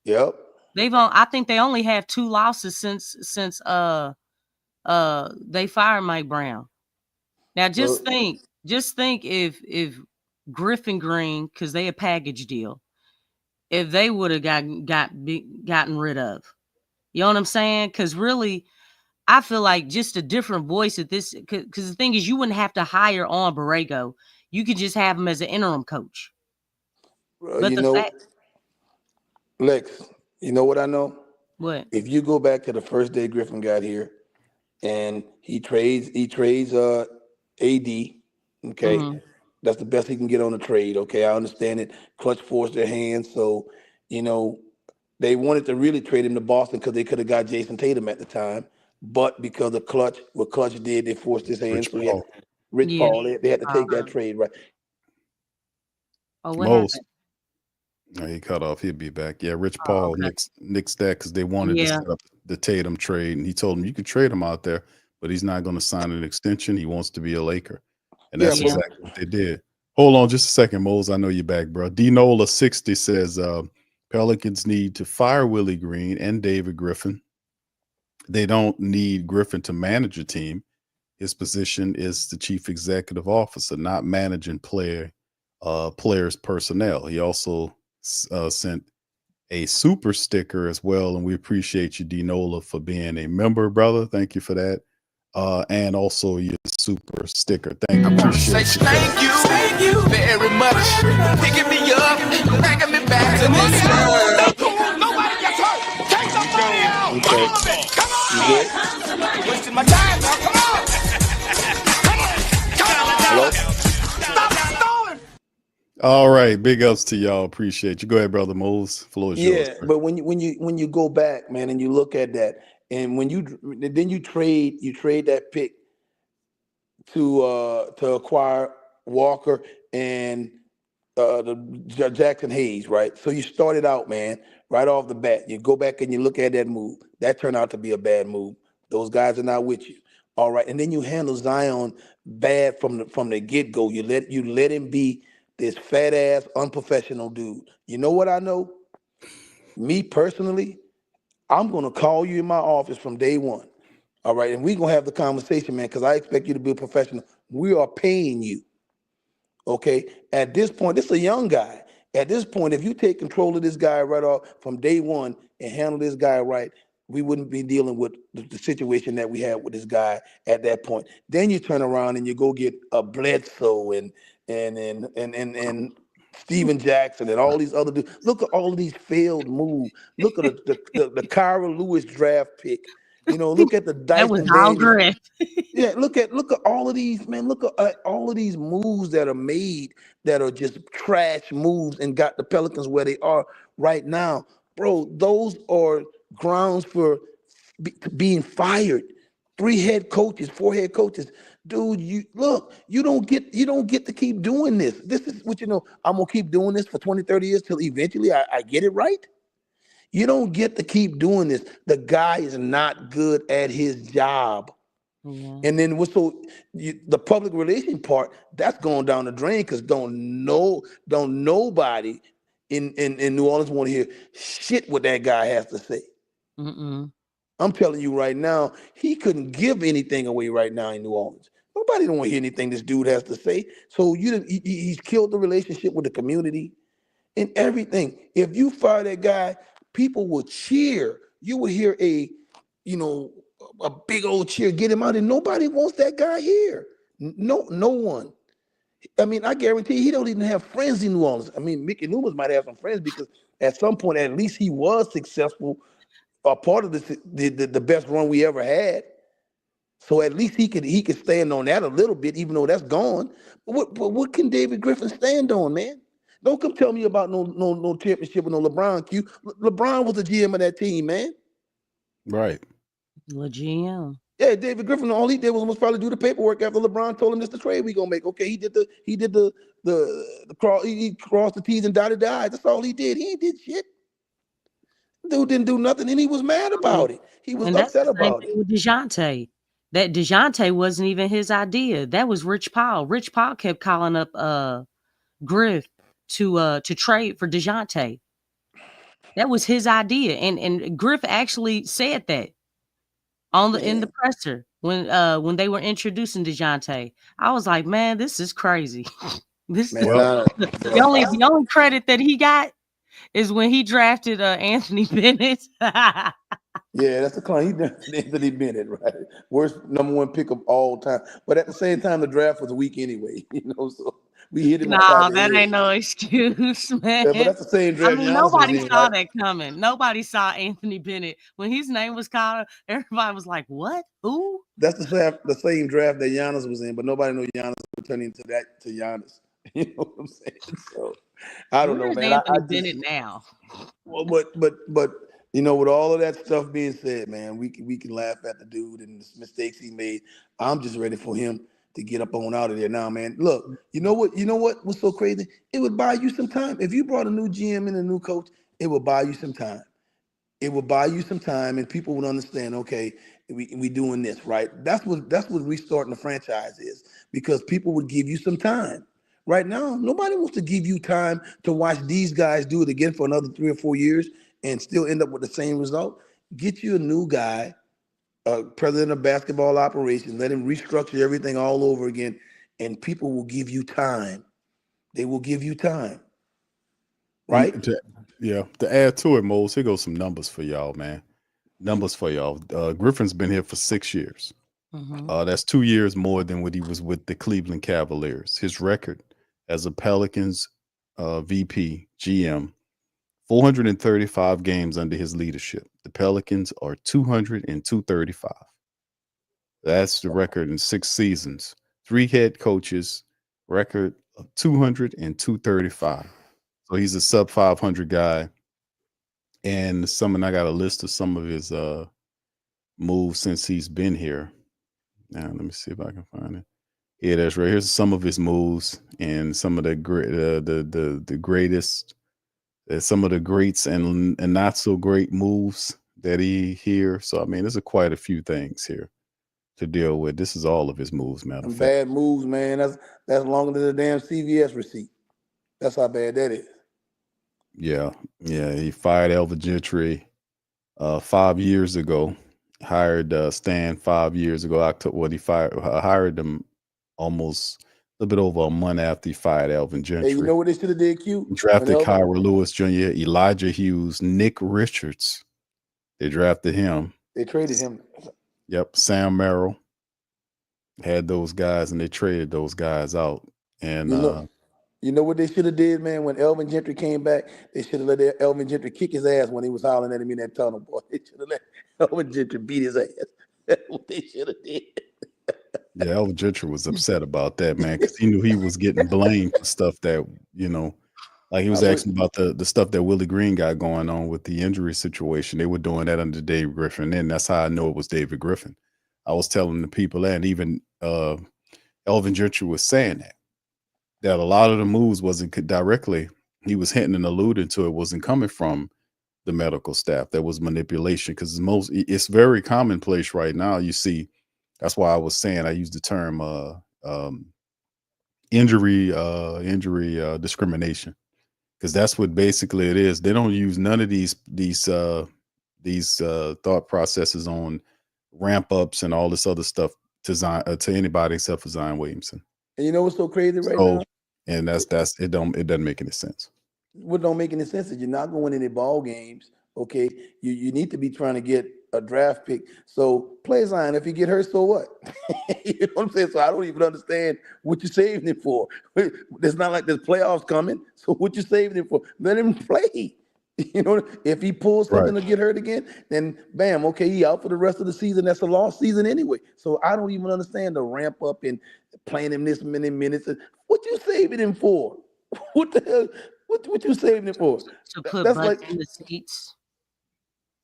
Yep. I think they only have 2 losses since they fired Mike Brown. Now just think if Griffin Green, because they a package deal, if they would have gotten rid of. You know what I'm saying? Because really, I feel like just a different voice at this. Because the thing is, you wouldn't have to hire on Borrego. You could just have him as an interim coach. Lex, you know what I know? What? If you go back to the first day Griffin got here, and he trades AD. Okay, that's the best he can get on the trade. Okay, I understand it. Clutch forced their hands, so they wanted to really trade him to Boston because they could have got Jason Tatum at the time. But because of what Clutch did, they forced his hands. Rich Paul, they had to take that trade, right? Oh, what happened? No, he cut off. He'll be back. Yeah, Rich Paul nixed that because they wanted to set up the Tatum trade. And he told him, you could trade him out there, but he's not going to sign an extension. He wants to be a Laker. And that's exactly what they did. Hold on just a second, Moles. I know you're back, bro. D-Nola60 says, Pelicans need to fire Willie Green and David Griffin. They don't need Griffin to manage a team. His position is the chief executive officer, not managing players' personnel. He also sent a super sticker as well, and we appreciate you, D-Nola, for being a member, brother. Thank you for that. and also your super sticker. Thank you. Say Appreciate you. thank you very much. Picking me up, bringing me back to this world. Nobody gets hurt. Take the money out. Okay. All of it. Come on. You good? You're wasting my time now. Come on. Come on. Hello? Stop stalling. All right, big ups to y'all. Appreciate you. Go ahead, brother Moles. Floor is yours. Yeah, Bro. but when you go back, man, and you look at that, and when you trade that pick to acquire Walker and the Jackson Hayes, right? So you started out, man, right off the bat. You go back and you look at that move. That turned out to be a bad move. Those guys are not with you. All right, and then you handle Zion bad from the get-go. You let him be this fat ass unprofessional dude. You know what I know? Me personally, I'm gonna call you in my office from day one. All right, and we're gonna have the conversation, man, because I expect you to be a professional. We are paying you. Okay. At this point, this is a young guy. At this point, if you take control of this guy right off from day one and handle this guy right, we wouldn't be dealing with the situation that we had with this guy at that point. Then you turn around and you go get a Bledsoe and Steven Jackson and all these other dudes. Look at all of these failed moves. Look at the Kyra Lewis draft pick. You know, look at the That was Dyson all Daniels. great. Yeah, look at all of these, man. Look at all of these moves that are made that are just trash moves and got the Pelicans where they are right now. Bro, those are grounds for being fired. 3 head coaches, 4 head coaches. Dude, you don't get to keep doing this. This is what I'm gonna keep doing this for 20, 30 years till eventually I get it right. You don't get to keep doing this. The guy is not good at his job. Yeah. And then the public relation part, that's going down the drain because don't nobody in New Orleans want to hear shit what that guy has to say. Mm-mm. I'm telling you right now, he couldn't give anything away right now in New Orleans. Nobody don't want to hear anything this dude has to say. So he's killed the relationship with the community and everything. If you fire that guy, people will cheer. You will hear a big old cheer, get him out, and nobody wants that guy here. No one. I mean, I guarantee he don't even have friends in New Orleans. I mean, Mickey Loomis might have some friends because at some point, at least he was successful, a part of the best run we ever had. So at least he could stand on that a little bit, even though that's gone. But what can David Griffin stand on, man? Don't come tell me about no championship with no LeBron. LeBron was the GM of that team, man. Right. The GM. Yeah, David Griffin, all he did was probably do the paperwork after LeBron told him this the trade we gonna make. Okay, he did the cross, he crossed the T's and dotted the I's. That's all he did. He ain't did shit. Dude didn't do nothing, and he was mad about it. He was upset about it. With DeJounte. That DeJounte wasn't even his idea. That was Rich Paul. Rich Paul kept calling up Griff to trade for DeJounte. That was his idea. And Griff actually said that in the presser when they were introducing DeJounte. I was like, man, this is crazy. The only credit that he got is when he drafted Anthony Bennett. Yeah, that's the client. He drafted Anthony Bennett, right? Worst #1 pick of all time. But at the same time, the draft was weak anyway. So we hit him. No, that ain't no excuse, man. Yeah, but that's the same draft. I mean, nobody saw that coming. Nobody saw Anthony Bennett when his name was called. Everybody was like, "What? Who?" That's the same draft that Giannis was in, but nobody knew Giannis would turn into that to Giannis. You know what I'm saying? So I don't know, man. Anthony Bennett now. Well, but with all of that stuff being said, man, we can laugh at the dude and the mistakes he made. I'm just ready for him to get up on out of there now, man. Look, you know what was so crazy? It would buy you some time. If you brought a new GM and a new coach, it would buy you some time. It would buy you some time, and people would understand, okay, we doing this, right? That's what restarting the franchise is, because people would give you some time. Right now, nobody wants to give you time to watch these guys do it again for another 3 or 4 years and still end up with the same result. Get you a new guy, president of basketball operations, let him restructure everything all over again, and people will give you time. They will give you time. Right? To add to it, Mose, here goes some numbers for y'all, man. Numbers for y'all. Griffin's been here for 6 years. That's 2 years more than what he was with the Cleveland Cavaliers. His record as a Pelicans VP GM, 435 games under his leadership. The Pelicans are 200 and 235. That's the record in 6 seasons. 3 head coaches, record of 200 and 235. So he's a sub 500 guy. And I got a list of some of his moves since he's been here. Now let me see if I can find it. Yeah, that's right. Here's some of his moves and some of the greatest, some of the greats and not so great moves that he here. So I mean, there's quite a few things here to deal with. This is all of his moves, matter of fact. Bad moves, man. That's longer than the damn CVS receipt. That's how bad that is. Yeah. He fired Elvin Gentry 5 years ago. Hired Stan 5 years ago. He hired him almost a little bit over a month after he fired Elvin Gentry. Hey, you know what they should have did, Q? Drafted Kyra Lewis Jr., Elijah Hughes, Nick Richards. They drafted him. They traded him. Yep, Sam Merrill had those guys, and they traded those guys out. And you know what they should have did, man? When Elvin Gentry came back, they should have let Elvin Gentry kick his ass when he was hollering at him in that tunnel, boy. They should have let Elvin Gentry beat his ass. That's what they should have did. Yeah, Elvin Gentry was upset about that, man, because he knew he was getting blamed for stuff that, like he was asking about the stuff that Willie Green got going on with the injury situation. They were doing that under Dave Griffin, and that's how I know it was David Griffin. I was telling the people, and even Elvin Gentry was saying that a lot of the moves wasn't directly, he was hinting and alluding to it, wasn't coming from the medical staff. That was manipulation, because it's very commonplace right now. You see, that's why I was saying I use the term injury discrimination, because that's what basically it is. They don't use none of these thought processes on ramp ups and all this other stuff to anybody except for Zion Williamson. And you know what's so crazy now? And it doesn't make any sense. What don't make any sense is you're not going any ball games. Okay, you need to be trying to get a draft pick. So play Zion. If you get hurt, so what? You know what I'm saying? So I don't even understand what you're saving it for. It's not like there's playoffs coming. So what you saving it for? Let him play. You know, if he pulls something to get hurt again, then bam, okay, he out for the rest of the season. That's a lost season anyway. So I don't even understand the ramp up and playing him this many minutes. What you saving him for? What the hell? What you saving it for? To put butts in the seats.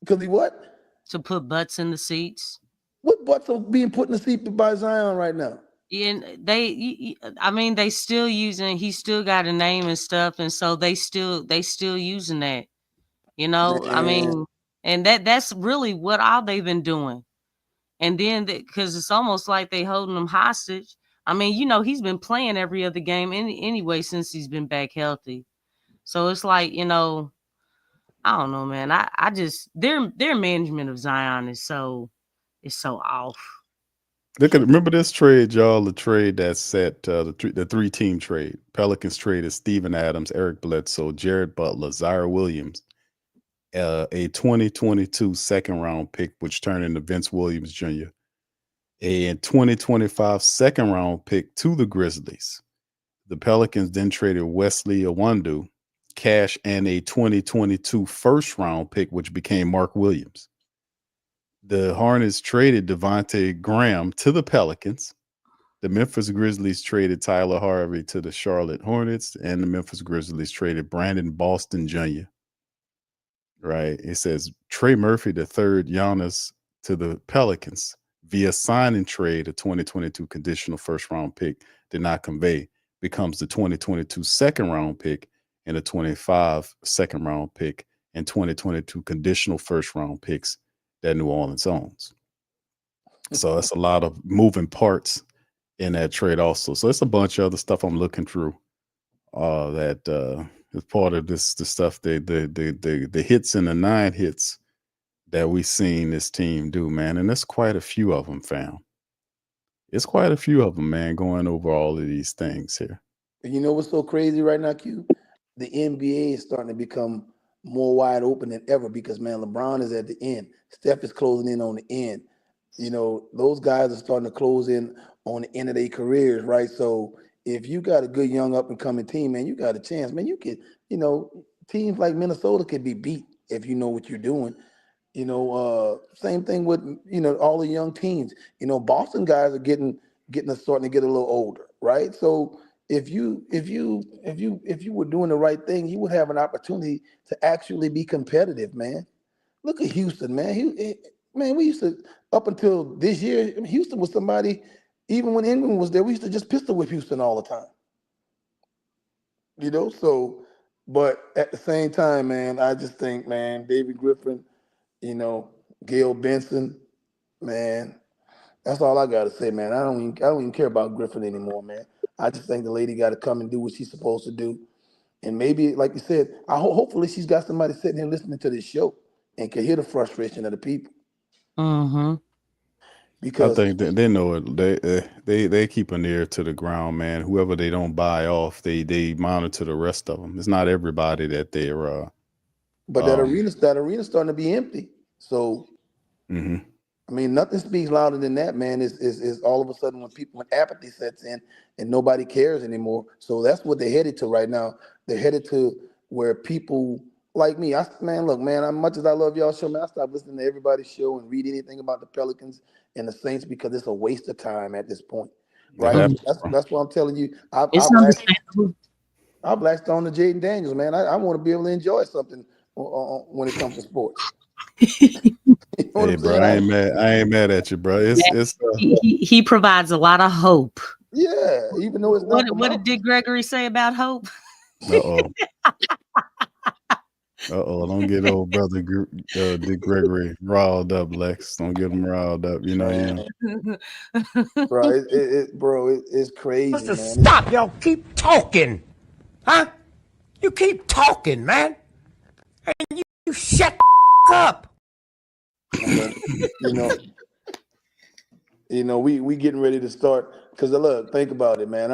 Because he what? To put butts in the seats. What butts are being put in the seat by Zion right now? And they still using. He still got a name and stuff, and so they still using that. I mean, and that's really what all they've been doing. And then because it's almost like they holding him hostage. I mean, he's been playing every other game anyway since he's been back healthy. So it's like, I don't know, man. I just their management of Zion is so off. Remember this trade, y'all? The trade that set the 3-team trade. Pelicans traded Steven Adams, Eric Bledsoe, Jared Butler, Zaire Williams, a 2022 second-round pick, which turned into Vince Williams Jr., a 2025 second-round pick to the Grizzlies. The Pelicans then traded Wesley Iwundu, cash, and a 2022 first-round pick, which became Mark Williams. The Hornets traded Devontae Graham to the Pelicans. The Memphis Grizzlies traded Tyler Harvey to the Charlotte Hornets, and the Memphis Grizzlies traded Brandon Boston Jr. Right? It says Trey Murphy III, Giannis to the Pelicans via sign and trade. A 2022 conditional first-round pick did not convey, becomes the 2022 second-round pick and a 25 second-round pick and 2022 conditional first-round picks that New Orleans owns. So that's a lot of moving parts in that trade also. So it's a bunch of other stuff I'm looking through that is part of the stuff, the hits and the 9 hits that we've seen this team do, man. And there's quite a few of them, fam. It's quite a few of them, man, going over all of these things here. And you know what's so crazy right now, Q? The NBA is starting to become more wide open than ever because, man, LeBron is at the end. Steph is closing in on the end. you know, those guys are starting to close in on the end of their careers, right? So if you got a good young up and coming team, man, you got a chance, man. You could, you know, teams like Minnesota could be beat if you know what you're doing. You know, same thing with, you know, all the young teams. You know, Boston guys are starting to get a little older, right? So if you were doing the right thing, you would have an opportunity to actually be competitive, man. Look at Houston, man. Man, we used to, up until this year, I mean, Houston was somebody. Even when England was there, we used to just pistol whip Houston all the time. You know, so, but at the same time, man, I just think, man, David Griffin, you know, Gail Benson, man, that's all I gotta say, man. I don't even care about Griffin anymore, man. I just think the lady got to come and do what she's supposed to do, and maybe, like you said, hopefully she's got somebody sitting here listening to this show and can hear the frustration of the people. Mm-hmm. I Because think they know it. They keep an ear to the ground, man. Whoever they don't buy off, they monitor the rest of them. It's not everybody that they're. but that arena's starting to be empty. So Mhm. I mean, nothing speaks louder than that, man. Is all of a sudden when apathy sets in and nobody cares anymore. So that's what they're headed to right now. They're headed to where people like me. Man, look, man. As much as I love y'all show, man, I stopped listening to everybody's show and read anything about the Pelicans and the Saints because it's a waste of time at this point, right? happens, That's what I'm telling you. It's understandable. I've latched on to Jaden Daniels, man. I want to be able to enjoy something when it comes to sports. You know what Hey, I'm bro, saying? I ain't mad at you, bro. It's He provides a lot of hope. Yeah, even though it's not the What did Dick Gregory say about hope? uh-oh. Don't get old brother Dick Gregory riled up, Lex. Don't get him riled up. You know, Bro, it's crazy, man. Stop, y'all keep talking. Huh? You keep talking, man. And you shut the up. We getting ready to start because look, think about it, man.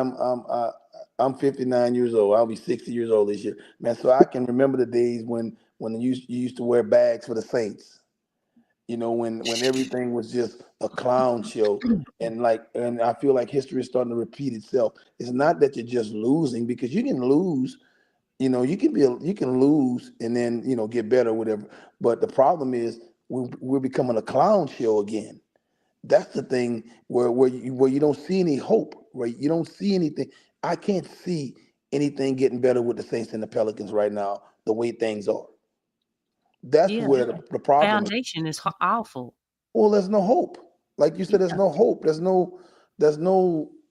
I'm 59 years old. I'll be 60 years old this year, man. So I can remember the days when you used to wear bags for the Saints. You know, when everything was just a clown show, and I feel like history is starting to repeat itself. It's not that you're just losing because you can lose. You know, you can lose and then get better, or whatever. But the problem is we're becoming a clown show again. That's the thing where you don't see any hope, right? You don't see anything. I can't see anything getting better with the Saints and the Pelicans right now, the way things are. That's Yeah, where the problem is. foundation is awful. Well, there's no hope. Like you said, there's no hope. There's no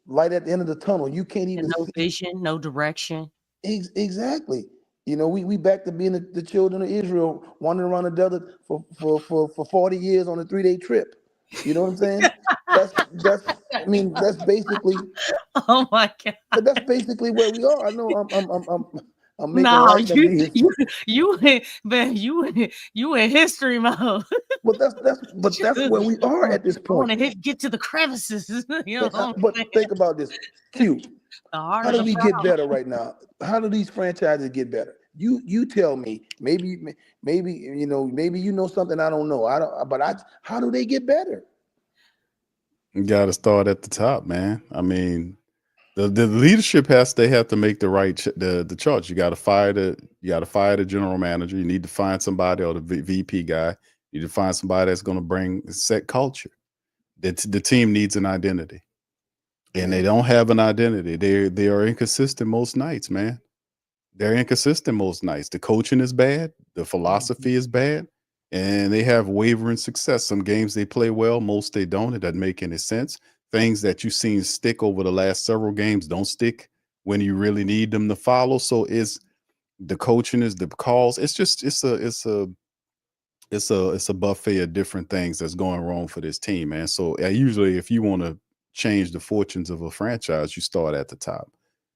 light at the end of the tunnel. You can't even No see. vision, no direction. Exactly. You know, we back to being the children of Israel wandering around the desert for 40 years on a 3-day trip. You know what I'm saying? That's basically. Oh my God. But that's basically where we are. I know I'm making No, light of these. you in history mode. But that's where we are at this I want point. to get to the crevices. You know what I'm But saying? think about this, Q. The heart How of do the we get problem. better right now? How do these franchises get better? You tell me. Maybe you know something I don't know. How do they get better? you got to start at the top, man. I mean, the leadership they have to make the right the charge. You got to fire the general manager. You need to find somebody, or the VP guy. You need to find somebody that's going to set culture. The team needs an identity, and they don't have an identity. They are inconsistent most nights, man. They're inconsistent most nights. The coaching is bad. The philosophy is bad. And they have wavering success. Some games they play well, most they don't. It doesn't make any sense. Things that you've seen stick over the last several games don't stick when you really need them to follow. So the coaching is the calls. It's a buffet of different things that's going wrong for this team, man. So usually if you want to change the fortunes of a franchise, you start at the top.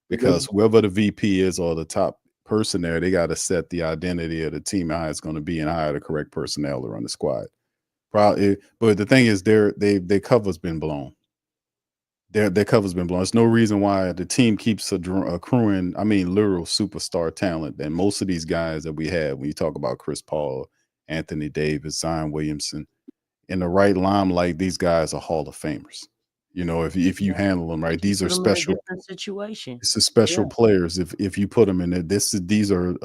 Because whoever the VP is or the top person there, they got to set the identity of the team, how it's going to be, and hire the correct personnel to run the squad. Probably, but the thing is, their cover's been blown. Their cover's been blown. There's no reason why the team keeps accruing. I mean, literal superstar talent. And most of these guys that we have, when you talk about Chris Paul, Anthony Davis, Zion Williamson, in the right limelight, these guys are Hall of Famers. You know, if you handle them right, these are Put them in a special. different situation. It's a special Yeah. players. If you put them in there, these are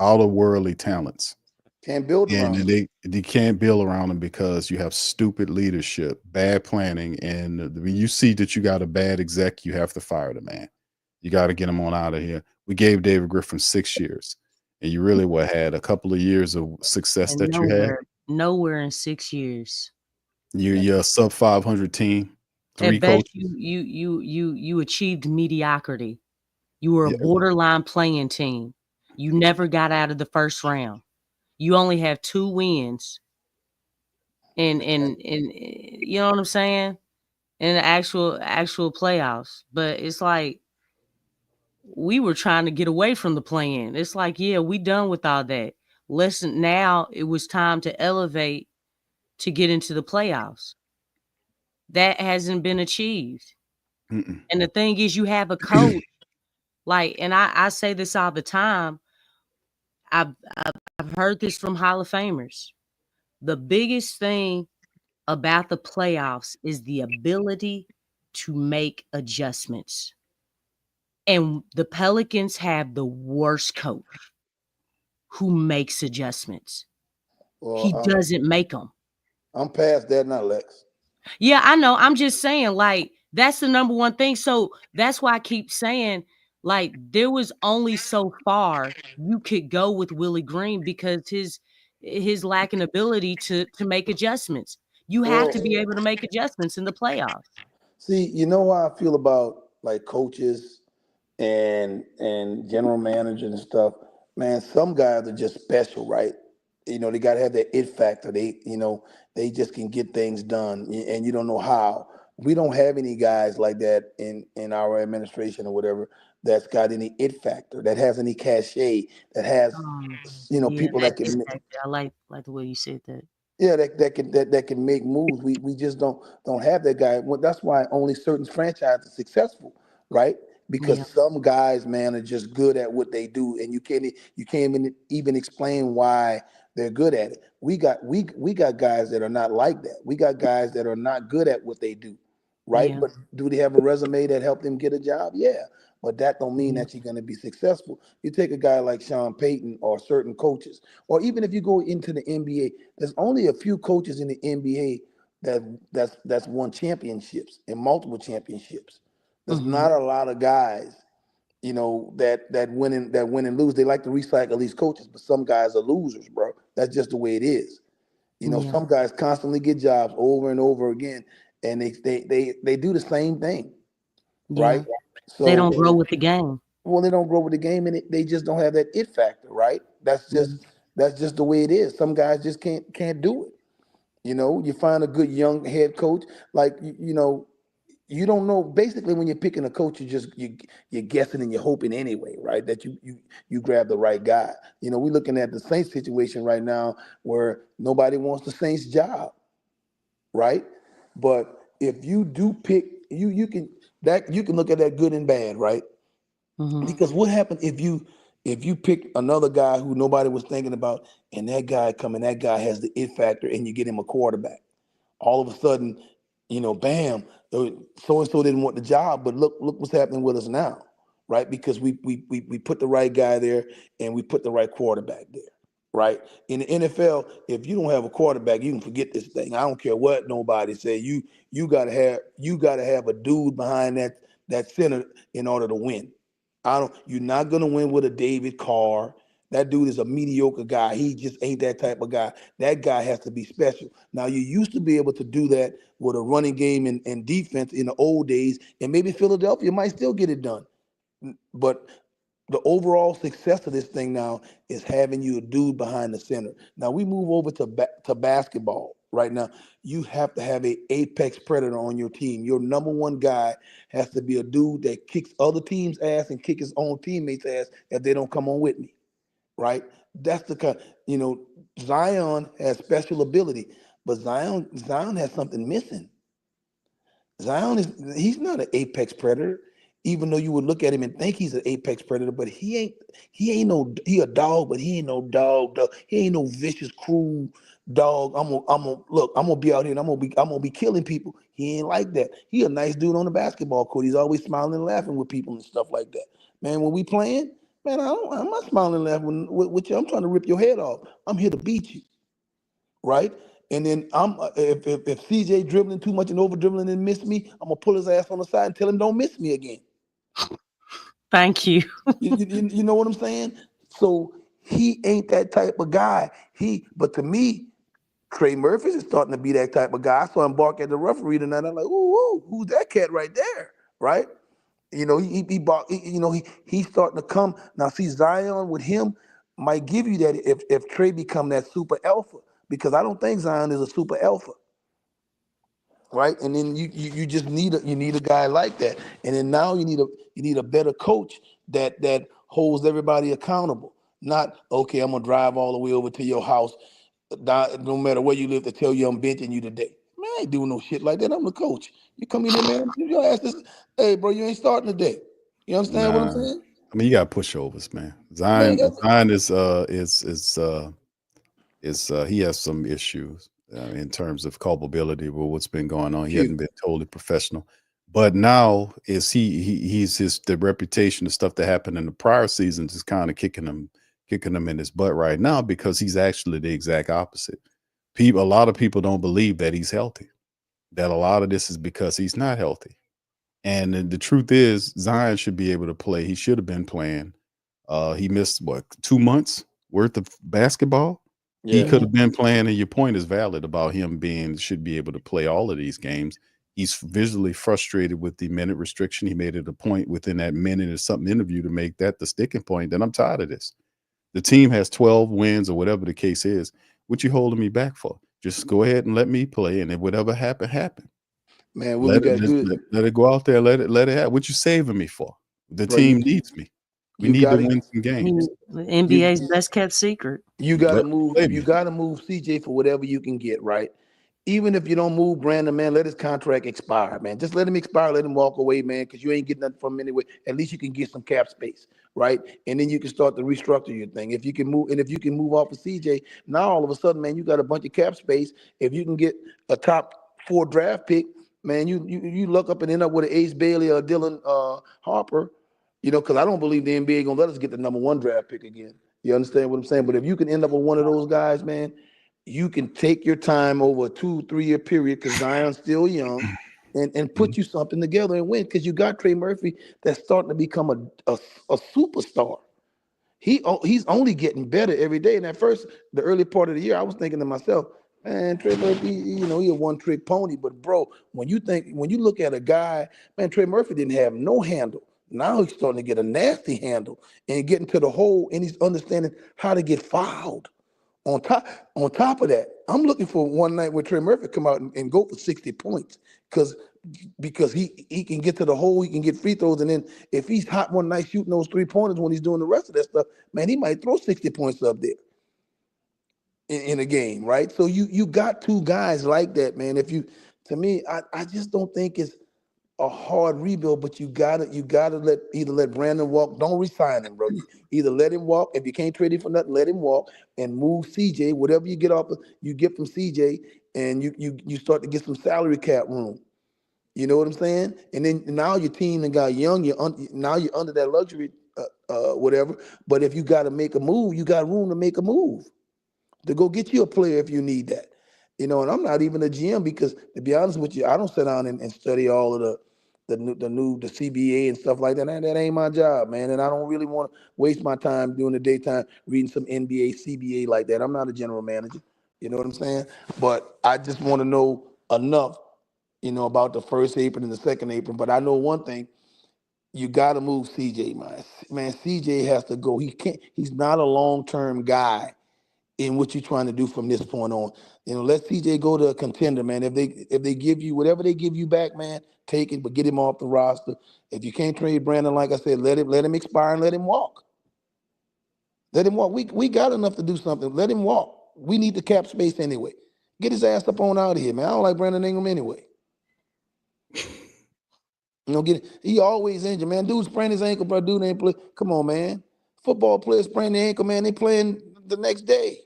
out of worldly talents. Can't build And around them. they can't build around them because you have stupid leadership, bad planning, and when you see that you got a bad exec, you have to fire the man. You got to get him on out of here. We gave David Griffin 6 years, and you really had a couple of years of success And that you had. nowhere in 6 years. You're a sub 500 team, 3 At best, coaches. you achieved mediocrity. You were a Yeah. borderline playing team. You never got out of the first round. You only have 2 wins. And you know what I'm saying? In the actual playoffs. But it's like we were trying to get away from the play-in. It's like, yeah, we done with all that. Listen, now it was time to elevate to get into the playoffs. That hasn't been achieved. Mm-mm. And the thing is, you have a coach, like, and I say this all the time. I've heard this from Hall of Famers. The biggest thing about the playoffs is the ability to make adjustments. And the Pelicans have the worst coach who makes adjustments. He Well, doesn't make them. I'm past that now, Lex. Yeah, I know. I'm just saying, like, that's the number one thing. So that's why I keep saying, like, there was only so far you could go with Willie Green because his lacking ability to make adjustments. You have to be able to make adjustments in the playoffs. See, you know how I feel about like coaches and general managers and stuff. Man, some guys are just special, right? You know, they got to have that it factor. They just can get things done, and you don't know how. We don't have any guys like that in our administration or whatever that's got any it factor, that has any cachet, that has Yeah, people that that is can. I like the way you said that. Yeah, that can make moves. We just don't have that guy. Well, that's why only certain franchises are successful, right? Yeah. Because some guys, man, are just good at what they do, and you can't even explain why they're good at it. We got guys that are not like that. We got guys that are not good at what they do, right? Yeah. But do they have a resume that helped them get a job? Yeah. But that don't mean Yeah. that you're going to be successful. You take a guy like Sean Payton or certain coaches, or even if you go into the NBA, there's only a few coaches in the NBA that's won championships and multiple championships. There's not a lot of guys, that win and lose. They like to recycle these coaches, but some guys are losers, bro. That's just the way it is. Yeah. Some guys constantly get jobs over and over again, and they do the same thing, right? Yeah. So They don't grow with the game. well, they don't grow with the game, and they just don't have that it factor, right? That's just the way it is. Some guys just can't do it. You find a good young head coach, like you don't know. Basically, when you're picking a coach, you're guessing and you're hoping anyway, right? That you grab the right guy. We're looking at the Saints situation right now, where nobody wants the Saints job, right? But if you do pick, you can look at that good and bad, right? Because what happened if you pick another guy who nobody was thinking about, and that guy has the it factor, and you get him a quarterback? All of a sudden, bam, so and so didn't want the job, but look what's happening with us now, right? Because we put the right guy there, and we put the right quarterback there, right? In the NFL, if you don't have a quarterback, you can forget this thing. I don't care what nobody say. You gotta have a dude behind that center in order to win. You're not gonna win with a David Carr. That dude is a mediocre guy. He just ain't that type of guy. That guy has to be special. Now, you used to be able to do that with a running game and defense in the old days, and maybe Philadelphia might still get it done. But the overall success of this thing now is having you a dude behind the center. Now we move over to basketball right now. You have to have a apex predator on your team. Your number one guy has to be a dude that kicks other teams' ass and kick his own teammates' ass if they don't come on with me, right? That's the kind. Zion has special ability, but Zion has something missing. He's not an apex predator, even though you would look at him and think he's an apex predator, but he a dog, but he ain't no dog. He ain't no vicious, cruel dog, I'm gonna be out here and I'm gonna be killing people. He ain't like that. He a nice dude on the basketball court. He's always smiling and laughing with people and stuff like that. Man, when we playing, man, I'm not smiling and laughing with you. I'm trying to rip your head off. I'm here to beat you, right? And then if CJ dribbling too much and over dribbling and miss me, I'm gonna pull his ass on the side and tell him don't miss me again. Thank you. You know what I'm saying? So he ain't that type of guy. But to me, Trey Murphy is starting to be that type of guy. I saw him bark at the referee tonight. I'm like, ooh, who's that cat right there? Right? You know, he's starting to come. Now, see, Zion with him might give you that if Trey become that super alpha, because I don't think Zion is a super alpha. Right? And then you just need a guy like that. And then now you need a better coach that holds everybody accountable. Not, okay, I'm gonna drive all the way over to your house, no matter where you live, to tell you I'm benching you today. Man, I ain't doing no shit like that. I'm the coach. You come in there, man. You ask this, hey, bro, you ain't starting today. You understand what I'm Nah, saying? I mean you got pushovers, man. Man, Zion is he has some issues in terms of culpability with what's been going on. He hasn't been totally professional, but now is he's the reputation, the stuff that happened in the prior seasons is kind of kicking him in his butt right now, because he's actually the exact opposite. A lot of people don't believe that he's healthy. That a lot of this is because he's not healthy. And the truth is, Zion should be able to play. He should have been playing. He missed 2 months worth of basketball. He could have been playing, and your point is valid about him should be able to play all of these games. He's visually frustrated with the minute restriction. He made it a point within that minute or something interview to make that the sticking point. Then I'm tired of this. The team has 12 wins or whatever the case is. What you holding me back for? Just go ahead and let me play, and if whatever happen. Man, what we got to do? Let it go out there. Let it happen. What you saving me for? The team needs me. We need to win some games. NBA's best kept secret. You gotta move CJ for whatever you can get, right? Even if you don't move Brandon, man, let his contract expire, man. Just let him expire, let him walk away, man, because you ain't getting nothing from him anyway. At least you can get some cap space, right? And then you can start to restructure your thing. If you can move off of CJ, now all of a sudden, man, you got a bunch of cap space. If you can get a top 4 draft pick, man, you look up and end up with an Ace Bailey or Dylan Harper, because I don't believe the NBA gonna let us get the number 1 draft pick again. You understand what I'm saying? But if you can end up with one of those guys, man, you can take your time over a 2-3 year period, because Zion's still young, and put you something together and win, because you got Trey Murphy that's starting to become a superstar. He's only getting better every day. And at first, the early part of the year, I was thinking to myself, man, Trey Murphy, he a one-trick pony. But bro, when you look at a guy, man, Trey Murphy didn't have no handle. Now he's starting to get a nasty handle and getting to the hole, and he's understanding how to get fouled. On top of that, I'm looking for one night where Trey Murphy come out and go for 60 points, because he can get to the hole, he can get free throws, and then if he's hot one night shooting those 3-pointers when he's doing the rest of that stuff, man, he might throw 60 points up there in a game, right? So you got 2 guys like that, man. To me, I just don't think it's a hard rebuild, but you gotta let Brandon walk. Don't resign him, bro. Either let him walk. If you can't trade him for nothing, let him walk and move CJ. Whatever you get you get from CJ, and you start to get some salary cap room. You know what I'm saying? And then now your team and got young. Now you're under that luxury, whatever. But if you got to make a move, you got room to make a move to go get you a player if you need that. And I'm not even a GM, because to be honest with you, I don't sit down and study all of the CBA and stuff like that. That ain't my job, man. And I don't really want to waste my time during the daytime reading some NBA, CBA like that. I'm not a general manager. You know what I'm saying? But I just want to know enough, about the first apron and the second apron. But I know one thing: you got to move CJ, man. Man, CJ has to go. He's not a long-term guy in what you're trying to do from this point on. Let CJ go to a contender, man. If they give you whatever they give you back, man, take it, but get him off the roster. If you can't trade Brandon, like I said, let him expire and let him walk. Let him walk. We got enough to do something. Let him walk. We need the cap space anyway. Get his ass up on out of here, man. I don't like Brandon Ingram anyway. He always injured, man. Dude sprained his ankle, bro. Dude ain't play. Come on, man. Football players sprain their ankle, man. They playing the next day.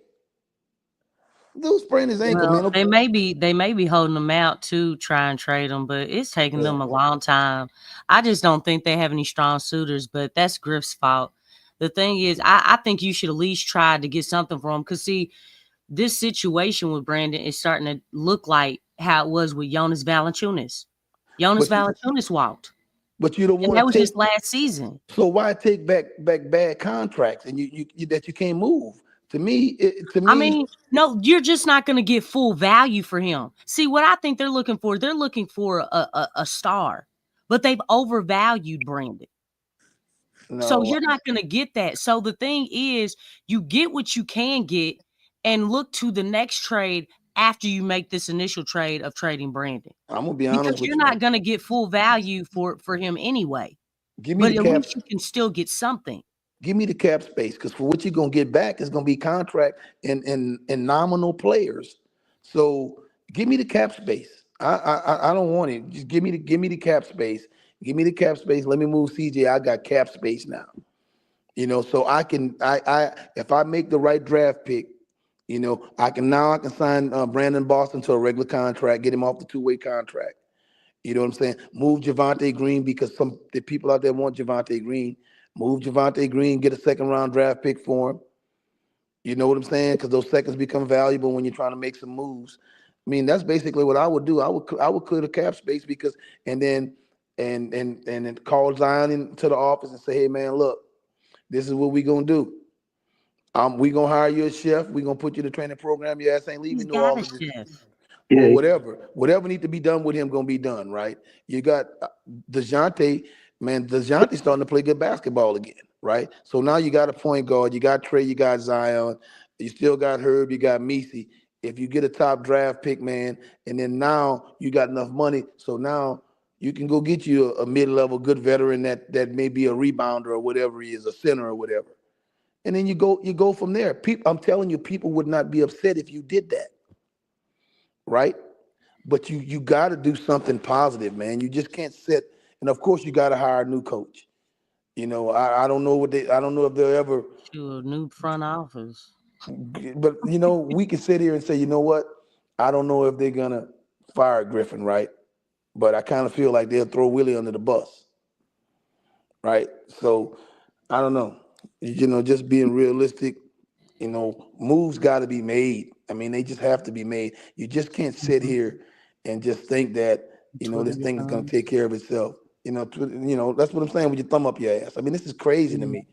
Dude sprained his ankle, Well, man. they Okay. may be holding them out to try and trade them, but it's taking them a long time. I just don't think they have any strong suitors, but that's Griff's fault. The thing is, I think you should at least try to get something for him. Because see, this situation with Brandon is starting to look like how it was with Jonas Valanciunas. Jonas But Valanciunas walked, but you don't and want that to was take. just last season. So why take back bad contracts and you that you can't move? To me, I mean, no, you're just not going to get full value for him. See, what I think they're looking for a star, but they've overvalued Brandon. So no. you're not going to get that. So the thing is, you get what you can get and look to the next trade after you make this initial trade of trading Brandon. I'm gonna be Because honest with you're you. not going to get full value for him anyway. Give me But the at cap. least you can still get something. Give me the cap space because for what you're gonna get back is gonna be contract and nominal players. So give me the cap space. I don't want it. Just give me the cap space. Give me the cap space. Let me move CJ. I got cap space now. So I if I make the right draft pick, I can sign Brandon Boston to a regular contract, get him off the two-way contract. You know what I'm saying? Move Javonte Green because the people out there want Javonte Green. Move Javonte Green, get a second round draft pick for him. You know what I'm saying? Because those seconds become valuable when you're trying to make some moves. I mean, that's basically what I would do. I would clear the cap space because and then call Zion into the office and say, hey man, look, this is what we gonna do. We gonna hire you a chef. We gonna put you in the training program. Your ass ain't He's leaving New got a Orleans. chef. Or whatever need to be done with him gonna be done, right? You got DeJounte, man. DeJounte starting to play good basketball again, right? So now you got a point guard, you got Trey, you got Zion, you still got Herb, you got Messi. If you get a top draft pick, man, and then now you got enough money, so now you can go get you a mid-level good veteran that may be a rebounder or whatever he is, a center or whatever, and then you go from there. I'm telling you, people would not be upset if you did that, right? But you got to do something positive, man. You just can't sit. And of course, you got to hire a new coach. I don't know I don't know if they'll ever. To a new front office. But we can sit here and say, you know what? I don't know if they're gonna fire Griffin, right? But I kind of feel like they'll throw Willie under the bus, right? So I don't know. Just being realistic. Moves got to be made. I mean, they just have to be made. You just can't sit here and just think that this thing is going to take care of itself. That's what I'm saying with your thumb up your ass. I mean, this is crazy to me.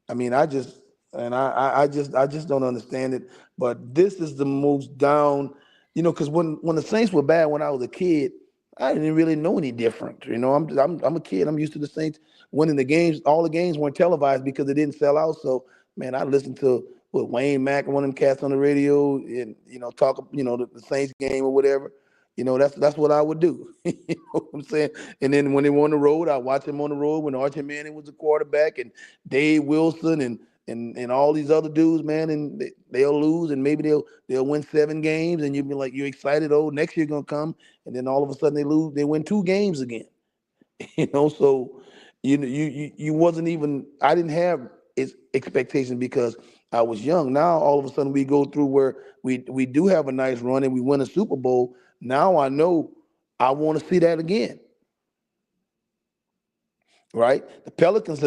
I mean, I just don't understand it. But this is the most down, because when the Saints were bad when I was a kid, I didn't really know any different. I'm a kid. I'm used to the Saints winning the games. All the games weren't televised because they didn't sell out. So man, I listened to Wayne Mack and one of them cats on the radio and talk the Saints game or whatever. That's what I would do. You know what I'm saying? And then when they were on the road, I watched them on the road when Archie Manning was the quarterback and Dave Wilson and all these other dudes, man, and they'll lose and maybe they'll win 7 games and you'll be like, you're excited, next year gonna come, and then all of a sudden they lose, they win 2 games again. So you wasn't even, I didn't have expectations because I was young. Now all of a sudden we go through where we do have a nice run and we win a Super Bowl. Now I know I want to see that again. Right? The Pelicans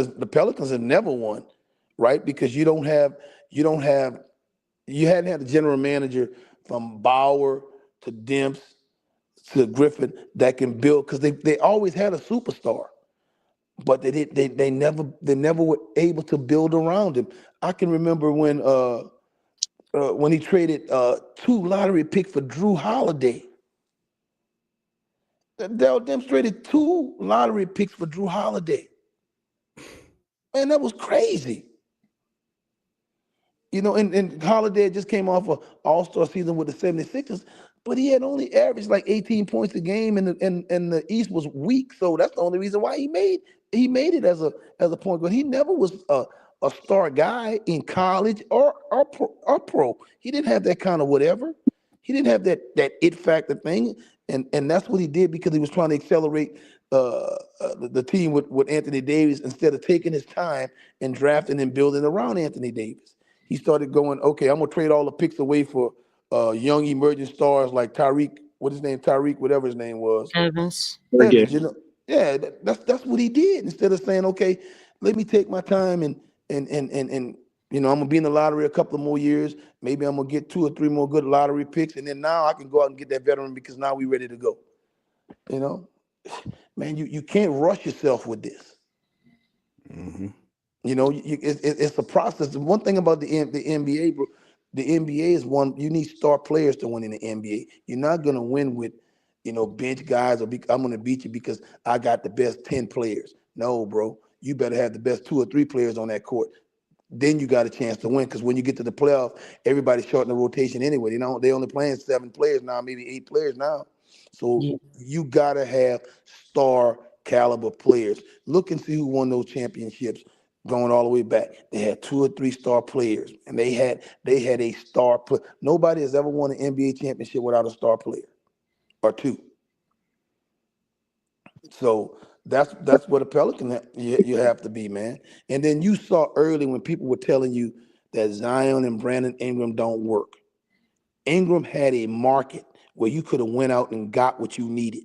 have never won, right? Because you hadn't had a general manager from Bauer to Demps to Griffin that can build, because they always had a superstar. But they never were able to build around him. I can remember when he traded 2 lottery picks for Drew Holiday. Dell Demps traded 2 lottery picks for Drew Holiday. Man, that was crazy. And Holiday just came off an all-star season with the 76ers, but he had only averaged like 18 points a game, and the East was weak. So that's the only reason why he made it as a point guard. He never was a star guy in college or pro. He didn't have that kind of whatever. He didn't have that it factor thing, and that's what he did because he was trying to accelerate the team with Anthony Davis instead of taking his time and drafting and building around Anthony Davis. He started going, okay, I'm gonna trade all the picks away for young emerging stars like Tyreek, whatever his name was. Evans. Evans, yeah, that's what he did. Instead of saying, okay, let me take my time and I'm gonna be in the lottery a couple of more years. Maybe I'm gonna get 2 or 3 more good lottery picks, and then now I can go out and get that veteran because now we're ready to go. Man, you can't rush yourself with this. Mm-hmm. It's a process. The one thing about the NBA, bro, the NBA is you need star players to win in the NBA. You're not gonna win with, bench guys I'm gonna beat you because I got the best 10 players. No, bro, you better have the best 2 or 3 players on that court. Then you got a chance to win because when you get to the playoffs, everybody's short in the rotation anyway. They only playing 7 players now, maybe 8 players now. So you gotta have star caliber players. Look and see who won those championships going all the way back. They had 2 or 3 star players, and they had a star player. Nobody has ever won an NBA championship without a star player or 2. So that's what a Pelican you have to be, man. And then you saw early when people were telling you that Zion and Brandon Ingram don't work. Ingram had a market where you could have went out and got what you needed.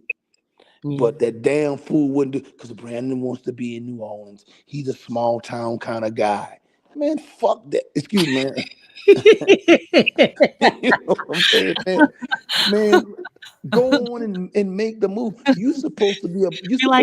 But that damn fool wouldn't do, because Brandon wants to be in New Orleans. He's a small town kind of guy. Man, fuck that. Excuse me, man. You know what I'm saying, man? Man, go on and make the move. You're supposed to be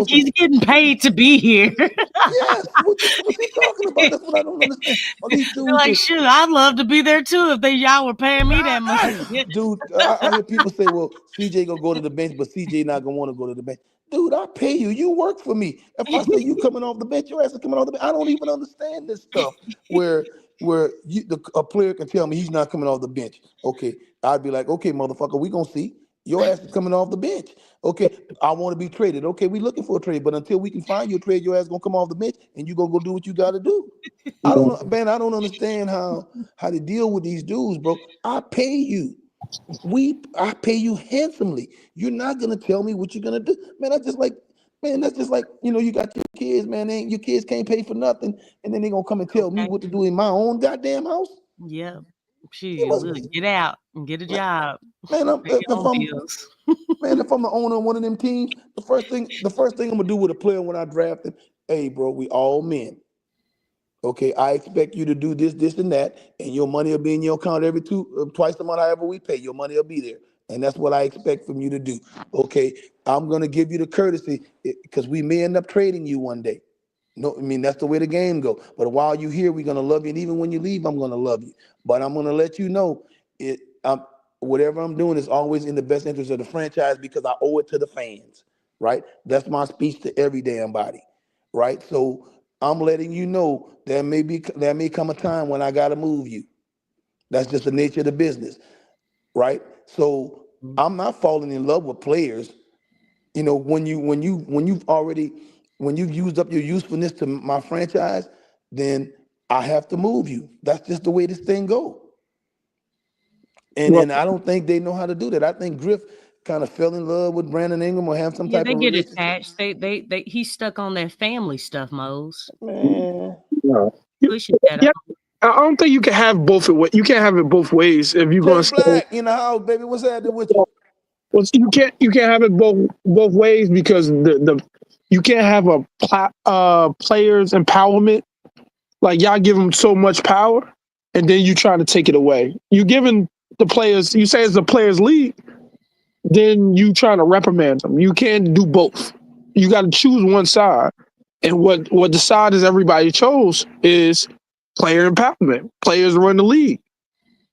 he's getting paid to be here. Yes, what's he talking about? That's what I don't understand. All these dudes shoot, I'd love to be there too if y'all were paying me that much. Dude, I hear people say, well, CJ gonna go to the bench, but CJ not gonna want to go to the bench. Dude, I pay you. You work for me. If I say you coming off the bench, your ass is coming off the bench. I don't even understand this stuff where a player can tell me he's not coming off the bench. Okay, I'd be like, okay, motherfucker, we gonna see. Your ass is coming off the bench. Okay, I want to be traded. Okay, we looking for a trade, but until we can find you a trade, your ass gonna come off the bench and you gonna go do what you gotta do. I don't know, man. I don't understand how to deal with these dudes, bro. I pay you. I pay you handsomely. You're not gonna tell me what you're gonna do, man. That's just like, you got your kids, man. Your kids can't pay for nothing, and then they gonna come and tell me what to do in my own goddamn house. Yeah, get out and get a job. Man, if I'm the owner of one of them teams, the first thing I'm gonna do with a player when I draft him, hey, bro, we all men. Okay, I expect you to do this, and that, and your money will be in your account every twice a month, however we pay. Your money will be there, and that's what I expect from you to do. Okay, I'm gonna give you the courtesy because we may end up trading you one day. No, I mean that's the way the game go. But while you're here, we're gonna love you, and even when you leave, I'm gonna love you. But I'm gonna let you know whatever I'm doing is always in the best interest of the franchise because I owe it to the fans. Right? That's my speech to every damn body. Right? So I'm letting you know there may come a time when I gotta move you. That's just the nature of the business, right? So I'm not falling in love with players. When you've used up your usefulness to my franchise, then I have to move you. That's just the way this thing go. And I don't think they know how to do that. I think Griff kind of fell in love with Brandon Ingram or have some type of relationship. Attached. He's stuck on that family stuff, Mose. Man. Yeah, I don't think you can have both. You can't have it both ways. If you're going to Black in the house, baby, what's happening with you? Well, you can't have it both ways because you can't have a players empowerment. Like y'all give them so much power, and then you trying to take it away. You giving the players. You say it's a players' league, then you trying to reprimand them. You can't do both. You got to choose one side. And what the side is everybody chose is player empowerment. Players run the league.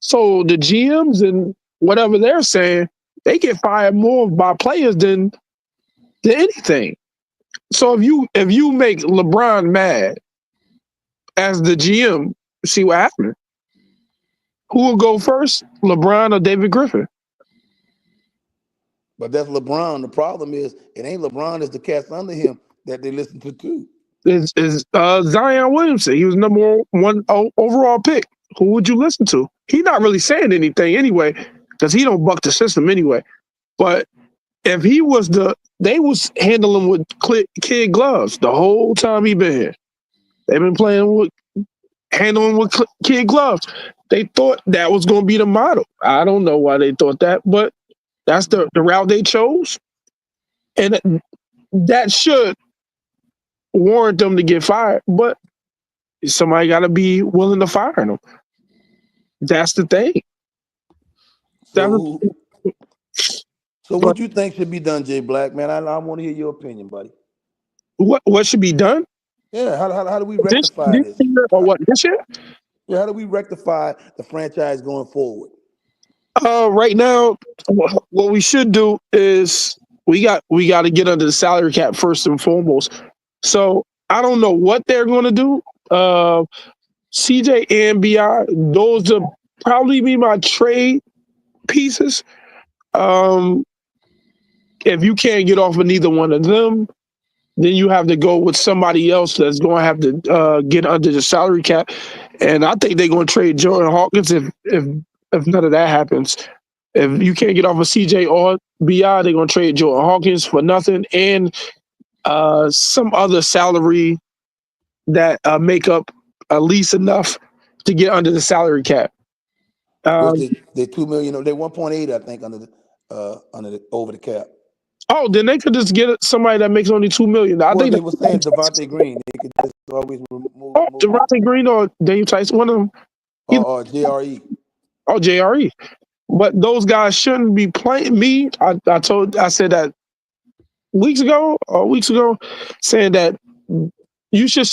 So the GMs and whatever they're saying, they get fired more by players than anything. So if you make LeBron mad as the GM, see what happens. Who will go first, LeBron or David Griffin? But that's LeBron. The problem is it ain't LeBron, it's the cats under him that they listen to too. Is Zion Williamson. He was number 1 overall pick. Who would you listen to? He's not really saying anything anyway, because he don't buck the system anyway. But if he was they was handling with kid gloves the whole time he been here. They've been playing with handling with kid gloves. They thought that was going to be the model. I don't know why they thought that, but that's the route they chose. And that should warrant them to get fired, but somebody got to be willing to fire them. That's the thing. So what you think should be done, Jay Black, man? I want to hear your opinion, buddy. What should be done? Yeah, how do we rectify this? Year or what, this year? Yeah, how do we rectify the franchise going forward? Right now, what we should do is we got to get under the salary cap first and foremost. So I don't know what they're going to do. CJ and BI, those will probably be my trade pieces. If you can't get off of neither one of them, then you have to go with somebody else that's going to have to get under the salary cap. And I think they're going to trade Jordan Hawkins if none of that happens. If you can't get off of CJ or BI, they're going to trade Jordan Hawkins for nothing and some other salary that make up at least enough to get under the salary cap. They $2 million, they 1.8, I think, under the over the cap. Oh, then they could just get somebody that makes only $2 million. I think they were saying Devontae Green. They could just always move. Devontae Green or Daniel Tyson, one of them. Or JRE. Oh, JRE. But those guys shouldn't be playing. I said that weeks ago, saying that you should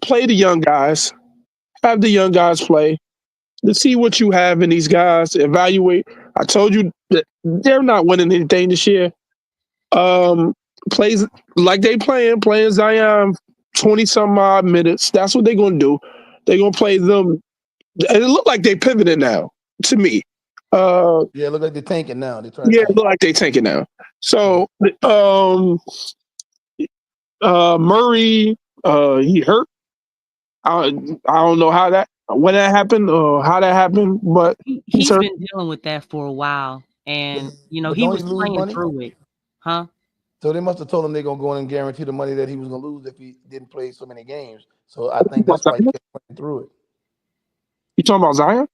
play the young guys, have the young guys play, to see what you have in these guys, evaluate. I told you that they're not winning anything this year. Plays like they playing Zion 20-some odd minutes. That's what they're going to do. They're going to play them. And it look like they pivoted now to me. Yeah, it look like they're tanking now. It look like they're tanking now. So Murray, he hurt. I don't know when that happened or how that happened, but he's been dealing with that for a while, and he was playing through it, huh? So they must have told him they're gonna go in and guarantee the money that he was gonna lose if he didn't play so many games. So I think that's why he kept playing through it. You talking about Zion?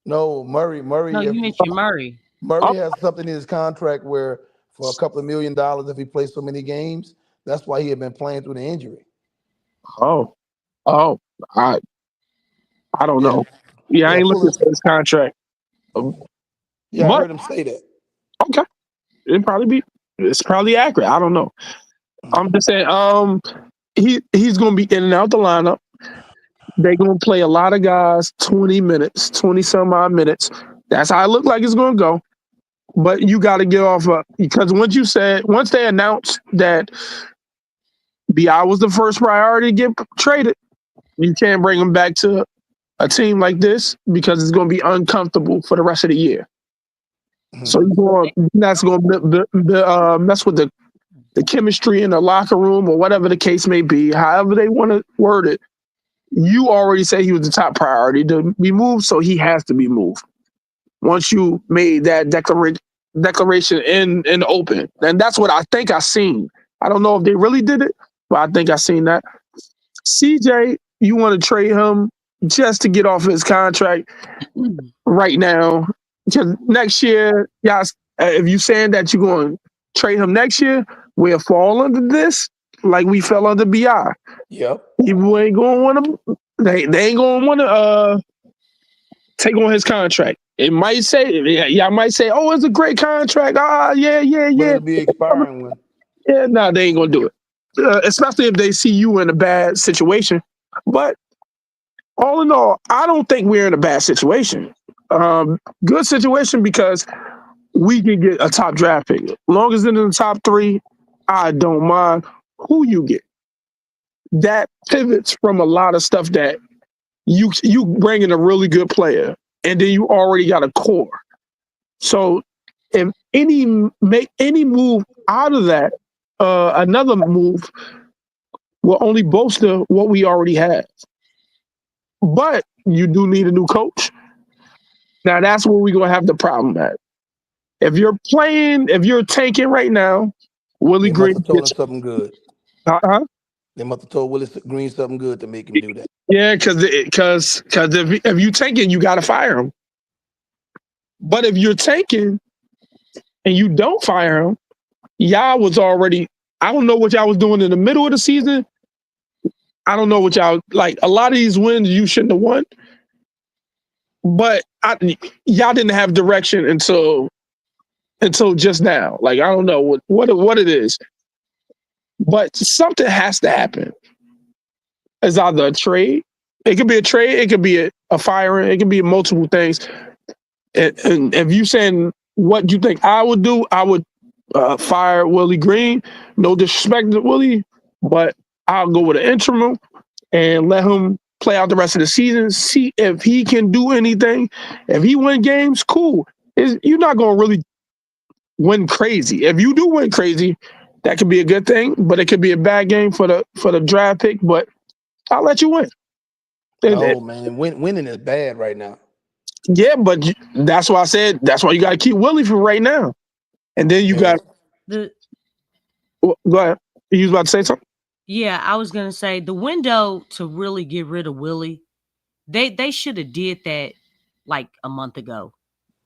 No, Murray. No, you mentioned Murray. Murray has something in his contract where for a couple of $1 million if he plays so many games, that's why he had been playing through the injury. Oh, I don't know. Yeah, I ain't looking at his contract. Yeah, I heard him say that. Okay, it's probably accurate. I don't know. I'm just saying, he's gonna be in and out the lineup. They're gonna play a lot of guys 20-some odd minutes. That's how it look like it's gonna go. But you got to get off because once they announced that BI was the first priority to get traded, you can't bring him back to a team like this because it's going to be uncomfortable for the rest of the year. So that's going to mess with the chemistry in the locker room or whatever the case may be. However they want to word it, you already said he was the top priority to be moved, so he has to be moved. Once you made that declaration in the open, and that's what I think I seen. I don't know if they really did it, but I think I seen that. CJ, you want to trade him just to get off his contract right now. Because next year, guys, if you saying that you're going to trade him next year, we'll fall under this like we fell under BI. Yep. People ain't going to want to. They ain't going to want to take on his contract. It might say, y'all might say, "Oh, it's a great contract." Yeah. But it'll be expiring when. Yeah, no, they ain't gonna do it. Especially if they see you in a bad situation. But all in all, I don't think we're in a bad situation. Good situation because we can get a top draft pick. As long as it's in the top 3, I don't mind who you get. That pivots from a lot of stuff that you bring in a really good player, and then you already got a core. So if make any move out of that, another move will only bolster what we already have. But you do need a new coach. Now that's where we're gonna have the problem at. If you're tanking right now, Willie Green must have told him something good. Uh-huh. They must have told Willie Green something good to make him do that. Yeah, because if you tanking, you got to fire him. But if you're tanking and you don't fire him, y'all was already. I don't know what y'all was doing in the middle of the season. I don't know what y'all like. A lot of these wins you shouldn't have won, but y'all didn't have direction until just now. Like I don't know what it is, but something has to happen. It's either a trade. It could be a trade. It could be a firing. It could be multiple things. And if you saying what you think I would do, I would fire Willie Green. No disrespect to Willie, but I'll go with an interim and let him play out the rest of the season. See if he can do anything. If he win games, cool. You're not going to really win crazy. If you do win crazy, that could be a good thing, but it could be a bad game for the draft pick. But I'll let you win. Oh man, winning is bad right now. Yeah, but that's why I said that's why you got to keep Willie for right now, and then you got. Go ahead. You was about to say something? Yeah, I was gonna say the window to really get rid of Willie, they should have did that like a month ago,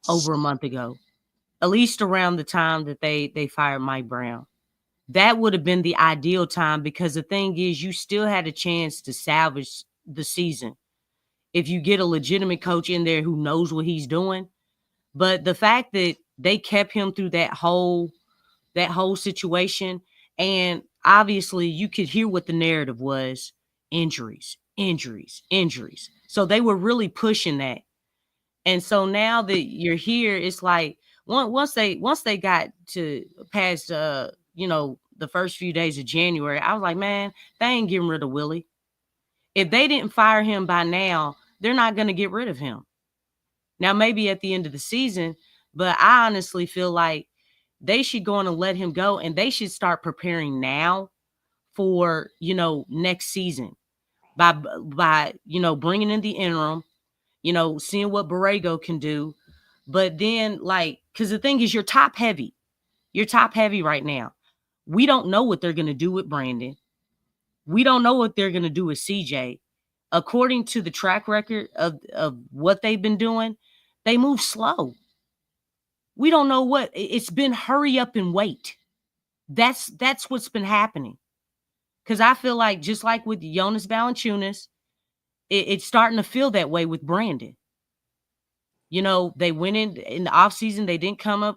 over a month ago, at least around the time that they fired Mike Brown. That would have been the ideal time because the thing is, you still had a chance to salvage the season if you get a legitimate coach in there who knows what he's doing. But the fact that they kept him through that whole situation, and obviously you could hear what the narrative was: injuries. So they were really pushing that. And so now that you're here, it's like once they got to past the first few days of January, I was like, man, they ain't getting rid of Willie. If they didn't fire him by now, they're not going to get rid of him. Now, maybe at the end of the season, but I honestly feel like they should go on and let him go, and they should start preparing now for, next season by bringing in the interim, seeing what Borrego can do. But then, because the thing is, you're top heavy. You're top heavy right now. We don't know what they're going to do with Brandon. We don't know what they're going to do with CJ. According to the track record of what they've been doing, they move slow. We don't know what it's been. Hurry up and wait. That's what's been happening. Because I feel like just like with Jonas Valanciunas, it's starting to feel that way with Brandon. They went in the offseason. They didn't come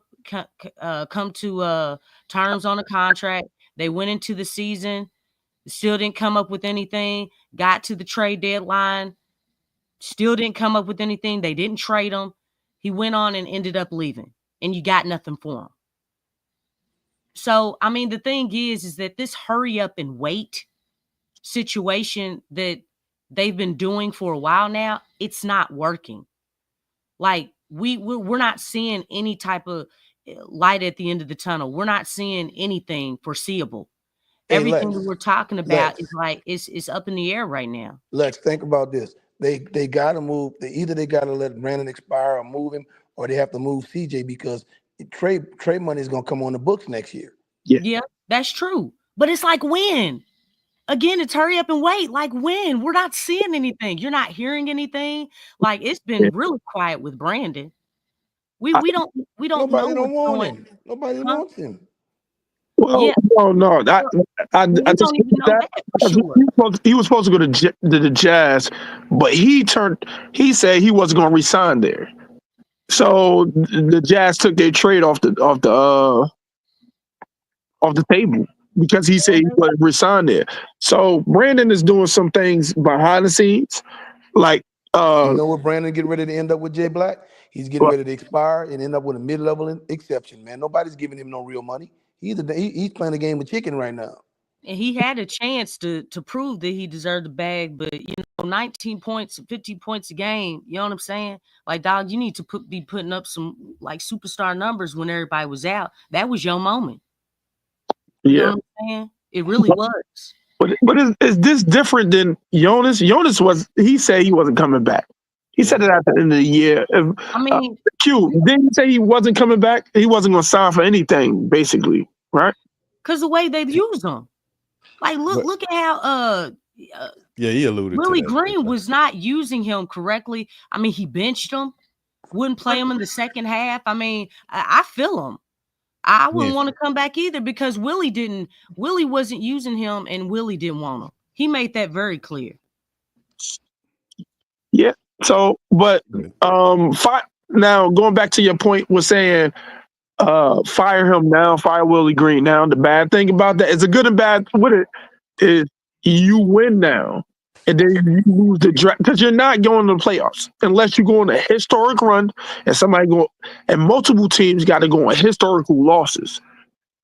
to terms on a contract. They went into the season, still didn't come up with anything. Got to the trade deadline, still didn't come up with anything. They didn't trade him. He went on and ended up leaving, and you got nothing for him. So, I mean, the thing is that this hurry up and wait situation that they've been doing for a while now, it's not working. Like we're not seeing any type of light at the end of the tunnel. We're not seeing anything foreseeable. Everything that we're talking about is like it's up in the air right now. Lex, think about this. They got to move. They got to let Brandon expire or move him, or they have to move CJ because trade money is going to come on the books next year. Yeah, that's true. But it's like when? Again, it's hurry up and wait. Like when? We're not seeing anything. You're not hearing anything. Like it's been really quiet with Brandon. We don't Nobody know don't want going. him. Nobody wants him. Well, no. I don't even know that for sure. He was supposed to go to the Jazz, but he said he wasn't going to resign there. So the Jazz took their trade off the table because he said he wouldn't resign there. So Brandon is doing some things behind the scenes, like you know what Brandon getting ready to end up with Jay Black? He's getting ready to expire and end up with a mid-level exception. Man, nobody's giving him no real money. He's playing a game of chicken right now. And he had a chance to prove that he deserved the bag, but 19 points, 15 points a game. You know what I'm saying? Like, dog, you need to be putting up some like superstar numbers when everybody was out. That was your moment. You know what I'm saying? It really was. But is this different than Jonas? Jonas he said he wasn't coming back. He said it at the end of the year. I mean, didn't he say he wasn't coming back? He wasn't going to sign for anything, basically, right? Because the way they use them. Like, look at how Yeah, he alluded Willie to that. Green was not using him correctly. I mean, he benched him, wouldn't play him in the second half. I mean, I feel him. I wouldn't want to come back either because Willie wasn't using him and Willie didn't want him. He made that very clear. Yeah. So, but now going back to your point was saying fire him now, fire Willie Green now. The bad thing about that is a good and bad with it is you win now. And then you lose the draft because you're not going to the playoffs unless you go on a historic run and multiple teams got to go on historical losses.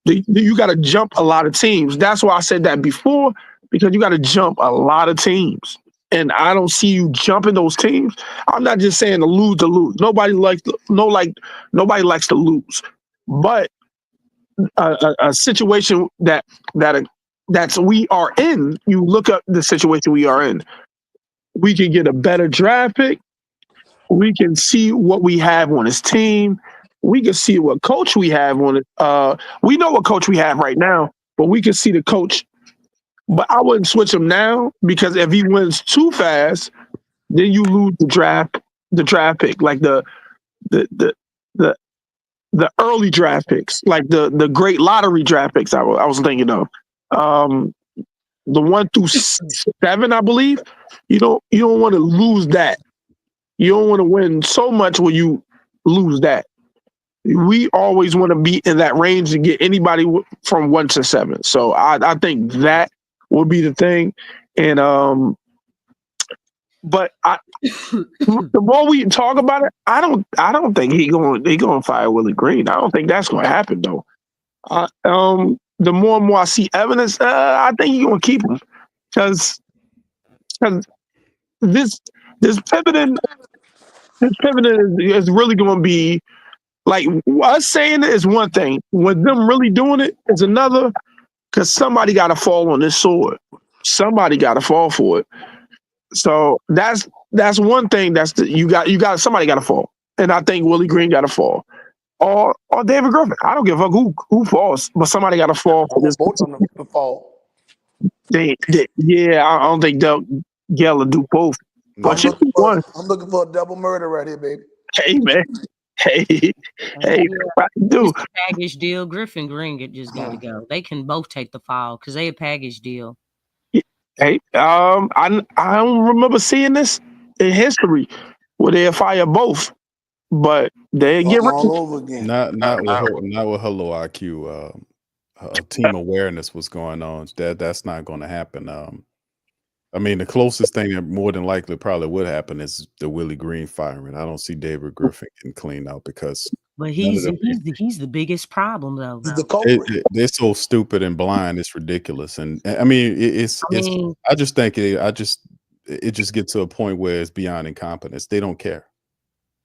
You got to jump a lot of teams. That's why I said that before, because you got to jump a lot of teams. And I don't see you jumping those teams. I'm not just saying to lose. Nobody likes to lose. But a situation that's we are in, you look up the situation we are in. We can get a better draft pick. We can see what we have on his team. We can see what coach we have on it. We know what coach we have right now, but we can see the coach. But I wouldn't switch him now because if he wins too fast, then you lose the draft pick, like the early draft picks, like the great lottery draft picks. I was thinking of the 1 through 7, I believe. You don't want to lose that. You don't want to win so much when you lose that. We always want to be in that range to get anybody from 1 to 7. So I think that would be the thing. And but the more we talk about it, I don't think they gonna fire Willie Green. I don't think that's gonna happen though. The more and more I see evidence, I think he's gonna keep him because this pivoting is really gonna be like us saying it is one thing. When them really doing it is another. Because somebody got to fall on this sword. Somebody got to fall for it. So that's one thing. Somebody got to fall, and I think Willie Green got to fall, or David Griffin. I don't give a fuck who falls, but somebody got to fall for this. Both of them to fall. Yeah, I don't think Doug Geller do both. But I'm looking for a double murder right here, baby. Hey man. Hey, dude. Package deal. Griffin Green just got to go. They can both take the fall because they a package deal. Hey, I don't remember seeing this in history where they fire both, but they get all over again. Not with Hello IQ. Team awareness was going on. That's not going to happen. I mean, the closest thing that more than likely probably would happen is the Willie Green firing. I don't see David Griffin getting cleaned out because. But he's the biggest problem though. He's the culprit. They're so stupid and blind. It's ridiculous. And I mean, I just think it just gets to a point where it's beyond incompetence. They don't care.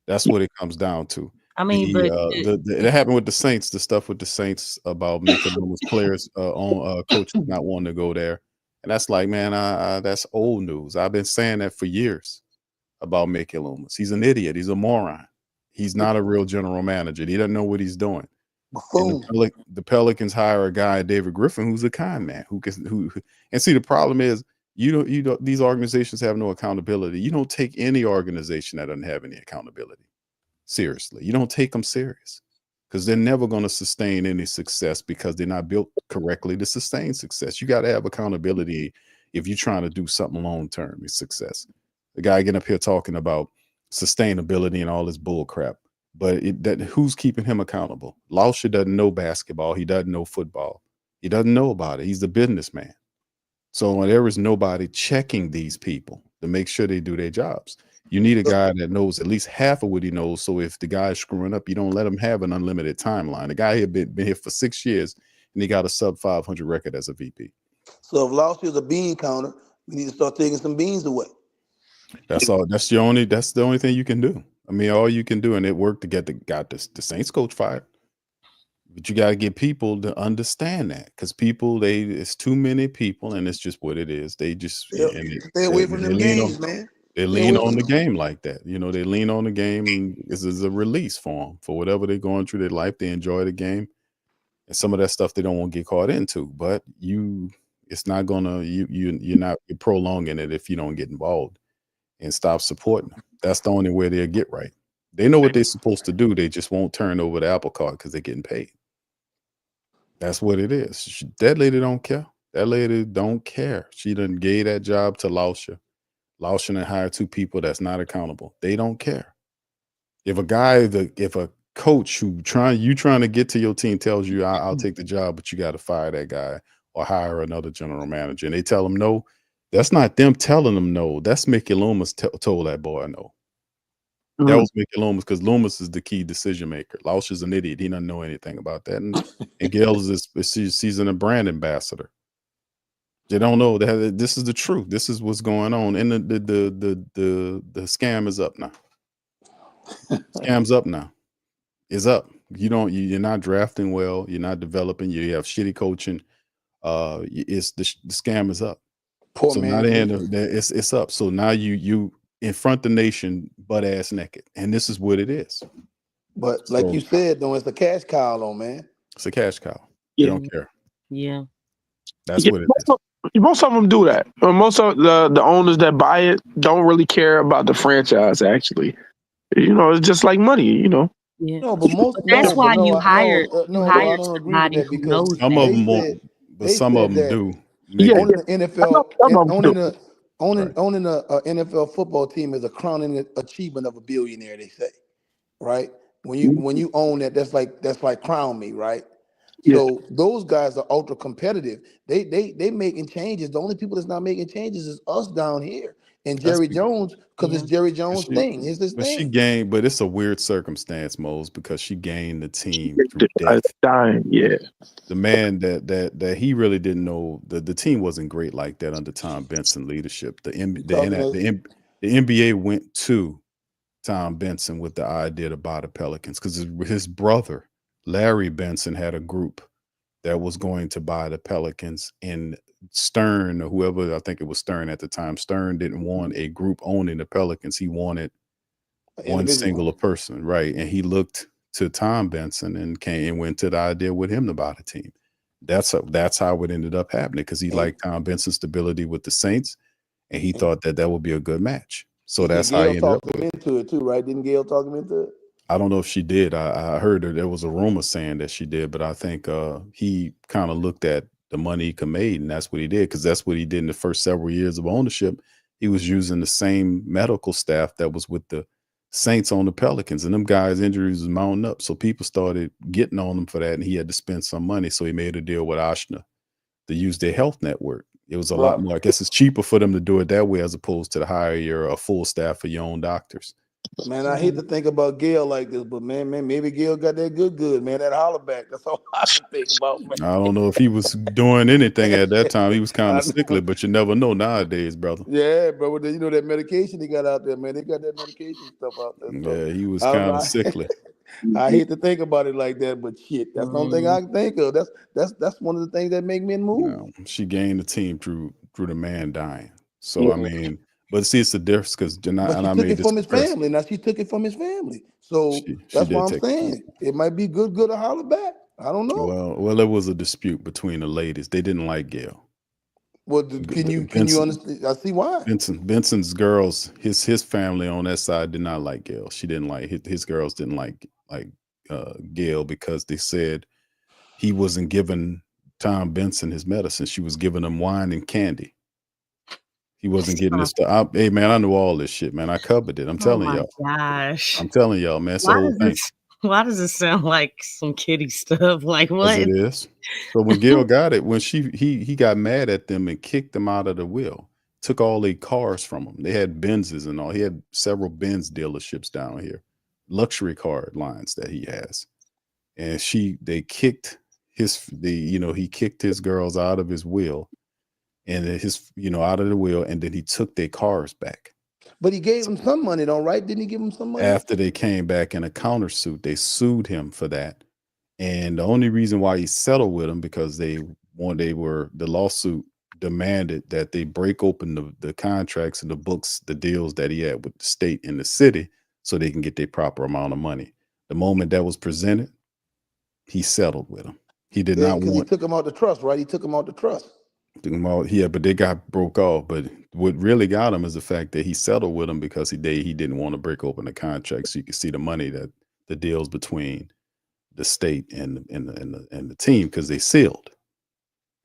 That's what it comes down to. I mean, it happened with the Saints. The stuff with the Saints about making those players coaches not wanting to go there. And that's like, man, that's old news. I've been saying that for years about Mickey Loomis. He's an idiot. He's a moron. He's not a real general manager. He doesn't know what he's doing. And the Pelicans hire a guy, David Griffin, who's a con man. And see, the problem is, these organizations have no accountability. You don't take any organization that doesn't have any accountability seriously. You don't take them serious because they're never going to sustain any success because they're not built correctly to sustain success. You got to have accountability if you're trying to do something long-term is success. The guy getting up here talking about sustainability and all this bull crap, but who's keeping him accountable? Lauscher doesn't know basketball. He doesn't know football. He doesn't know about it. He's the businessman. So there is nobody checking these people to make sure they do their jobs. You need a guy that knows at least half of what he knows. So if the guy is screwing up, you don't let him have an unlimited timeline. The guy had been here for 6 years and he got a sub 500 record as a VP. So if Lauscher is a bean counter, we need to start taking some beans away. That's all. That's the only thing you can do. I mean, all you can do, and it worked to get the Saints coach fired. But you got to get people to understand that because it's too many people, and it's just what it is. They just stay away from them games, man. They lean on the game like that. You know, they lean on the game, and this is a release for them for whatever they're going through their life. They enjoy the game, and some of that stuff they don't want to get caught into. But It's not gonna you're prolonging it if you don't get involved and stop supporting them. That's the only way they'll get right. They know what they're supposed to do. They just won't turn over the apple cart because they're getting paid. That's what it is. That lady don't care. That lady don't care. She done gave that job to Lexxah. Lexxah done hired 2 people that's not accountable. They don't care. If a coach who trying to get to your team tells you I'll take the job, but you got to fire that guy or hire another general manager, and they tell them no, that's not them telling them no. That's Mickey Loomis told that boy no. That was Mickey Loomis, because Loomis is the key decision maker. Lexxah's an idiot. He doesn't know anything about that. And Gail she's a brand ambassador. They don't know that this is the truth. This is what's going on. And the scam is up now. Scam's up now. It's up. You're not drafting well. You're not developing. You have shitty coaching. It's the scam is up. Poor so man. now it's up. So now you in front the nation butt ass naked, and this is what it is. But like you said, though, it's a cash cow, though, man. It's a cash cow. Yeah. They don't care. Yeah. That's what it is. Most of them do that. Most of the owners that buy it don't really care about the franchise. Actually, it's just like money. Yeah. No, but that's why you hire I don't agree with that because some of them won't, but some of them do. Owning the NFL, owning a NFL football team is a crowning achievement of a billionaire. They say, right? When you own that, that's like crown me, right? Yeah. So those guys are ultra competitive. They making changes. The only people that's not making changes is us down here. And Jerry Jones, because it's Jerry Jones' thing. It's his But thing. she gained, but it's a weird circumstance, Mose, because she gained the team through death. Dying, yeah. The man that he really didn't know, the team wasn't great like that under Tom Benson leadership. The NBA went to Tom Benson with the idea to buy the Pelicans because his brother Larry Benson had a group that was going to buy the Pelicans, and Stern or whoever, I think it was Stern at the time, Stern didn't want a group owning the Pelicans. He wanted one singular person, right? And he looked to Tom Benson and went to the idea with him to buy the team. That's how it ended up happening, because he liked Tom Benson's stability with the Saints, and he thought that would be a good match. So that's how he ended up with it. Into it too, right? Didn't Gail talk him into it? I don't know if she did. I heard there was a rumor saying that she did, but I think he kind of looked at the money he could make, and that's what he did, because that's what he did in the first several years of ownership. He was using the same medical staff that was with the Saints on the Pelicans, and them guys' injuries was mounting up. So people started getting on him for that, and he had to spend some money. So he made a deal with Oshner to use their health network. It was a lot more. I guess it's cheaper for them to do it that way as opposed to hire a full staff of your own doctors. Man, I hate to think about Gail like this, but man, maybe Gail got that good, man. That holler back. That's all I can think about, man. I don't know if he was doing anything at that time. He was kind of sickly, but you never know nowadays, brother. Yeah, bro. That medication he got out there, man. They got that medication stuff out there. So yeah, he was kind of sickly. I hate to think about it like that, but shit, that's the only thing I can think of. That's one of the things that make men move. No, she gained the team through the man dying. So I mean, but see, it's a difference because she took it from his family. Now she took it from his family. So that's what I'm saying. It might be good to holler back. I don't know. Well, there was a dispute between the ladies. They didn't like Gail. Well, can you understand? I see why. Benson's girls, his family on that side did not like Gail. She didn't like his girls didn't like Gail because they said he wasn't giving Tom Benson his medicine. She was giving him wine and candy. He wasn't getting this stuff. Hey man, I knew all this shit, man. I covered it. I'm telling y'all. Gosh. I'm telling y'all, man. It's the whole thing. Why does it sound like some kiddie stuff? Like what? It is. So when Gail got it, when he got mad at them and kicked them out of the will, took all their cars from them. They had Benzes and all. He had several Benz dealerships down here, luxury car lines that he has, and they kicked he kicked his girls out of his will, and out of the will, and then he took their cars back. But he gave them some money, though, right? Didn't he give them some money? After they came back in a countersuit, they sued him for that. And the only reason why he settled with them because the lawsuit demanded that they break open the contracts and the books, the deals that he had with the state and the city so they can get their proper amount of money. The moment that was presented, he settled with them. He did not want. He took him out the trust, right? He took him out the trust. Yeah, but they got broke off. But what really got him is the fact that he settled with him because he didn't want to break open the contract, so you could see the money that the deals between the state and the team, because they sealed.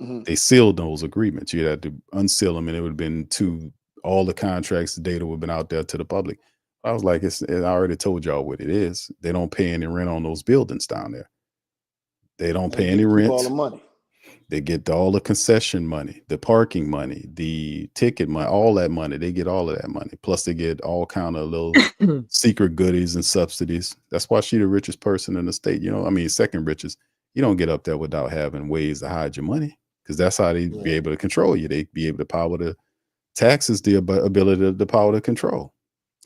Mhm. They sealed those agreements. You had to unseal them, and it would have been to all the contracts. The data would have been out there to the public. I was like, I already told y'all what it is. They don't pay any rent on those buildings down there. They don't And they pay get any to keep all rent. the money. They get all the concession money, the parking money, the ticket money, all that money. They get all of that money. Plus, they get all kind of little secret goodies and subsidies. That's why she the richest person in the state. I mean, second richest. You don't get up there without having ways to hide your money, because that's how they be able to control you. They be able to power the taxes, the ability to power the control.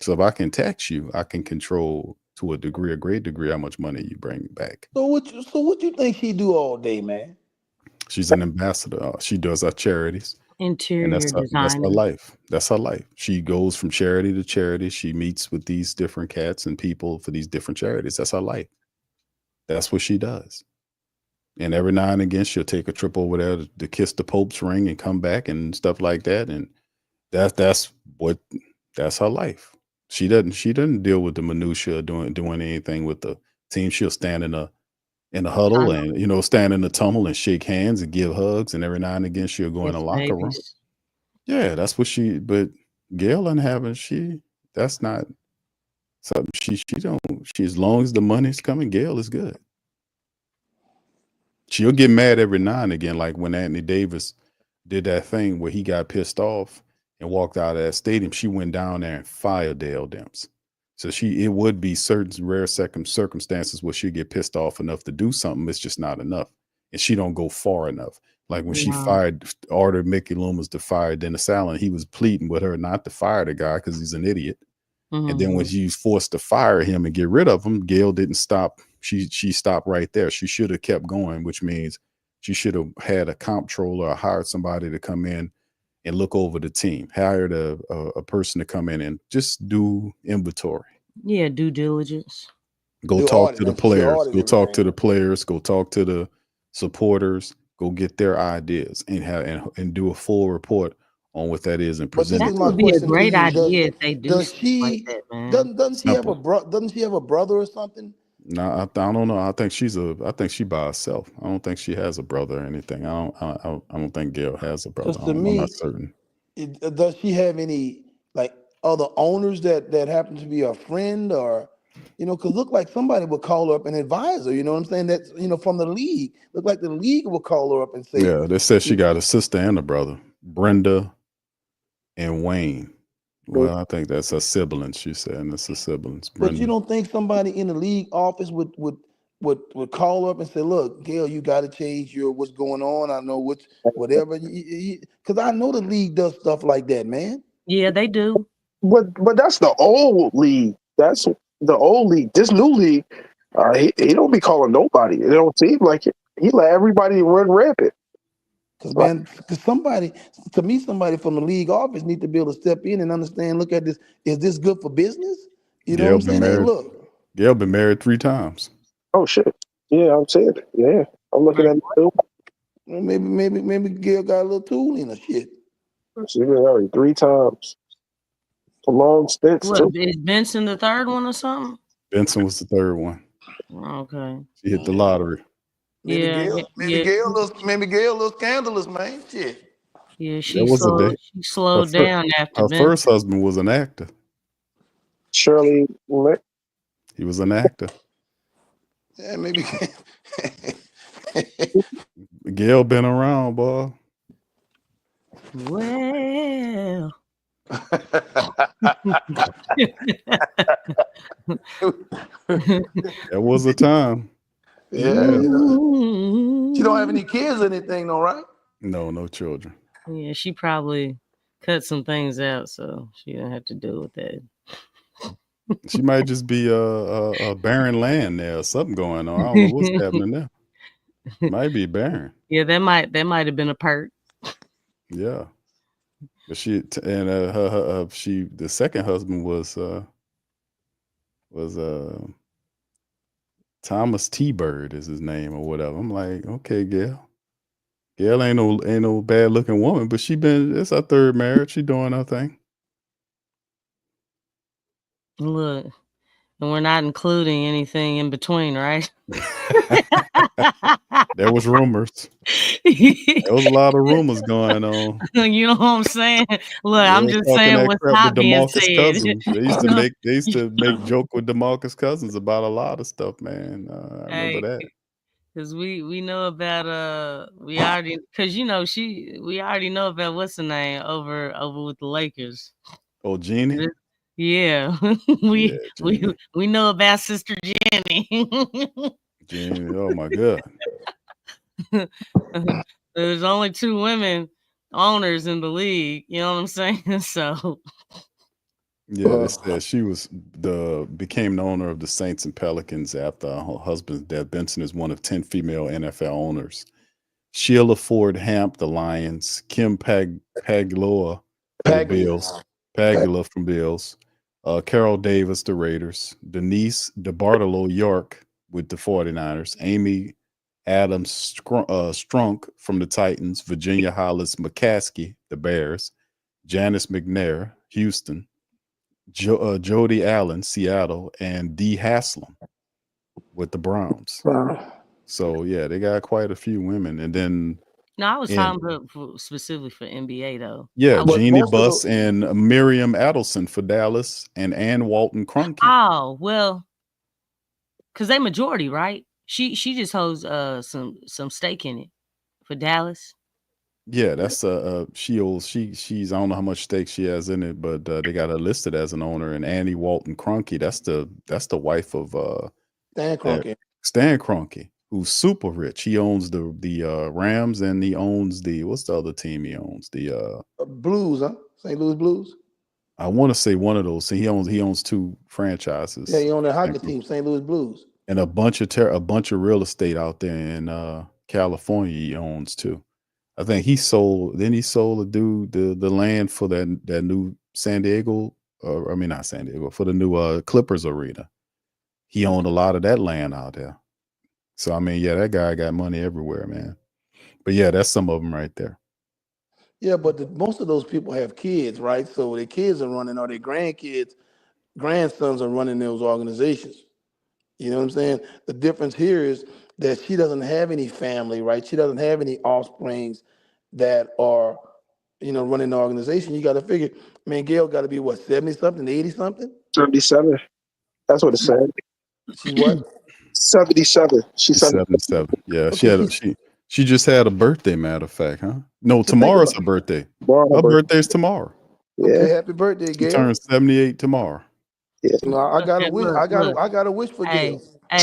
So if I can tax you, I can control to a great degree, how much money you bring back. So what you think she do all day, man? She's an ambassador. She does our charities. And Interior that's her designer. life. That's her life. She goes from charity to charity. She meets with these different cats and people for these different charities. That's her life. That's what she does. And every now and again, she'll take a trip over there to kiss the Pope's ring and come back and stuff like that. And that's her life. She doesn't deal with the minutia, doing anything with the team. She'll stand in a huddle and stand in the tunnel and shake hands and give hugs, and every now and again she'll go in a Kiss locker room. babies. Yeah, that's what but Gail and having that's not something she don't, as long as the money's coming, Gail is good. She'll get mad every now and again, like when Anthony Davis did that thing where he got pissed off and walked out of that stadium. She went down there and fired Dale Demps. So it would be certain rare circumstances where she'd get pissed off enough to do something. It's just not enough. And she don't go far enough. Like when she ordered Mickey Loomis to fire Dennis Allen, he was pleading with her not to fire the guy because he's an idiot. And then when she was forced to fire him and get rid of him, Gail didn't stop. She stopped right there. She should have kept going, which means she should have had a comptroller or hired somebody to come in and look over the team, hired a person to come in and just do inventory. Yeah, due diligence. Go talk to the players. Go talk to the players. Go talk to the supporters. Go get their ideas and do a full report on what that is and present it. That would be a great idea if they do. Does she? Like that, man. Doesn't she have a Doesn't she have a brother or something? No, I don't know. I think she by herself. I don't think she has a brother or anything. I don't think Gail has a brother. To me, I'm not certain. Does she have any like other owners that happen to be a friend, or because look like somebody would call her up and advise her. You know what I'm saying? That's from the league. Look like the league will call her up and say, Yeah, they said she got a sister and a brother, Brenda and Wayne. Well, I think that's her siblings. She said, and it's her siblings. But you don't think somebody in the league office would call up and say, "Look, Gail, you got to change what's going on. I know whatever." Because I know the league does stuff like that, man. Yeah, they do. But that's the old league. That's the old league. This new league, he don't be calling nobody. It don't seem like it. He let everybody run rampant. Because somebody from the league office need to be able to step in and understand. Look at this. Is this good for business? You know what I'm saying? Hey, look. Gail been married 3 times. Oh shit! Yeah, I'm saying it. Yeah, I'm looking at it too. Maybe Gail got a little tool in her shit. She's been married 3 times. A long stint. What, is Benson the third one or something? Benson was the 3rd one. Okay. She hit the lottery. Maybe Gail a little scandalous, man. Shit. Yeah, she slowed down after her Benson. first husband was an actor. Shirley. He was an actor. Yeah, maybe. Gail been around, boy. Well. That was a time. Yeah. She don't have any kids or anything, though, right? No children. Yeah, she probably cut some things out, so she didn't have to deal with that. She might just be a barren land there or something going on. I don't know what's happening there. Might be barren. Yeah, that might have been a perk. Yeah. But the second husband was Thomas T. Bird is his name or whatever. I'm like, okay, Gail. Gail ain't no bad looking woman, but it's her third marriage. She doing her thing. Look, and we're not including anything in between, right? There was rumors. There was a lot of rumors going on. You know what I'm saying? Look, They I'm was just talking saying that what's crap not with being DeMarcus said. Cousins. They used to make joke with DeMarcus Cousins about a lot of stuff, man. I remember that. Because we know about we already we already know about what's the name over with the Lakers. Oh, Jeannie? Yeah. we know about Sister Jenny. Jeannie, oh my God. There's only 2 women owners in the league, you know what I'm saying? So yeah, they said she became the owner of the Saints and Pelicans after her husband's death. Benson is one of 10 female NFL owners. Sheila Ford Hamp, the Lions. Kim Pagula for the Bills. Pagula from Bills. Carol Davis, the Raiders. Denise DeBartolo York with the 49ers. Amy Adams Strunk from the Titans. Virginia Hollis McCaskey, the Bears. Janice McNair, Houston. Jody Allen, Seattle. And Dee Haslam with the Browns. Wow. So, yeah, they got quite a few women. And then no, I was talking about specifically for NBA though. Yeah, Jeannie Buss and Miriam Adelson for Dallas and Ann Walton Cronky. Oh, well, because they majority, right? She just holds some stake in it for Dallas. Yeah, that's she's I don't know how much stake she has in it, but they got her listed as an owner. And Annie Walton Cronky, that's the wife of Stan Kroenke. Stan Kroenke, who's super rich. He owns the Rams and he owns what's the other team he owns? The Blues, huh? St. Louis Blues. I want to say one of those. So he owns 2 franchises. Yeah, he owns a hockey team, St. Louis Blues. And a bunch of real estate out there in California he owns too. I think he sold a dude the land for that new San Diego, not San Diego, for the new Clippers arena. He owned a lot of that land out there. So I mean, yeah, that guy got money everywhere, man. But yeah, that's some of them right there. Yeah, but most of those people have kids, right? So their kids are running, or their grandsons are running those organizations. You know what I'm saying? The difference here is that she doesn't have any family, right? She doesn't have any offsprings that are, running the organization. You got to figure, Gail got to be what, 70-something, 80-something? 77. That's what it said. She's what? 77. She's 77. Yeah, she just had a birthday, matter of fact, huh? No, tomorrow's her birthday. Her birthday's tomorrow. Yeah. Okay, happy birthday, Gail. She turns 78 tomorrow. Yeah. I got a wish. I got a wish for Gail.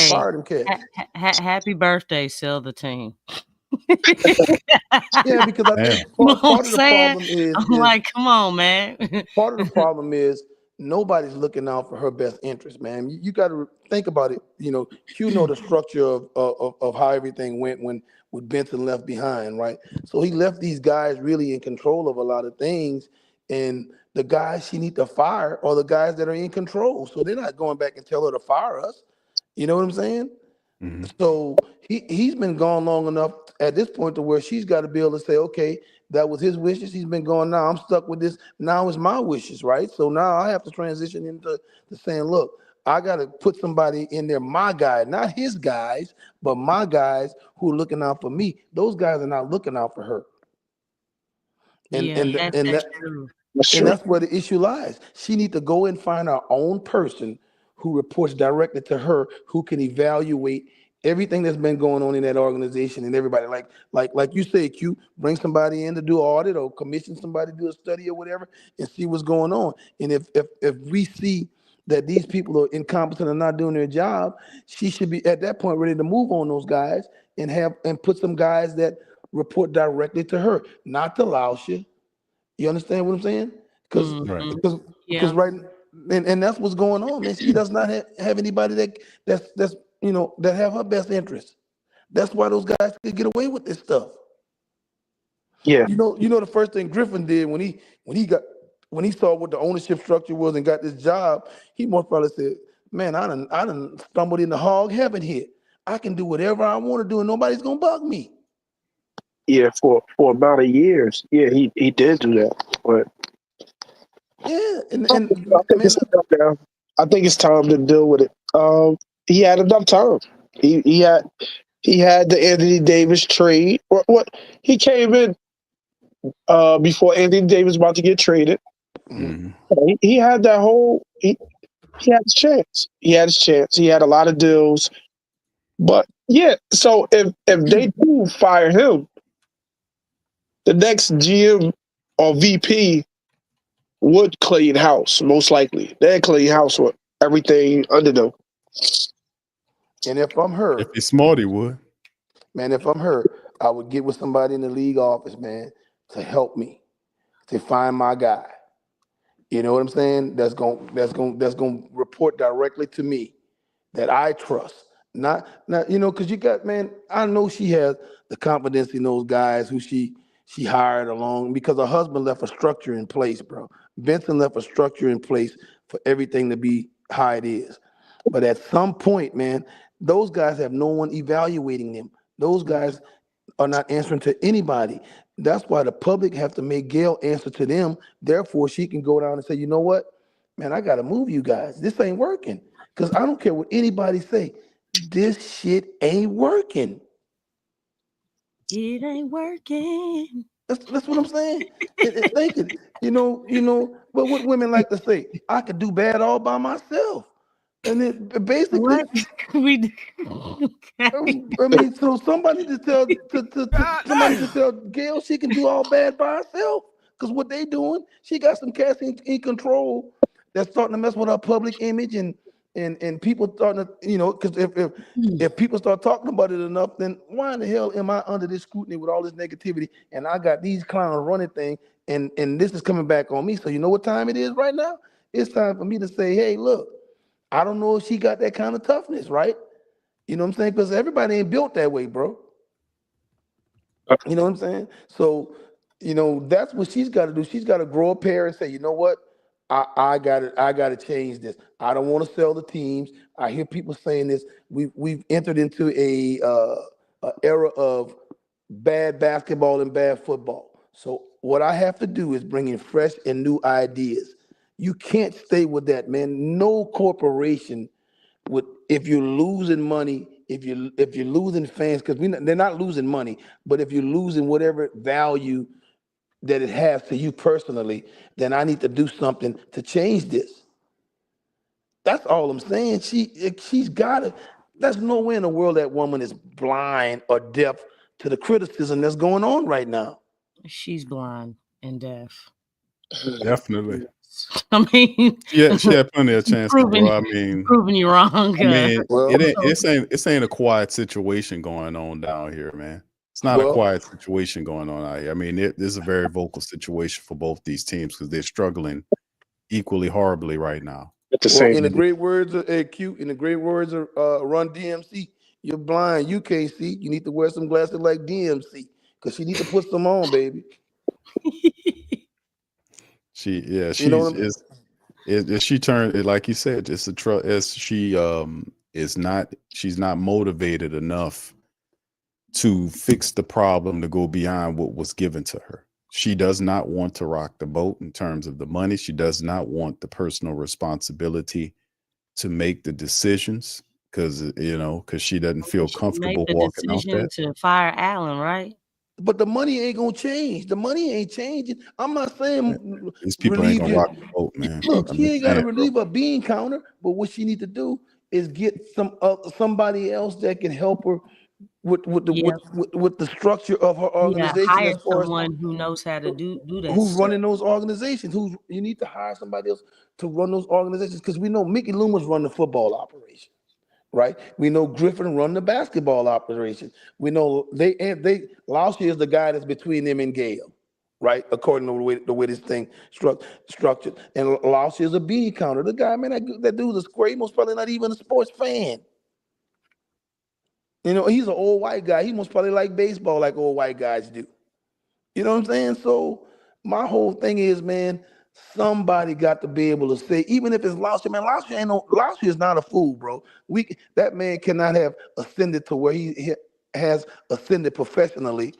Fire them cats. Happy birthday, sell the team. Yeah, because I think part of the problem is I'm like, come on, man. Part of the problem is nobody's looking out for her best interest, man. You got to think about it. Q know the structure of how everything went when Benson left behind, right? So he left these guys really in control of a lot of things, and the guys she need to fire are the guys that are in control. So they're not going back and tell her to fire us. You know what I'm saying? Mm-hmm. So he's been gone long enough at this point to where she's got to be able to say, okay, that was his wishes. He's been gone. Now I'm stuck with this. Now it's my wishes, right? So now I have to transition into saying, look, I got to put somebody in there, my guy, not his guys, but my guys who are looking out for me. Those guys are not looking out for her. And that's where the issue lies. She needs to go and find her own person who reports directly to her, who can evaluate everything that's been going on in that organization and everybody. Like you say, Q, bring somebody in to do an audit or commission somebody to do a study or whatever and see what's going on. And if we see that these people are incompetent and not doing their job, she should be at that point ready to move on those guys and put some guys that report directly to her, not to Lauscha. You understand what I'm saying? Because right. And that's what's going on, man. She does not have anybody that's that have her best interest. That's why those guys could get away with this stuff. Yeah. You know the first thing Griffin did when he saw what the ownership structure was and got this job, he most probably said, man, I done stumbled into hog heaven here. I can do whatever I want to do and nobody's gonna bug me. Yeah, for about a years. Yeah, he did do that. But Yeah, and I think man, it's enough now. I think it's time to deal with it. He had enough time. He had the Anthony Davis trade. What he came in before Anthony Davis was about to get traded. Mhm. He had that whole he had his chance. He had his chance. He had a lot of deals. But yeah, so if they do fire him, the next GM or VP would clean house, most likely. They'd clean house with everything under them. and if I'm If her, he's smart, he would. man, if I'm her, I would get with somebody in the league office, man, to help me to find my guy. You know what I'm saying? That's gonna report directly to me that I trust. Not because you got, man. I know she has the confidence in those guys who she hired along because her husband left a structure in place, bro. Benson left a structure in place for everything to be how it is. But at some point, man, those guys have no one evaluating them. Those guys are not answering to anybody. That's why the public have to make Gail answer to them. Therefore, she can go down and say, you know what, man, I gotta move you guys. This ain't working. Because I don't care what anybody say. This shit ain't working. It ain't working. That's what I'm saying. They could, but what women like to say, I could do bad all by myself. And it basically, What we I mean, so somebody to tell somebody to tell Gail she can do all bad by herself. Because what they doing, she got some cats in control that's starting to mess with her public image and people starting to, because if people start talking about it enough, then why in the hell am I under this scrutiny with all this negativity and I got these clowns running thing and this is coming back on me. So you know what time it is right now? It's time for me to say, hey, look, I don't know if she got that kind of toughness, right? You know what I'm saying? Because everybody ain't built that way, bro. You know what I'm saying? So, that's what she's got to do. She's got to grow a pair and say, you know what? I gotta change this. I don't want to sell the teams. I hear people saying this. We've entered into a era of bad basketball and bad football. So what I have to do is bring in fresh and new ideas. You can't stay with that, man. No corporation would, if you're losing money, if you're losing fans, because they're not losing money, but if you're losing whatever value that it has to you personally, then I need to do something to change this. That's all I'm saying. She's got it. There's no way in the world that woman is blind or deaf to the criticism that's going on right now. She's blind and deaf. Definitely. I mean, Yeah, she had plenty of chance to grow. I mean, proving you wrong. it ain't a quiet situation going on down here, man. It's not a quiet situation going on out here. I mean, this is a very vocal situation for both these teams because they're struggling equally horribly right now. In the great words of Q, in the great words of Run DMC, you're blind, you can't see. You need to wear some glasses like DMC because she need to put some on, baby. She turned, like you said, it's she's not motivated enough to fix the problem to go beyond what was given to her. She does not want to rock the boat in terms of the money. She does not want the personal responsibility to make the decisions because she doesn't feel comfortable walking out that. To fire Allen, right? But the money ain't gonna change. The money ain't changing. I'm not saying these people ain't gonna rock the boat, man. Look, she ain't gotta relieve a bean counter, but what she need to do is get somebody else that can help her with the structure of her organization. Hire as far someone who knows how to do that. Who's running those organizations? You need to hire somebody else to run those organizations because we know Mickey Loomis run the football operation. Right, we know Griffin run the basketball operation. We know they Lauscher is the guy that's between them and Gale, right? According to the way this thing structured. And Lauscher is a bean counter. The guy, man, that dude's a square. He most probably not even a sports fan. He's an old white guy. He most probably like baseball like old white guys do. You know what I'm saying? So my whole thing is, man, somebody got to be able to say, even if it's Lauscher, man, Lauscher is not a fool, bro. That man cannot have ascended to where he has ascended professionally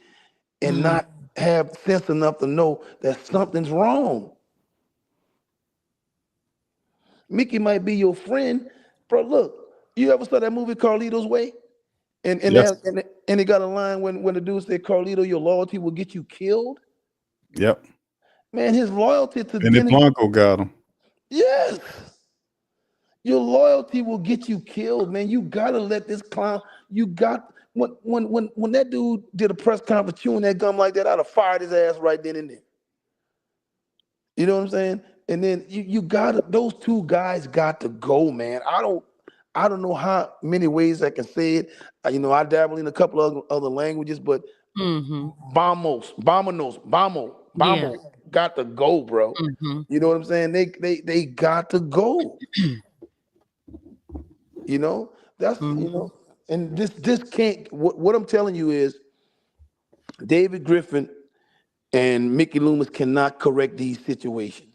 and not have sense enough to know that something's wrong. Mickey might be your friend, bro. Look, you ever saw that movie Carlito's Way? And Yes. and it got a line when the dude said, "Carlito, your loyalty will get you killed." Yep. Man, his loyalty to And then Blanco got him. yes, your loyalty will get you killed, man. You gotta let this clown. You got when that dude did a press conference chewing that gum like that, I'd have fired his ass right then and there. You know what I'm saying? And then you got those two guys got to go, man. I don't know how many ways I can say it. You know, I dabble in a couple of other languages, but vamos, got to go, bro. You know what I'm saying? They got to go. You know, that's you know, and this can't. What I'm telling you is, David Griffin and Mickey Loomis cannot correct these situations.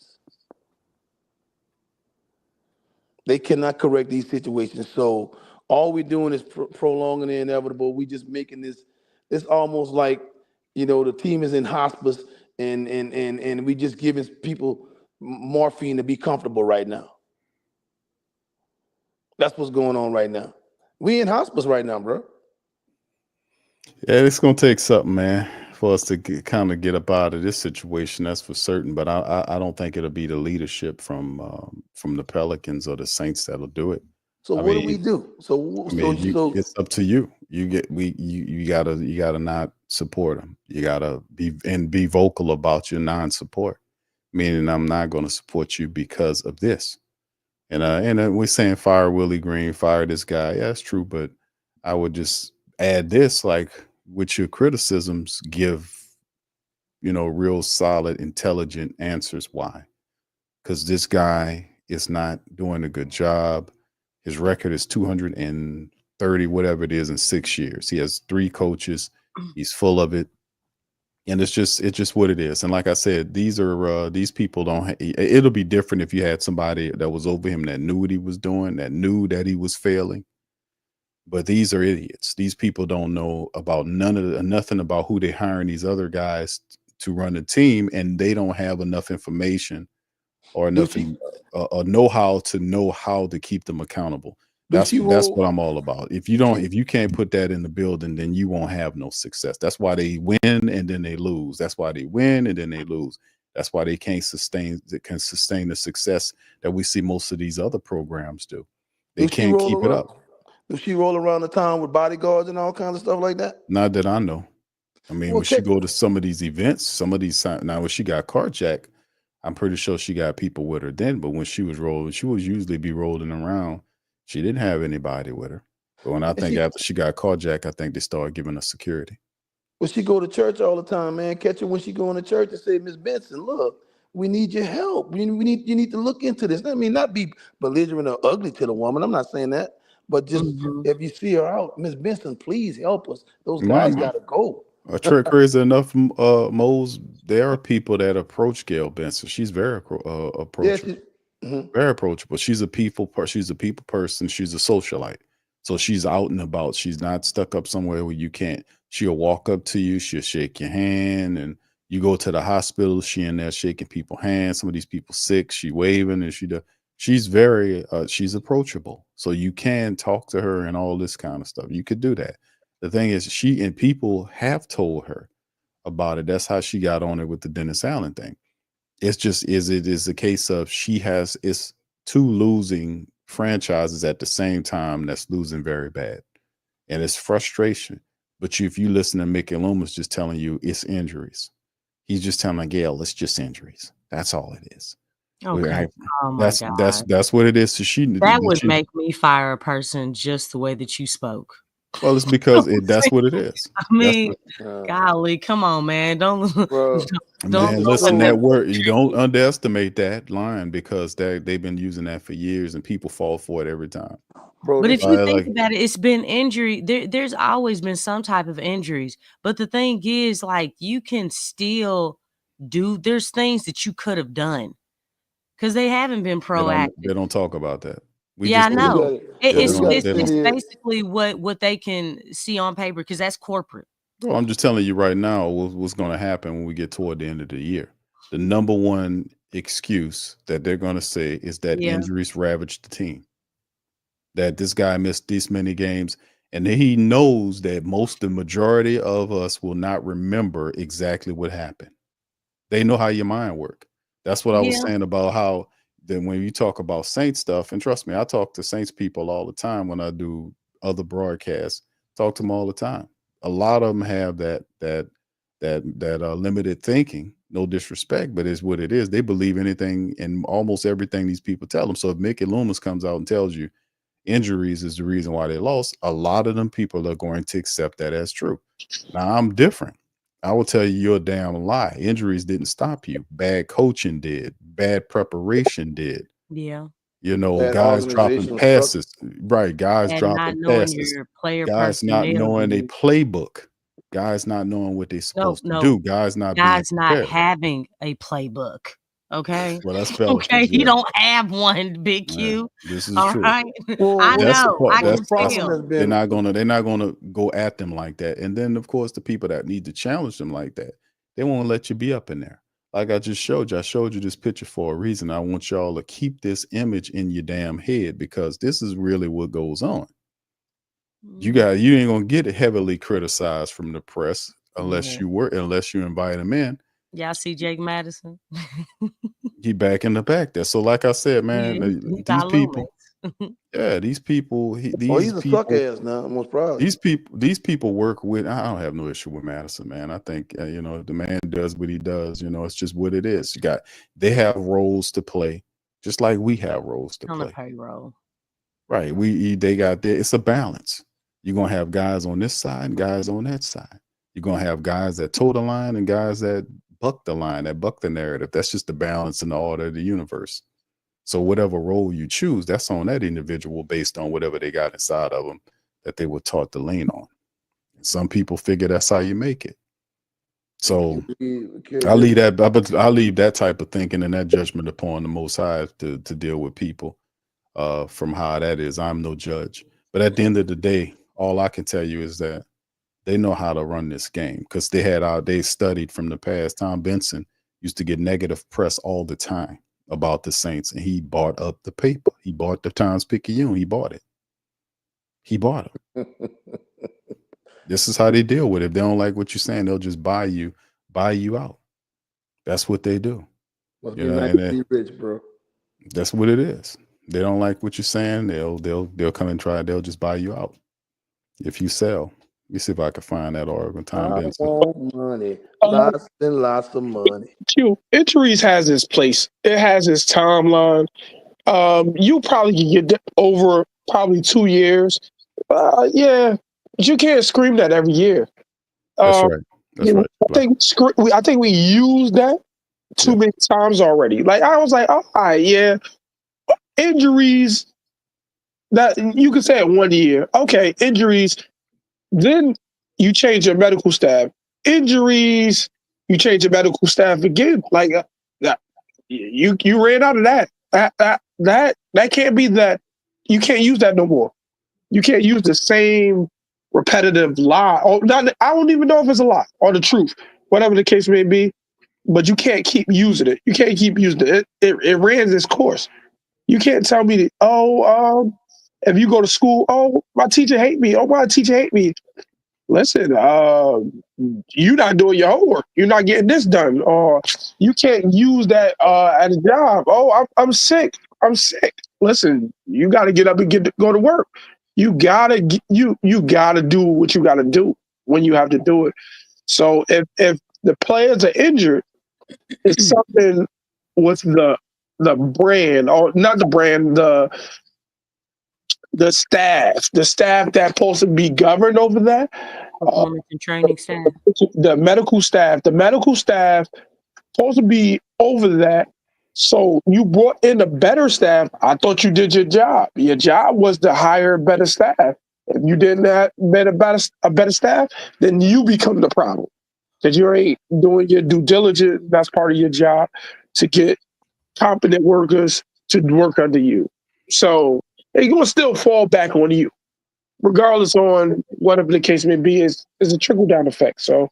They cannot correct these situations. So all we're doing is prolonging the inevitable. We just making this. It's almost like, you know, the team is in hospice and we just giving people morphine to be comfortable right now. That's what's going on right now. We in hospice right now, bro. Yeah, it's gonna take something, man, for us to kind of get up out of this situation. That's for certain. But I don't think it'll be the leadership from the Pelicans or the Saints that'll do it. So what do we do? So it's up to you. You gotta not support them. You gotta be vocal about your non-support, meaning I'm not going to support you because of this. And we're saying fire Willie Green, fire this guy. Yeah, that's true, but I would just add this, like, with your criticisms, give, you know, real solid, intelligent answers. Why? Because this guy is not doing a good job. His record is 230, whatever it is, in 6 years. He has 3 coaches. He's full of it. And it's just what it is. And like I said, these people don't. It'll be different if you had somebody that was over him that knew what he was doing, that knew that he was failing. But these are idiots. These people don't know about nothing about who they're hiring these other guys to run the team, and they don't have enough information or enough know-how to know how to keep them accountable. That's what I'm all about. If you can't put that in the building, then you won't have no success. That's why they win and then they lose. That's why they win and then they lose. That's why they can't sustain the success that we see most of these other programs do. They can't keep it up. Does she roll around the town with bodyguards and all kinds of stuff like that? Not that I know. I mean, when she go to some of these events, now when she got carjacked, I'm pretty sure she got people with her then. But when she was rolling, she was usually be rolling around. She didn't have anybody with her. But when after she got carjacked, I think they started giving her security. Well, she go to church all the time, man. Catch her when she going to church and say, "Miss Benson, look, we need your help. You need to look into this." I mean, not be belligerent or ugly to the woman. I'm not saying that. But just if you see her out, Miss Benson, please help us. Those guys got to go. Crazy enough, Mose, there are people that approach Gail Benson. She's very approachable. Yeah, very approachable. She's a people person. She's a socialite. So she's out and about. She's not stuck up somewhere where you can't. She'll walk up to you. She'll shake your hand. And you go to the hospital, she in there shaking people's hands. Some of these people sick. She waving and she's very, she's approachable. So you can talk to her and all this kind of stuff. You could do that. The thing is, people have told her about it. That's how she got on it with the Dennis Allen thing. It's just, it is a case of it's 2 losing franchises at the same time that's losing very bad. And it's frustration. But if you listen to Mickey Loomis just telling you it's injuries, he's just telling Gail, it's just injuries. That's all it is. Okay. Oh my God. That's what it is. So that would make me fire a person just the way that you spoke. Well, it's because that's what it is. I mean, golly, come on, man. Don't listen. That word, you don't underestimate that line, because they've been using that for years and people fall for it every time. Bro, but if you think about it, it's been injury. There's always been some type of injuries. But the thing is, like, you can still there's things that you could have done because they haven't been proactive. They don't talk about that. I know. It's basically what they can see on paper, because that's corporate. Well, I'm just telling you right now what's going to happen when we get toward the end of the year. The number one excuse that they're going to say is that Yeah. injuries ravaged the team. That this guy missed this many games, and then he knows that the majority of us will not remember exactly what happened. They know how your mind work. That's what I was Yeah. saying about how then when you talk about Saints stuff, and trust me, I talk to Saints people all the time when I do other broadcasts. Talk to them all the time. A lot of them have that limited thinking. No disrespect, but it's what it is. They believe anything and almost everything these people tell them. So if Mickey Loomis comes out and tells you injuries is the reason why they lost, a lot of them people are going to accept that as true. Now I'm different. I will tell you you're a damn lie. Injuries didn't stop you. Bad coaching did. Bad preparation did. Yeah. You know, That guys dropping organizational structure. passes. Right. Guys And not dropping knowing passes. your player Guys not personnel. knowing a playbook. Guys not knowing what they're supposed to do. Guys not being Guys not prepared. having a playbook. Okay. Well, that's Okay. Pelicans. You Yeah. don't have one, Big Yeah, Q. this is All true. right. Well, I That's the know. part. I can That's problem tell. has they're been not gonna go at them like that. And then of course the people that need to challenge them like that, they won't let you be up in there. Like I showed you this picture for a reason. I want y'all to keep this image in your damn head because this is really what goes on. You ain't gonna get heavily criticized from the press unless you invite him in. Y'all see Jake Madison? He back in the back there. So like I said, man, he these got people, Loomis. yeah, these people, he's a suck ass now, most probably. these people work with. I don't have no issue with Madison, man. I think the man does what he does. It's just what it is. They have roles to play, just like we have roles to On play. the payroll. Right? It's a balance. You're gonna have guys on this side and guys on that side. You're gonna have guys that toe the line and guys that buck the line, that buck the narrative. That's just the balance and the order of the universe. So whatever role you choose, that's on that individual based on whatever they got inside of them that they were taught to lean on. And some people figure that's how you make it. So I leave that type of thinking and that judgment upon the Most High to deal with people from how that is. I'm no judge. But at the end of the day, all I can tell you is that they know how to run this game because they studied from the past. Tom Benson used to get negative press all the time about the Saints, and he bought up the paper. He bought the Times-Picayune. He bought it. He bought it. This is how they deal with it. If they don't like what you're saying, they'll just buy you out. That's what they do. Must be nice to be rich, bro. That's what it is. They don't like what you're saying. They'll come and try. They'll just buy you out. If you sell, let me see if I can find that article. Tom Benson. I want money, lots and lots of money. Injuries has its place. It has its timeline. You probably can get over probably 2 years. Yeah, but you can't scream that every year. That's right. That's right. I think we used that too many times already. Like I was like, all right, yeah, injuries. That you could say it 1 year. Okay, injuries. Then you change your medical staff. Injuries. You change your medical staff again. Like you ran out of that. That can't be that. You can't use that no more. You can't use the same repetitive lie. Or not, I don't even know if it's a lie or the truth, whatever the case may be. But you can't keep using it. You can't keep using it. It ran its course. You can't tell me that, if you go to school, my teacher hate me. My teacher hate me. Listen, you're not doing your homework. You're not getting this done. Or you can't use that at a job. I'm sick. I'm sick. Listen, you got to get up and go to work. You gotta you gotta do what you gotta do when you have to do it. So if the players are injured, it's something with the brand, or not the brand, the staff that's supposed to be governed over that. Performance and training staff. The medical staff supposed to be over that. So you brought in a better staff. I thought you did your job. Your job was to hire better staff. If you didn't have a better staff, then you become the problem. Because you ain't doing your due diligence. That's part of your job, to get competent workers to work under you. So they're going to still fall back on you. regardless on whatever the case may be, is a trickle down effect. So,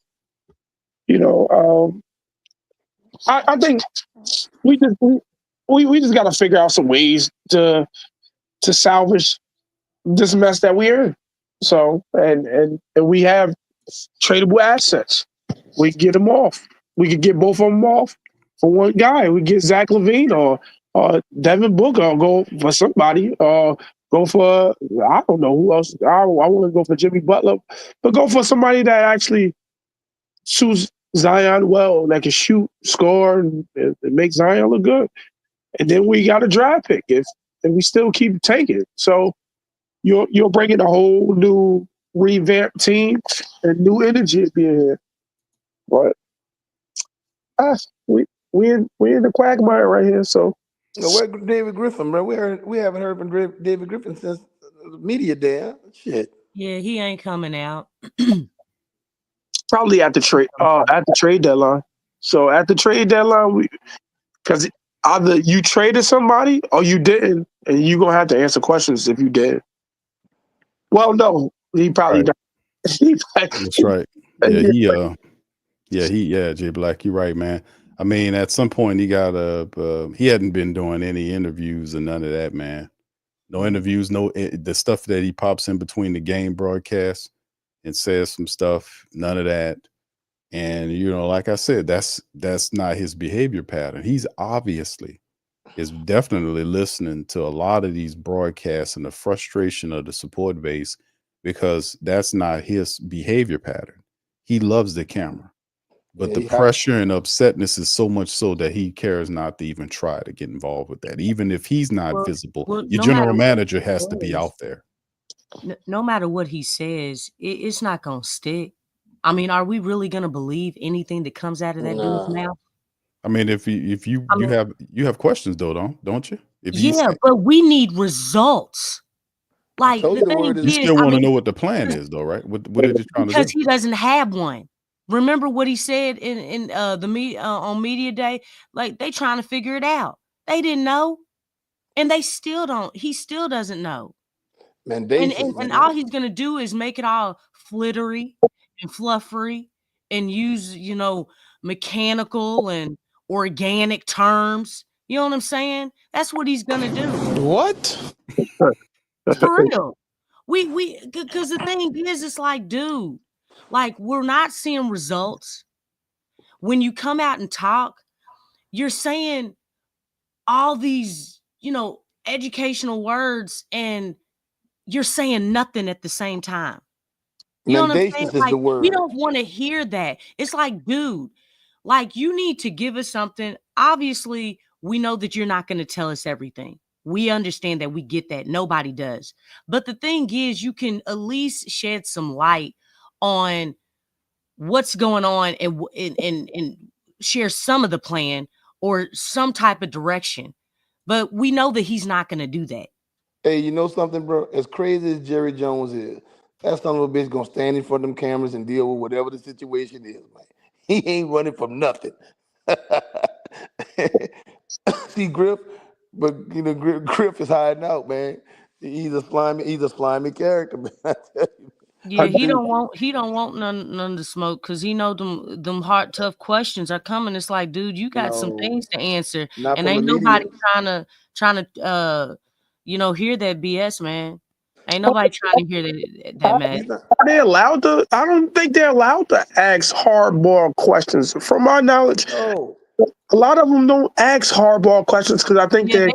I think we just got to figure out some ways to salvage this mess that we're in. So, and we have tradable assets. We can get them off. We could get both of them off for one guy. We get Zach LaVine or Devin Booker, or go for somebody, or go for, I don't know who else. I want to go for Jimmy Butler, but go for somebody that actually suits Zion well, that can shoot, score, and make Zion look good. And then we got a draft pick if we still keep taking. So you're bringing a whole new revamped team and new energy being here. But we in the quagmire right here. So Where David Griffin, bro? We haven't heard from David Griffin since media day. Huh? Shit. Yeah, he ain't coming out. probably at the trade deadline. So at the trade deadline, because either you traded somebody or you didn't, and you're gonna have to answer questions if you did. Well, no, he probably don't. That's right. Yeah, Jay Black, you're right, man. I mean, at some point he he hadn't been doing any interviews and none of that, man. No interviews, the stuff that he pops in between the game broadcasts and says some stuff, none of that. And, like I said, that's not his behavior pattern. He's obviously is definitely listening to a lot of these broadcasts and the frustration of the support base, because that's not his behavior pattern. He loves the camera, but the pressure and upsetness is so much so that he cares not to even try to get involved with that. Even if he's not visible, your general manager has to be out there. No matter what he says, it's not going to stick. I mean, are we really going to believe anything that comes out of that dude's mouth? I mean, if you have questions though, don't you? But we need results. Like the thing you still want to know what the plan is, though, right? What are they trying to do? Because he doesn't have one. Remember what he said in the media on media day? Like they trying to figure it out. They didn't know, and they still don't. He still doesn't know. And all he's gonna do is make it all flittery and fluffery and use mechanical and organic terms. You know what I'm saying? That's what he's gonna do. What? For real. We because the thing is, it's like, dude, like we're not seeing results. When you come out and talk, you're saying all these, educational words, and you're saying nothing at the same time. You know what I'm saying? Like, we don't want to hear that. It's like, dude, like you need to give us something. Obviously, we know that you're not going to tell us everything. We understand that. We get that. Nobody does. But the thing is, you can at least shed some light on what's going on and share some of the plan or some type of direction. But we know that he's not going to do that. Hey, you know something, bro? As crazy as Jerry Jones is, that son of a bitch gonna stand in front of them cameras and deal with whatever the situation is, man. He ain't running from nothing. See, Griff, but Griff is hiding out, man. He's a slimy character, man. I tell you. Yeah, he don't want none of the smoke, because he know them hard, tough questions are coming. It's like, dude, you got some things to answer, and ain't nobody trying to hear that BS, man. Ain't nobody trying to hear that man. Are they allowed to? I don't think they're allowed to ask hardball questions. From my knowledge, a lot of them don't ask hardball questions because I think they're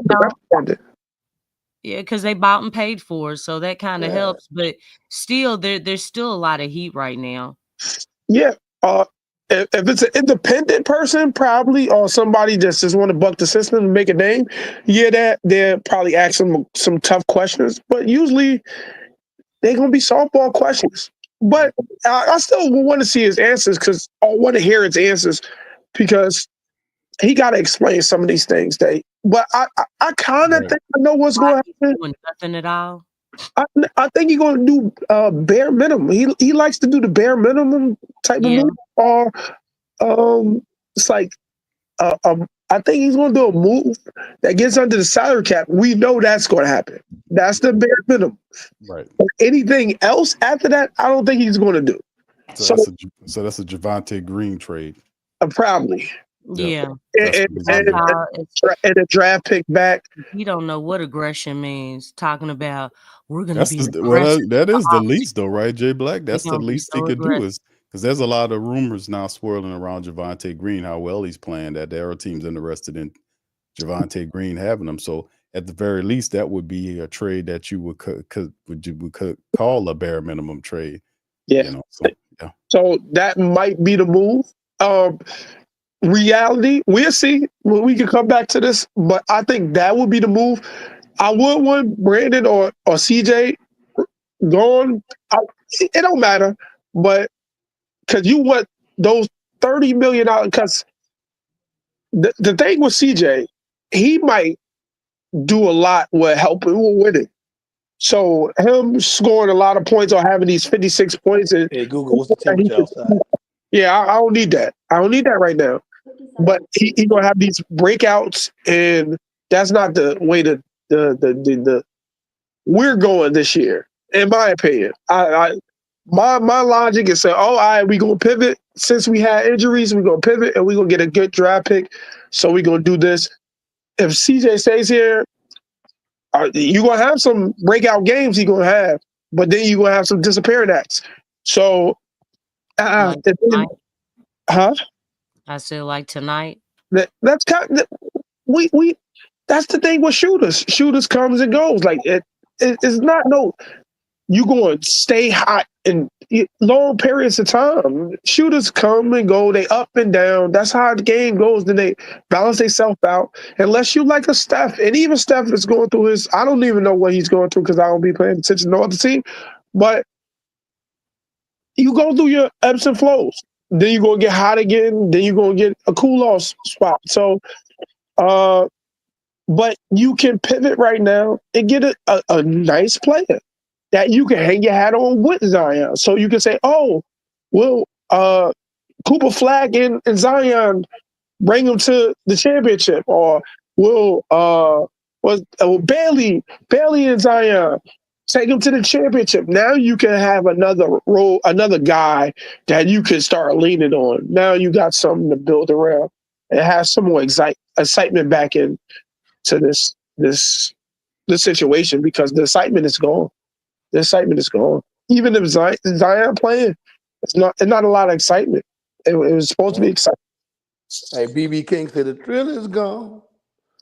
recommended. Yeah, because they bought and paid for it, so that kind of helps. But still, there's still a lot of heat right now. Yeah, if it's an independent person, probably, or somebody that just want to buck the system and make a name, that they'll probably ask them some tough questions. But usually, they're gonna be softball questions. But I still want to see his answers, because I want to hear his answers, because he got to explain some of these things. But I kind of think I know what's going to happen. Doing nothing at all. I think he's going to do bare minimum. He likes to do the bare minimum type of move, or it's like a I think he's going to do a move that gets under the salary cap. We know that's going to happen. That's the bare minimum. Right. But anything else after that, I don't think he's going to do. So that's a Javante Green trade. Probably. Yeah. And a draft pick back. You don't know what aggression means. Talking about we're going to That's be that is the least though, right, Jay Black? That's the least he could do, is because there's a lot of rumors now swirling around Javante Green, how well he's playing, that there are teams interested in Javante Green having him. So at the very least, that would be a trade that you would could call a bare minimum trade. Yeah. You know, so that might be the move. Reality, we'll see. We can come back to this, but I think that would be the move. I would want Brandon or CJ gone. It don't matter, but because you want those $30 million. Because the thing with CJ, he might do a lot with helping with it. So him scoring a lot of points or having these 56 points. Hey Google, what's the temperature outside? Yeah, I don't need that. I don't need that right now. But he gonna have these breakouts, and that's not the way the we're going this year, in my opinion. My logic is say, all right, we gonna pivot. Since we had injuries, we're gonna pivot and we're gonna get a good draft pick. So we're gonna do this. If CJ stays here, you're gonna have some breakout games he's gonna have, but then you're gonna have some disappearing acts. So huh? I still like tonight. That's kind of, we that's the thing with shooters. Shooters comes and goes. Like it's not you going to stay hot in long periods of time. Shooters come and go. They up and down. That's how the game goes. Then they balance themselves out. Unless you like a Steph, and even Steph is going through his. I don't even know what he's going through because I don't be paying attention to no other team. But you go through your ebbs and flows. Then you're going to get hot again. Then you're going to get a cool off spot. So, but you can pivot right now and get a nice player that you can hang your hat on with Zion. So you can say, oh, well, Cooper Flag and Zion bring them to the championship. Or will Bailey and Zion take him to the championship. Now you can have another guy that you can start leaning on. Now you got something to build around and have some more excitement back in to this situation, because the excitement is gone. The excitement is gone. Even if Zion playing, it's not a lot of excitement. It was supposed to be exciting. Hey, BB King said the thrill is gone.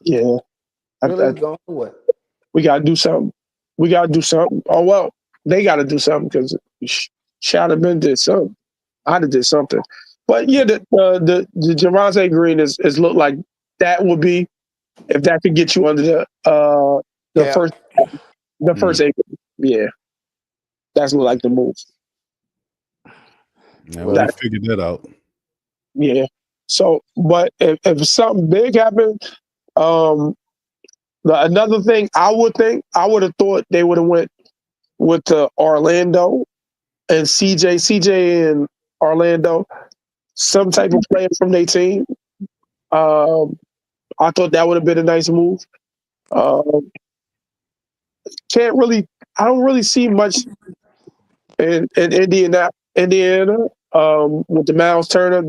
Yeah. Thrill is gone. What? We got to do something. Oh, well, they got to do something because Shout have been did something. I'd have did something. But yeah, the Javante Green is looked like that would be, if that could get you under the first 8. Yeah. That's like the move. Yeah, we'll figure that out. Yeah. So, but if something big happened, another thing I would have thought they would have went with Orlando and CJ and Orlando, some type of player from their team. I thought that would have been a nice move. I don't really see much in Indiana with the Miles Turner.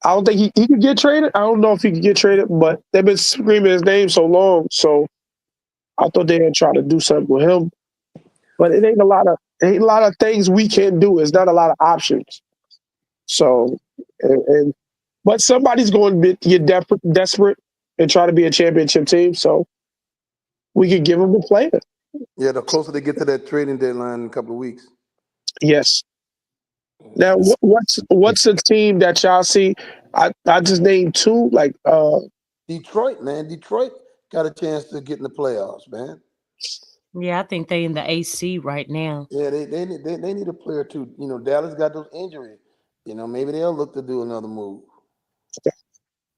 I don't think he could get traded. I don't know if he could get traded, but they've been screaming his name so long. So I thought they'd try to do something with him. But it ain't a lot of things we can do. It's not a lot of options. So, but somebody's going to get desperate and try to be a championship team. So we could give them a player. Yeah, the closer they get to that trading deadline in a couple of weeks. Yes. Now, what's a team that y'all see? I just named 2. Like Detroit, man. Detroit got a chance to get in the playoffs, man. Yeah, I think they in the AC right now. Yeah, they need a player too. You know, Dallas got those injuries. You know, maybe they'll look to do another move.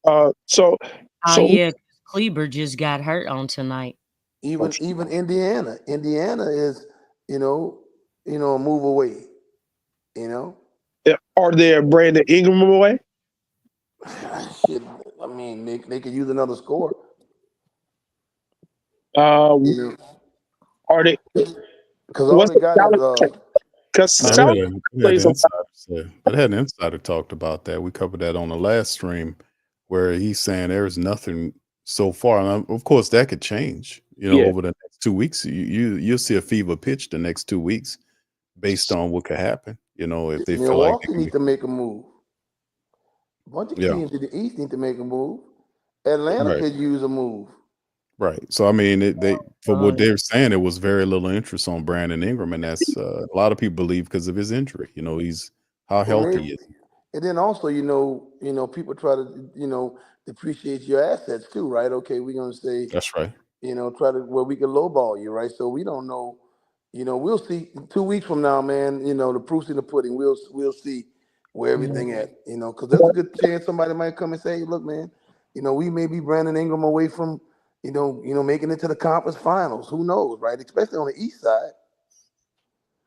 Yeah, Kleber just got hurt on tonight. Even Indiana is a move away. You know, are they Brandon Ingram away? Shit, I mean, they could use another score. Are they? Because all What's they the got salary? is Because Yeah, salary plays a lot. I had an insider talked about that. We covered that on the last stream, where he's saying there is nothing so far, and of course that could change. Yeah. Over the next 2 weeks, you'll see a fever pitch the next 2 weeks based on what could happen. If they feel like they Milwaukee can need to make a move. A bunch of yeah, teams in the East need to make a move. Atlanta right, could use a move. right. So I mean, they for what yeah. they're saying, it was very little interest on Brandon Ingram, and that's a lot of people believe because of his injury. He's how Well, healthy maybe, is he? and then also, people try to, depreciate your assets too, right? Okay, we're gonna say, That's right. try to where we can lowball you, right? So we don't know. We'll see 2 weeks from now, man. The proof's in the pudding. We'll see where everything at. Because there's a good chance somebody might come and say, "Hey, look, man, we may be Brandon Ingram away from, making it to the conference finals. Who knows, right? Especially on the East side."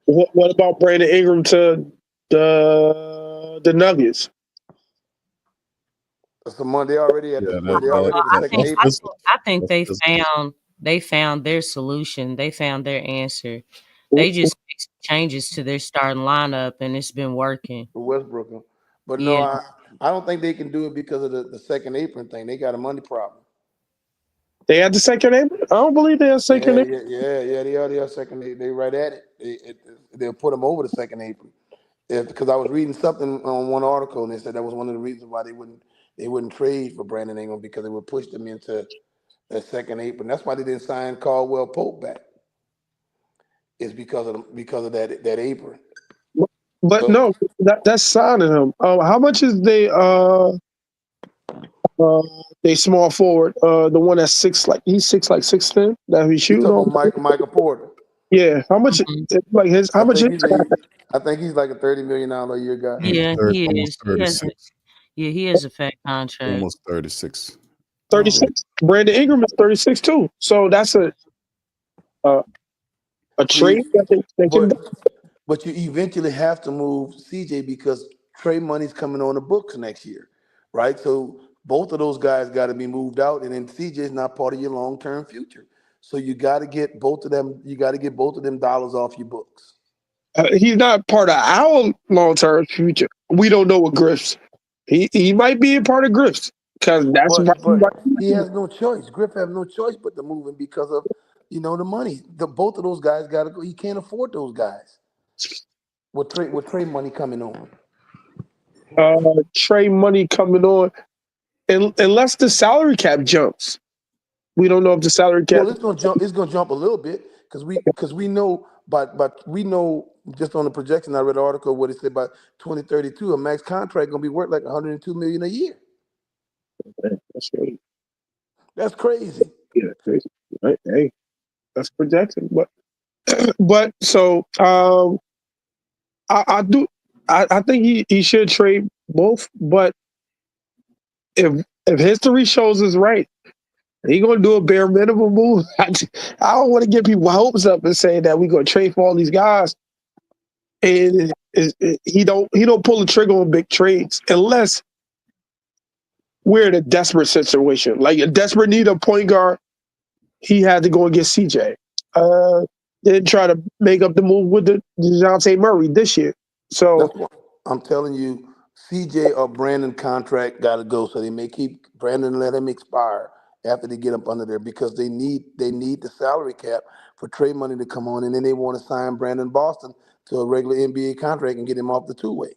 What about Brandon Ingram to the Nuggets? So Monday already at Yeah, the they already at the that second that's April. physical. I think That's physical. they found their solution. They found their answer. They just made some changes to their starting lineup, and it's been working. For Westbrook. But no, Yeah. I don't think they can do it because of the second apron thing. They got a money problem. They had the second apron? I don't believe they had second Yeah, apron. yeah. They already are second. They right at it. They'll put them over the second apron. Because I was reading something on one article and they said that was one of the reasons why they wouldn't trade for Brandon Ingram because it would push them into that second apron. That's why they didn't sign Caldwell Pope back. It's because of that apron. But So no, that's signing him. How much is they small forward? The one that's he's 6'10" that he's you shooting talking on. about Michael Porter? Yeah, how much? Like how I much? think I think he's like a $30 million a year guy. Yeah, he Almost is. 36. He has a fat contract. Almost 36. 36. Brandon Ingram is 36 too. So that's a trade that they can. But you eventually have to move CJ because trade money's coming on the books next year, right? So both of those guys got to be moved out, and then CJ is not part of your long-term future. So you got to get both of them. You got to get both of them dollars off your books. He's not part of our long-term future. We don't know what Griff's. He might be a part of Griff's because that's But he has no choice. Griff has no choice but to move him because of the money. Both of those guys got to go. He can't afford those guys. With trade money coming on. Trade money coming on, unless the salary cap jumps. We don't know if the salary cap. Well, it's gonna jump. It's gonna jump a little bit because we know, but we know just on the projection. I read an article what it said about 2032, a max contract gonna be worth like 102 million a year. That's crazy. That's crazy. Yeah, crazy. Right? Hey, that's projection. But so I think he should trade both. But if history shows us right, he gonna do a bare minimum move. I don't want to get people hopes up and say that we gonna trade for all these guys, and he don't pull the trigger on big trades unless we're in a desperate situation, like a desperate need of point guard. He had to go and get CJ. Then try to make up the move with the DeJounte Murray this year. So That's what I'm telling you. CJ or Brandon contract got to go, so they may keep Brandon and let him expire after they get up under there because they need the salary cap for trade money to come on, and then they want to sign Brandon Boston to a regular NBA contract and get him off the two-way.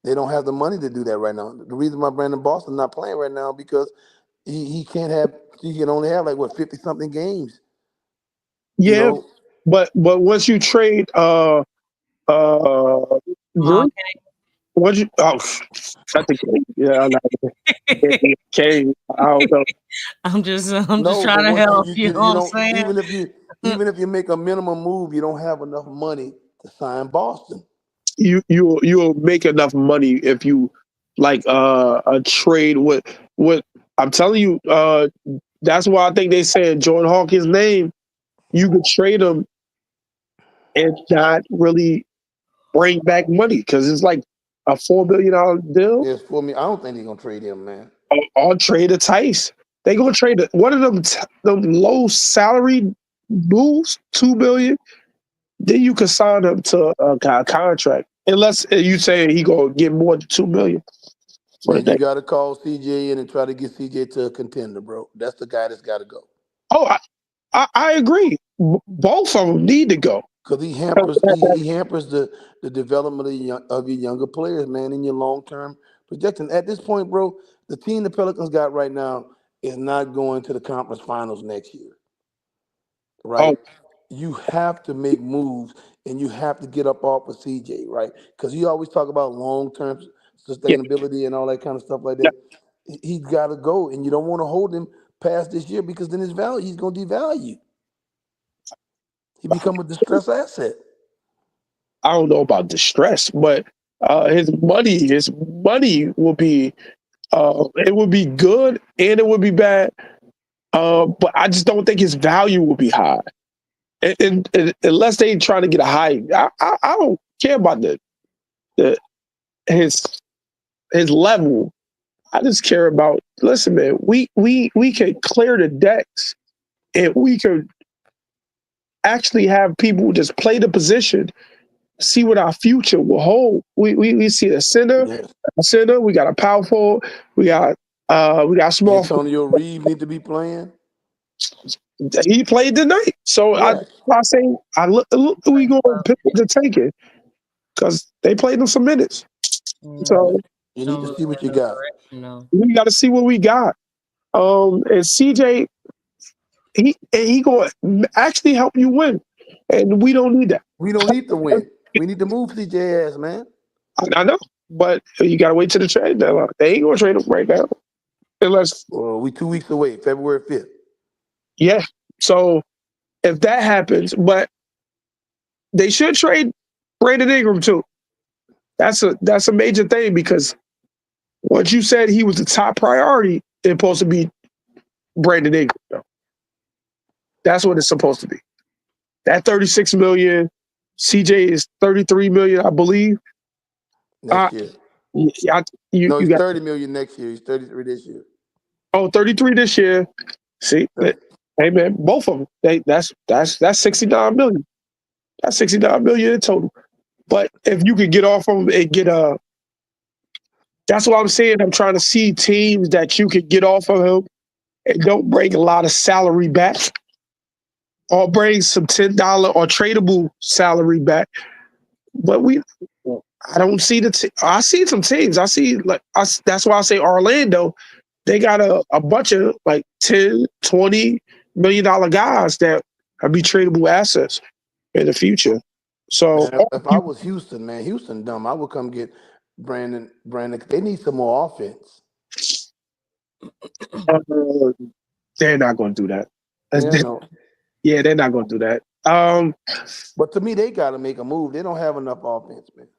They don't have the money to do that right now. The reason why Brandon Boston not playing right now because he can only have like 50 something games. yeah, but once you trade Group, once you I think yeah, Kane, I don't know. I'm just trying to help. You know what I'm saying? Even if you make a minimum move, you don't have enough money to sign Boston. You'll make enough money if you like a trade with I'm telling you, that's why I think they said Jordan Hawkins' name. You could trade him and not really bring back money because it's like a $4 billion deal. Yes, for me, I don't think they're gonna trade him, man. or trade a Tice. They gonna trade one of them low salary moves, $2 million. Then you can sign him to a contract, unless you say he gonna get more than $2 million. Man, you got to call CJ in and try to get CJ to a contender, bro. That's the guy that's got to go. Oh, I agree. Both of them need to go. Because he hampers the development of your younger players, man, in your long-term projection. At this point, bro, the team the Pelicans got right now is not going to the conference finals next year, right? Oh. You have to make moves, and you have to get up off of CJ, right? Because you always talk about long-term sustainability and all that kind of stuff like that. He's got to go, and you don't want to hold him past this year because then his value, he's going to devalue. He become a distressed asset. I don't know about distress, but his money will be it would be good and it would be bad. But I just don't think his value will be high. And unless they try to get a high, I don't care about his level. I just care about, listen, man, we can clear the decks and we could actually have people just play the position, see what our future will hold. We see a center, we got a power forward, we got small. Antonio Reeves need to be playing. He played tonight, so I look we going to take it because they played him some minutes. So you need to see what you got. We got to see what we got. And CJ, he going to actually help you win, and we don't need that. We don't need to win. We need to move CJ ass, man. I know, but you got to wait till the trade deadline. They ain't going to trade him right now, unless we 2 weeks away, February 5th. Yeah. So if that happens, but they should trade Brandon Ingram too. That's a major thing because once you said he was the top priority, it's supposed to be Brandon Ingram. That's what it's supposed to be. That $36 million, CJ is $33 million, I believe. Next year. He's $30 million next year. He's 33 this year. Oh, 33 this year. See, hey man, both of them. That's $69 million. That's $69 million in total. But if you could get off of them and get that's what I'm saying. I'm trying to see teams that you could get off of him and don't bring a lot of salary back, or bring some $10 or tradable salary back. But I don't see I see some teams. I see that's why I say Orlando. They got a bunch of like $10, $20 million guys that would be tradable assets in the future. So man, if I was Houston, man, Houston dumb, I would come get Brandon. They need some more offense. They're not going to do that. Yeah, they're not going to do that. But to me, they got to make a move. They don't have enough offense, man.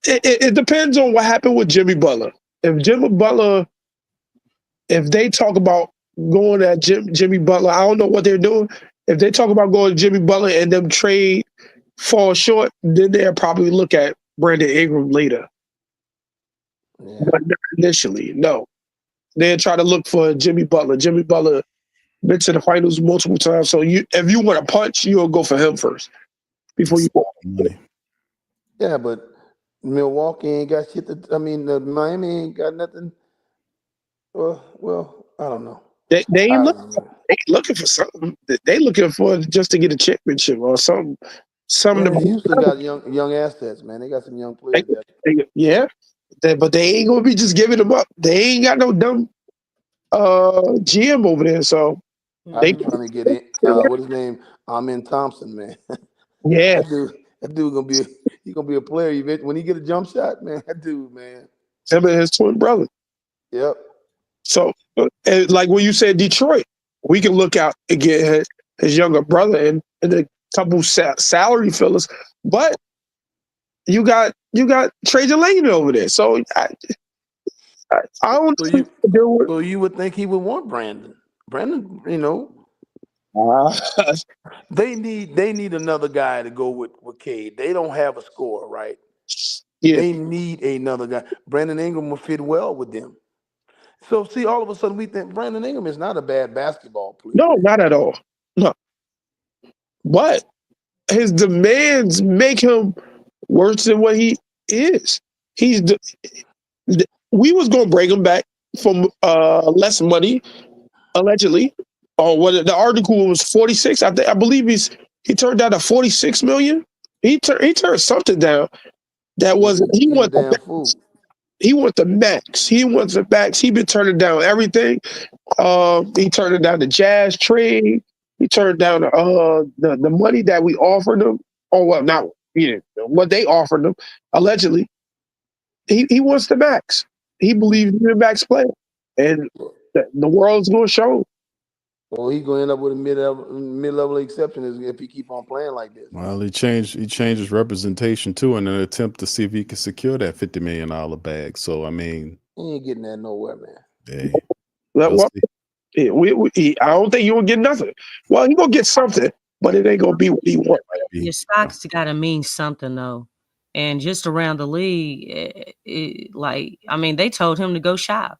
It depends on what happened with Jimmy Butler. If they talk about going at Jimmy Butler, I don't know what they're doing. If they talk about going to Jimmy Butler and them trade fall short, then they'll probably look at Brandon Ingram later. Yeah. But initially, no. They'll try to look for Jimmy Butler. Jimmy Butler been to the finals multiple times. So if you want to punch, you'll go for him first before you go. Yeah, but Milwaukee ain't got shit Miami ain't got nothing. Well, I don't know. They ain't looking for something. They looking for just to get a championship or something. Houston got young assets, man. They got some young players. But they ain't gonna be just giving them up. They ain't got no dumb GM over there. So they trying to get in. What his name? Amin Thompson, man. Yeah, that dude gonna be a player event when he get a jump shot, man. That dude, man. Him and his twin brother. Yep. So, like when you said Detroit, we can look out and get his younger brother and a couple salary fillers, but you got Trajan Langdon over there. So I don't. So you would think he would want Brandon. Brandon, they need another guy to go with Cade. They don't have a scorer, right? Yeah. They need another guy. Brandon Ingram will fit well with them. So see, all of a sudden we think Brandon Ingram is not a bad basketball player. No, not at all. No. But his demands make him worse than what he is. We was gonna bring him back from less money, allegedly. Or what the article was 46. I believe he turned down to 46 million. He turned something down that wasn't he He's a wants damn fool. he wants the max. He wants the max. He been turning down everything. He turned down the Jazz trade. He turned down the money that we offered him. Oh well, not what they offered him allegedly. He wants the max. He believes he's a max player, and the world's going to show him. Well, he's going to end up with a mid-level exception if he keep on playing like this. Well, he changed his representation too in an attempt to see if he could secure that $50 million bag. So I mean, he ain't getting that nowhere, man. Hey, I don't think you will get nothing. Well, he gonna get something, but it ain't gonna be what he wants. Your stocks got to mean something though, and just around the league, they told him to go shop.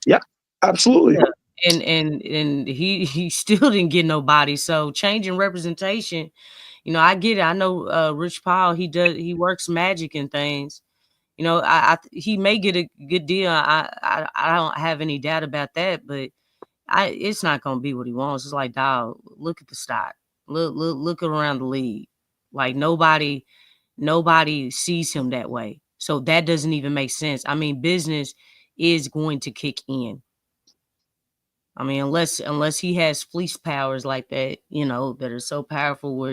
Yeah, absolutely. Yeah. And he still didn't get nobody. So changing representation, I get it. I know Rich Paul, he works magic and things. He may get a good deal. I don't have any doubt about that, but it's not gonna be what he wants. It's like, dog, look at the stock. Look around the league. Like nobody sees him that way. So that doesn't even make sense. I mean, business is going to kick in. I mean, unless he has fleece powers like that, that are so powerful where,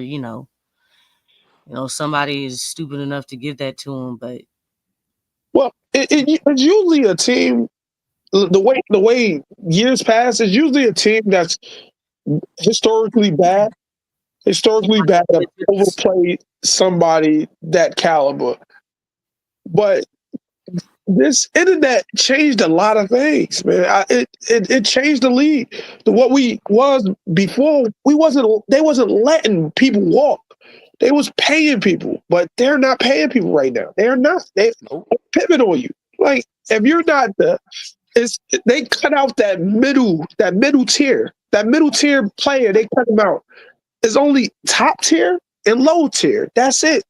somebody is stupid enough to give that to him. But well, it's usually a team. The way years pass, it's usually a team that's historically bad that overplayed somebody that caliber. But this internet changed a lot of things, man. It changed the league. What we was before, they wasn't letting people walk. They was paying people, but they're not paying people right now. They're not. They pivot on you. Like if you're not they cut out that middle tier. That middle tier player, they cut them out. It's only top tier and low tier. That's it.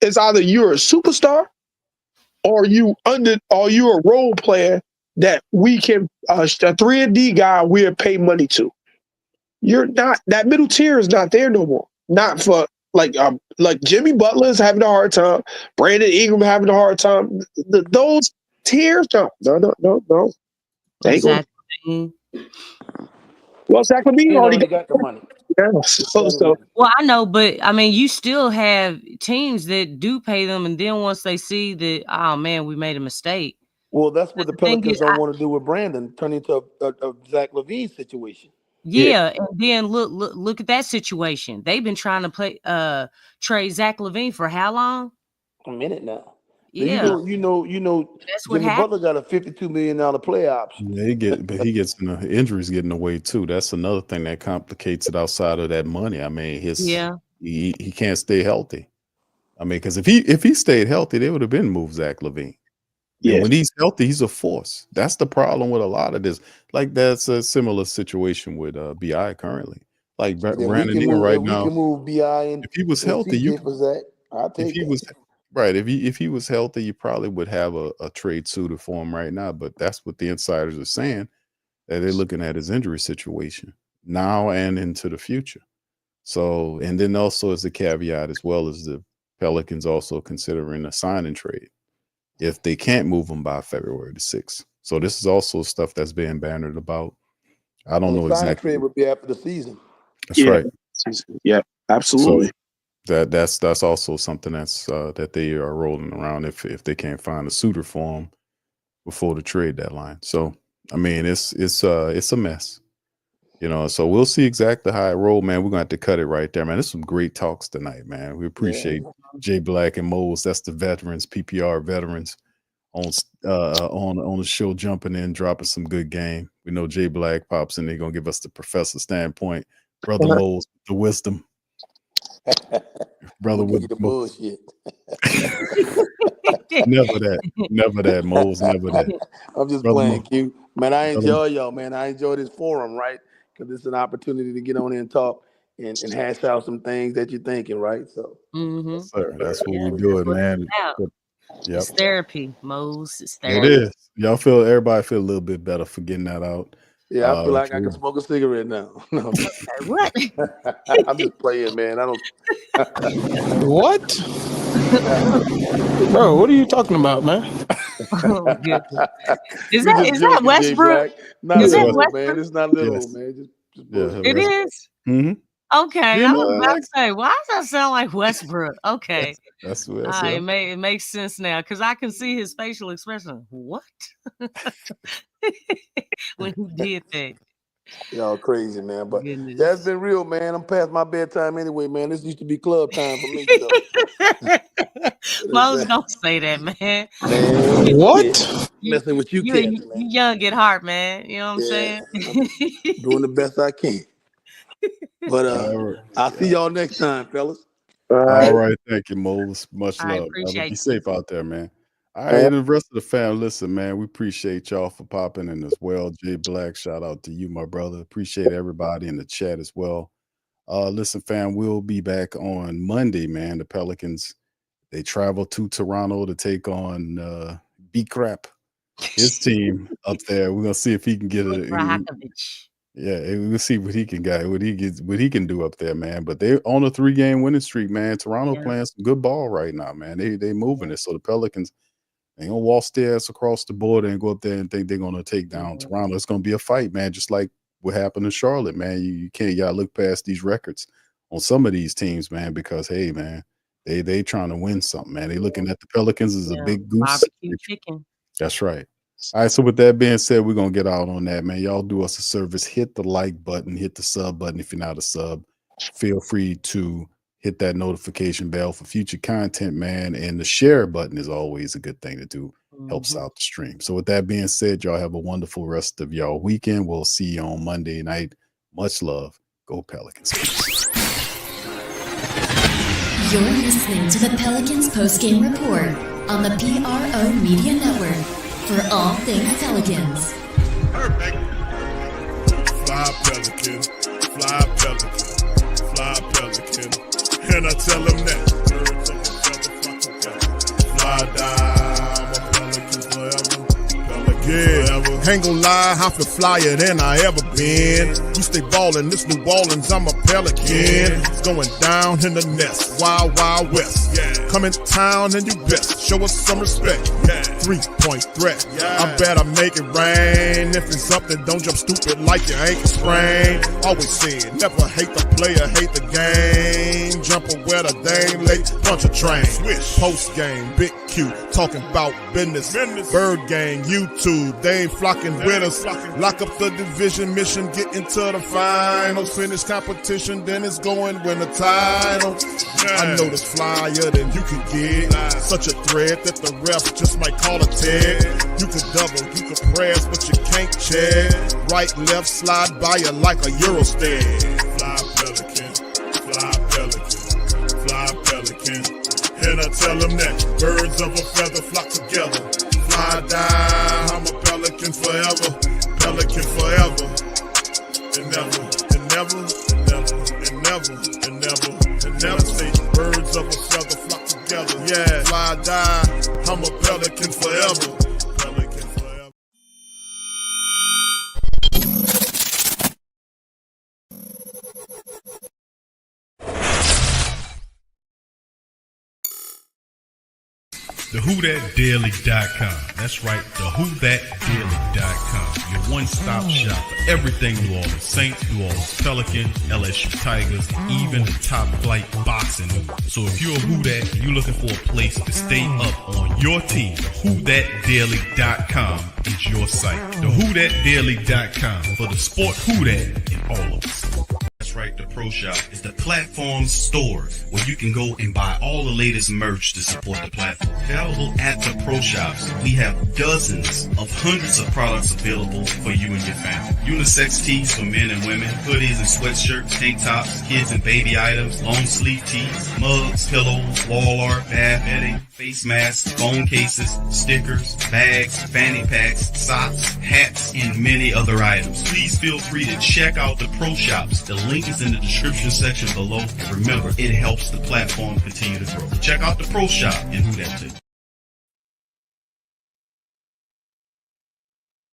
It's either you're a superstar or you're a role player that we can a 3-and-D guy we'll pay money to. You're not, that middle tier is not there no more. Not for like Jimmy Butler's having a hard time, Brandon Ingram having a hard time. Those tiers, no. Exactly. Well, Zach LaVine already got the money. Yeah, well, I know, but I mean, you still have teams that do pay them, and then once they see that, oh man, we made a mistake. Well, that's what the Pelicans don't want to do with Brandon, turn into a Zach LaVine situation. Yeah, and then look at that situation. They've been trying to trade Zach LaVine for how long? A minute now. Yeah, you know. That's what Jimmy happened. Butler got a $52 million play option. Yeah, he gets injuries getting away too. That's another thing that complicates it outside of that money. I mean, he can't stay healthy. I mean, because if he stayed healthy, they would have been moved Zach LaVine. Yeah, and when he's healthy, he's a force. That's the problem with a lot of this. Like that's a similar situation with BI currently. Like Brandon Ingram right now. We can move BI if he was healthy, I'll take that. Right. If he was healthy, you probably would have a trade suited for him right now. But that's what the insiders are saying, that they're looking at his injury situation now and into the future. So, and then also as a caveat, as well as the Pelicans also considering a sign and trade if they can't move him by February the 6th. So this is also stuff that's being bannered about. I don't know exactly. Trade would be after the season. That's right. Yeah, absolutely. So that's also something that they are rolling around if they can't find a suitor for him before the trade deadline. So I mean it's a mess, So we'll see exactly how it roll, man. We're gonna have to cut it right there, man. There's some great talks tonight, man. We appreciate Jay Black and Moles. That's the veterans, PPR veterans on the show, jumping in, dropping some good game. We know Jay Black pops in. They're gonna give us the professor standpoint. Brother Moles, the wisdom. Brother with the bullshit. Never that, Moles. Never that. I'm just Brother playing, Mo- Q. Man, I Brother- enjoy y'all, man. I enjoy this forum, right? Because it's an opportunity to get on here and talk and hash out some things that you're thinking, right? So, Mm-hmm. Sir, that's what we do it, man. Yep. It's therapy, Mose. It's It therapy. is. Everybody feel a little bit better for getting that out. yeah, I feel like I can smoke a cigarette now. No, What? I'm just playing, man. I don't. What? Bro, what are you talking about, man? Oh, goodness. Is We that just is that joking, Westbrook? J-Black. Not Is that literal, Westbrook? man. It's not literal, Yes. man. Just Yeah, bullshit. It is? Mm-hmm. Okay. You I know, was about to say, why does that sound like Westbrook? Okay. That's All right, it makes sense now because I can see his facial expression. What? When he did that. Y'all crazy, man. But Goodness. that's been real, man. I'm past my bedtime anyway, man. This used to be club time for me. So. Mose, don't say that, man. Man, What? Messing with you, You cats, man. young at heart, man. You know what I'm Yeah, saying? I'm doing the best I can. But I'll see y'all next time, fellas. All right. Thank you, Moles. Much I love, brother. appreciate Be you. safe out there, man. All right, and the rest of the fam, listen, man, we appreciate y'all for popping in as well. J Black, shout out to you, my brother. Appreciate everybody in the chat as well. Listen, fam, we'll be back on Monday, man. The Pelicans, they travel to Toronto to take on B-Crap, his team up there. We're gonna see if he can get we'll see what he can get, what he can do up there, man. But they're on a 3-game winning streak, man. Toronto playing some good ball right now, man. They moving it. So the Pelicans ain't gonna waltz their ass across the border and go up there and think they're gonna take down Toronto. It's gonna be a fight, man. Just like what happened in Charlotte, man. You gotta look past these records on some of these teams, man, because hey, man, they trying to win something, man. They looking at the Pelicans as a big goose. Barbecue chicken. That's right. All right, so with that being said, we're going to get out on that, man. Y'all do us a service. Hit the like button. Hit the sub button if you're not a sub. Feel free to hit that notification bell for future content, man. And the share button is always a good thing to do. Helps out the stream. So with that being said, y'all have a wonderful rest of y'all weekend. We'll see you on Monday night. Much love. Go Pelicans. You're listening to the Pelicans postgame report on the PRO Media Network. For all things Pelicans. Perfect. Fly Pelican, fly Pelican, fly Pelican. And I tell them that. Birds of a feather flock together. Fly down, I'm a Pelican forever. Pelican forever. Ain't gon' lie, I feel flyer than I ever been. We stay ballin', this New Orleans, I'm a Pelican. It's going down in the nest, wild, wild west. Come in town and you best, show us some respect. 3-point threat, I better make it rain. If it's up, then don't jump stupid like your ankle sprain. Always said, never hate the player, hate the game. Jumper where the dame late, bunch of train. Post game, Big Q, talking about business. Bird gang, YouTube, they ain't flocking with us. Lock up the division mission, get into the finals. Finish competition, then it's going win the title. I know this flyer than you can get. Such a threat that the refs just might call a tag. You could double, you could press, but you can't check. Right, left, slide by you like a Eurostep. Fly Pelican, fly Pelican, fly Pelican. And I tell them that birds of a feather flock together. Fly down, I'm a Pelican forever. Pelican forever. And never, and never, and never, and never, and never, and never say birds of a feather flock together. Yeah, fly die, I'm a Pelican forever. Pelican forever. TheWhoThatDaily.com. That's right, TheWhoThatDaily.com. Your one-stop shop for everything New Orleans Saints, New Orleans Pelicans, LSU Tigers, even the top flight boxing news. So if you're a Who That and you're looking for a place to stay up on your team, TheWhoThatDaily.com is your site. TheWhoThatDaily.com for the sport Who That in all of us. That's right, the Pro Shop is the platform store where you can go and buy all the latest merch to support the platform. Available at the Pro Shops, we have dozens of hundreds of products available for you and your family. Unisex tees for men and women, hoodies and sweatshirts, tank tops, kids and baby items, long sleeve tees, mugs, pillows, wall art, bath bedding, face masks, phone cases, stickers, bags, fanny packs, socks, hats, and many other items. Please feel free to check out the pro shops. The link is in the description section below. And remember, it helps the platform continue to grow. Check out the pro shop and who that is.